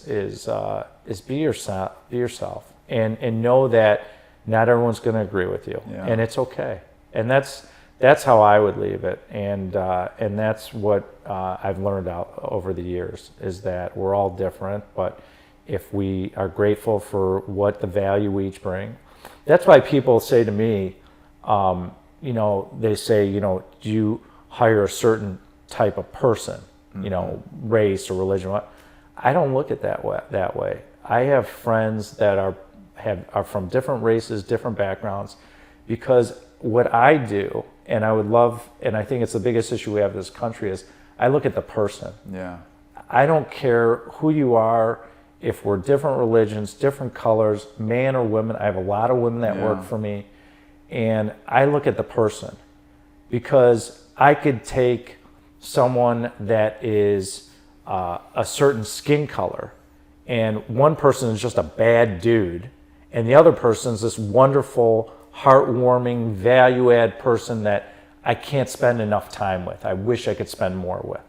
be yourself and know that not everyone's going to agree with you, and it's okay. And that's how I would leave it, and that's what I've learned out over the years, is that we're all different, but if we are grateful for what the value we each bring, that's why people say to me, they say, do you hire a certain type of person, race or religion? I don't look at that way. I have friends that are from different races, different backgrounds, because what I do, and I think it's the biggest issue we have in this country, is I look at the person. Yeah. I don't care who you are, if we're different religions, different colors, man or woman. I have a lot of women that work for me, and I look at the person, because I could take someone that is a certain skin color, and one person is just a bad dude, and the other person is this wonderful, heartwarming, value-add person that I can't spend enough time with. I wish I could spend more with.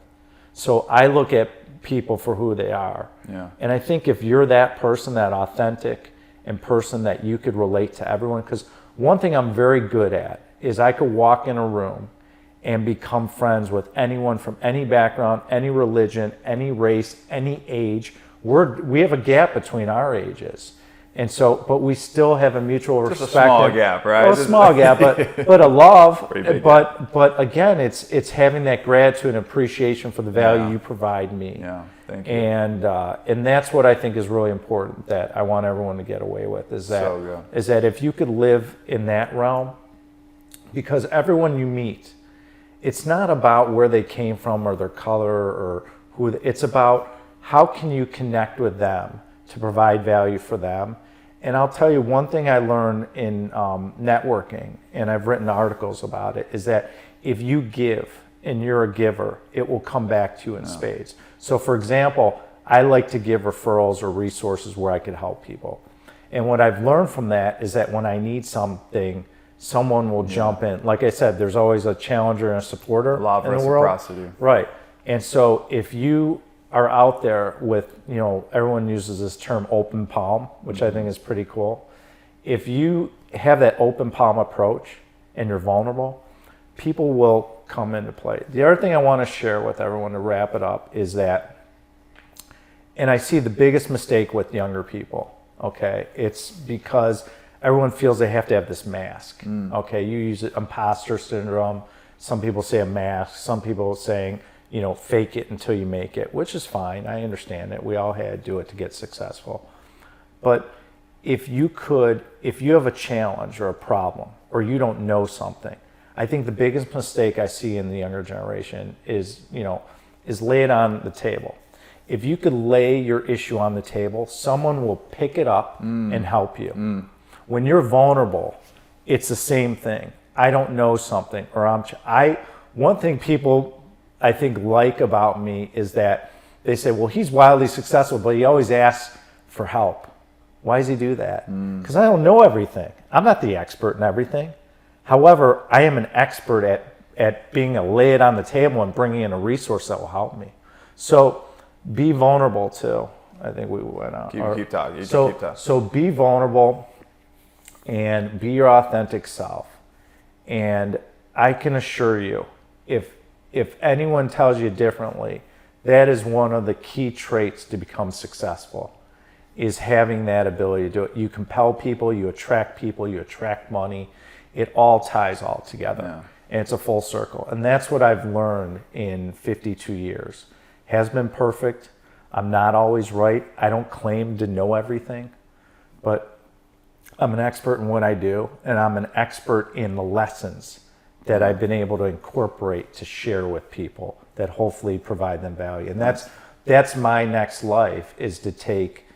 So I look at people for who they are. Yeah. And I think if you're that person, that authentic and person that you could relate to everyone, because one thing I'm very good at is I could walk in a room and become friends with anyone from any background, any religion, any race, any age. We have a gap between our ages. And so, but we still have a mutual respect. Just a small gap, right? Well, a small gap, but a love. Big but again, it's having that gratitude and appreciation for the value you provide me. Yeah, thank you. And that's what I think is really important, that I want everyone to get away with, is that if you could live in that realm, because everyone you meet, it's not about where they came from or their color or who. It's about how can you connect with them to provide value for them. And I'll tell you one thing I learned in networking, and I've written articles about it, is that if you give and you're a giver, it will come back to you in spades. So for example, I like to give referrals or resources where I could help people. And what I've learned from that is that when I need something, someone will jump in. Like I said, there's always a challenger and a supporter law of in the world. reciprocity. Right. And so if you are out there with, everyone uses this term open palm, which I think is pretty cool. If you have that open palm approach and you're vulnerable, people will come into play. The other thing I want to share with everyone to wrap it up is that, and I see the biggest mistake with younger people, Okay, it's because everyone feels they have to have this mask. Okay, you use it, imposter syndrome. Some people say a mask. Some people saying, fake it until you make it, which is fine. I understand it. We all had to do it to get successful. But if you have a challenge or a problem, or you don't know something, I think the biggest mistake I see in the younger generation is lay it on the table. If you could lay your issue on the table, someone will pick it up and help you. When you're vulnerable, it's the same thing. I don't know something, or one thing people I think like about me is that they say, well, he's wildly successful, but he always asks for help. Why does he do that? Because I don't know everything. I'm not the expert in everything. However, I am an expert at being able to lay it on the table and bringing in a resource that will help me. So be vulnerable too. I think we went out. Keep talking. Keep talking. So be vulnerable and be your authentic self. And I can assure you, if anyone tells you differently, that is one of the key traits to become successful, is having that ability to do it. You compel people, you attract money. It all ties all together. Yeah. And it's a full circle. And that's what I've learned in 52 years. Has been perfect. I'm not always right. I don't claim to know everything, but I'm an expert in what I do, and I'm an expert in the lessons that I've been able to incorporate to share with people that hopefully provide them value. And that's my next life, is to take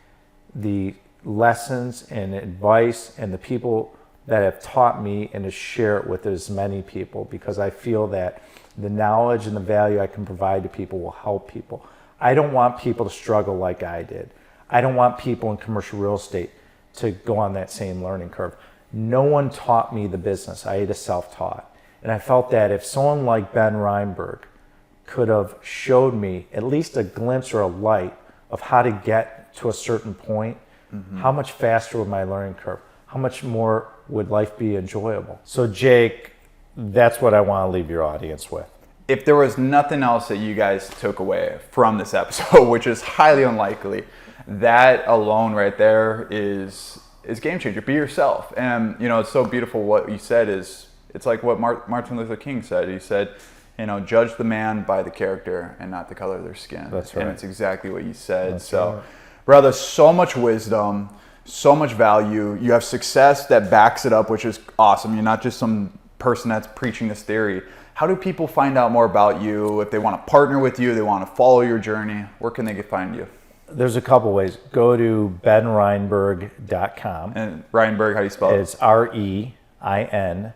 the lessons and advice and the people that have taught me and to share it with as many people, because I feel that the knowledge and the value I can provide to people will help people. I don't want people to struggle like I did. I don't want people in commercial real estate to go on that same learning curve. No one taught me the business. I had a self-taught. And I felt that if someone like Ben Reinberg could have showed me at least a glimpse or a light of how to get to a certain point, how much faster would my learning curve? How much more would life be enjoyable? So Jake, that's what I want to leave your audience with. If there was nothing else that you guys took away from this episode, which is highly unlikely, that alone right there is game changer. Be yourself. And it's so beautiful what you said. It's like what Martin Luther King said. He said, judge the man by the character and not the color of their skin. That's right. And it's exactly what you said. That's so right. Brother, so much wisdom, so much value. You have success that backs it up, which is awesome. You're not just some person that's preaching this theory. How do people find out more about you? If they want to partner with you, they want to follow your journey, where can they find you? There's a couple ways. Go to benreinberg.com. And Reinberg, how do you spell it? It's ReinBerg.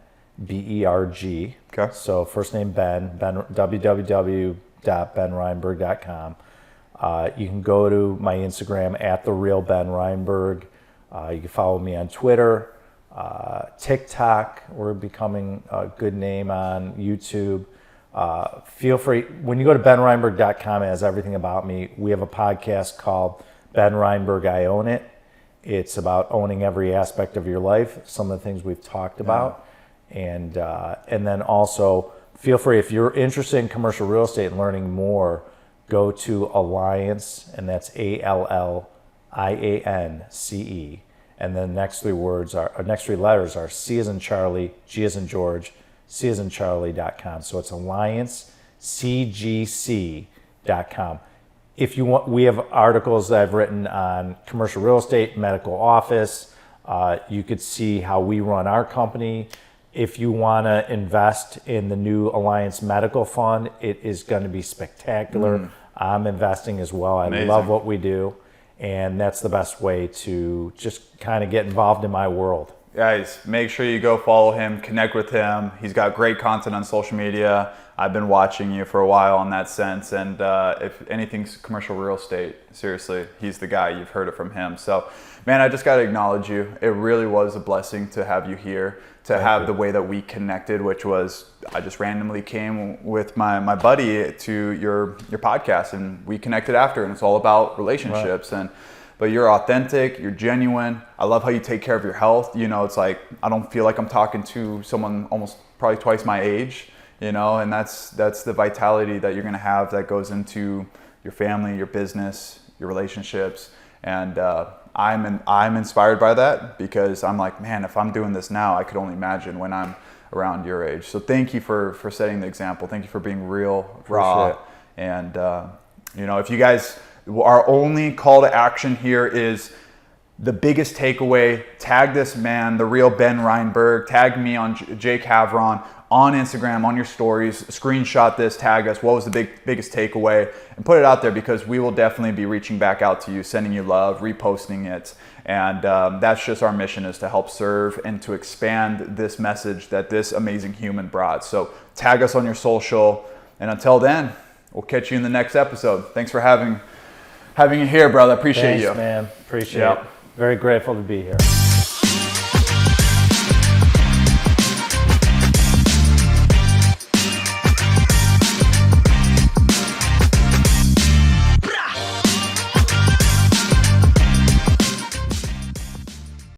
Okay. So first name Ben, www.benreinberg.com. You can go to my Instagram @TheRealBenReinberg. You can follow me on Twitter, TikTok. We're becoming a good name on YouTube. Feel free, when you go to benreinberg.com, it has everything about me. We have a podcast called Ben Reinberg, I Own It. It's about owning every aspect of your life, some of the things we've talked about. And then also, feel free, if you're interested in commercial real estate and learning more, go to Alliance, and that's ALLIANCE. And then next three letters are C as in Charlie, G as in George, C as in Charlie.com. So it's AllianceCGC.com. If you want, we have articles that I've written on commercial real estate, medical office. You could see how we run our company. If you want to invest in the new Alliance Medical Fund, it is going to be spectacular. I'm investing as well. I love what we do. And that's the best way to just kind of get involved in my world. Guys, make sure you go follow him, connect with him. He's got great content on social media. I've been watching you for a while in that sense. And if anything's commercial real estate, seriously, he's the guy. You've heard it from him. So, man, I just got to acknowledge you. It really was a blessing to have you here, to have the way that we connected, which was I just randomly came with my buddy to your podcast, and we connected after, and it's all about relationships. Right. But you're authentic, you're genuine. I love how you take care of your health. It's like I don't feel like I'm talking to someone almost probably twice my age, and that's the vitality that you're going to have that goes into your family, your business, your relationships. And I'm inspired by that, because I'm like, man, if I'm doing this now, I could only imagine when I'm around your age. So thank you for setting the example. Thank you for being real, raw. And, if you guys, our only call to action here is the biggest takeaway. Tag this man, the real Ben Reinberg. Tag me on Jake Havron on Instagram, on your stories. Screenshot this, tag us. What was the biggest takeaway? And put it out there, because we will definitely be reaching back out to you, sending you love, reposting it. And that's just our mission, is to help serve and to expand this message that this amazing human brought. So tag us on your social. And until then, we'll catch you in the next episode. Thanks for having you here, brother. Appreciate you. Thanks, man. Appreciate it. Very grateful to be here.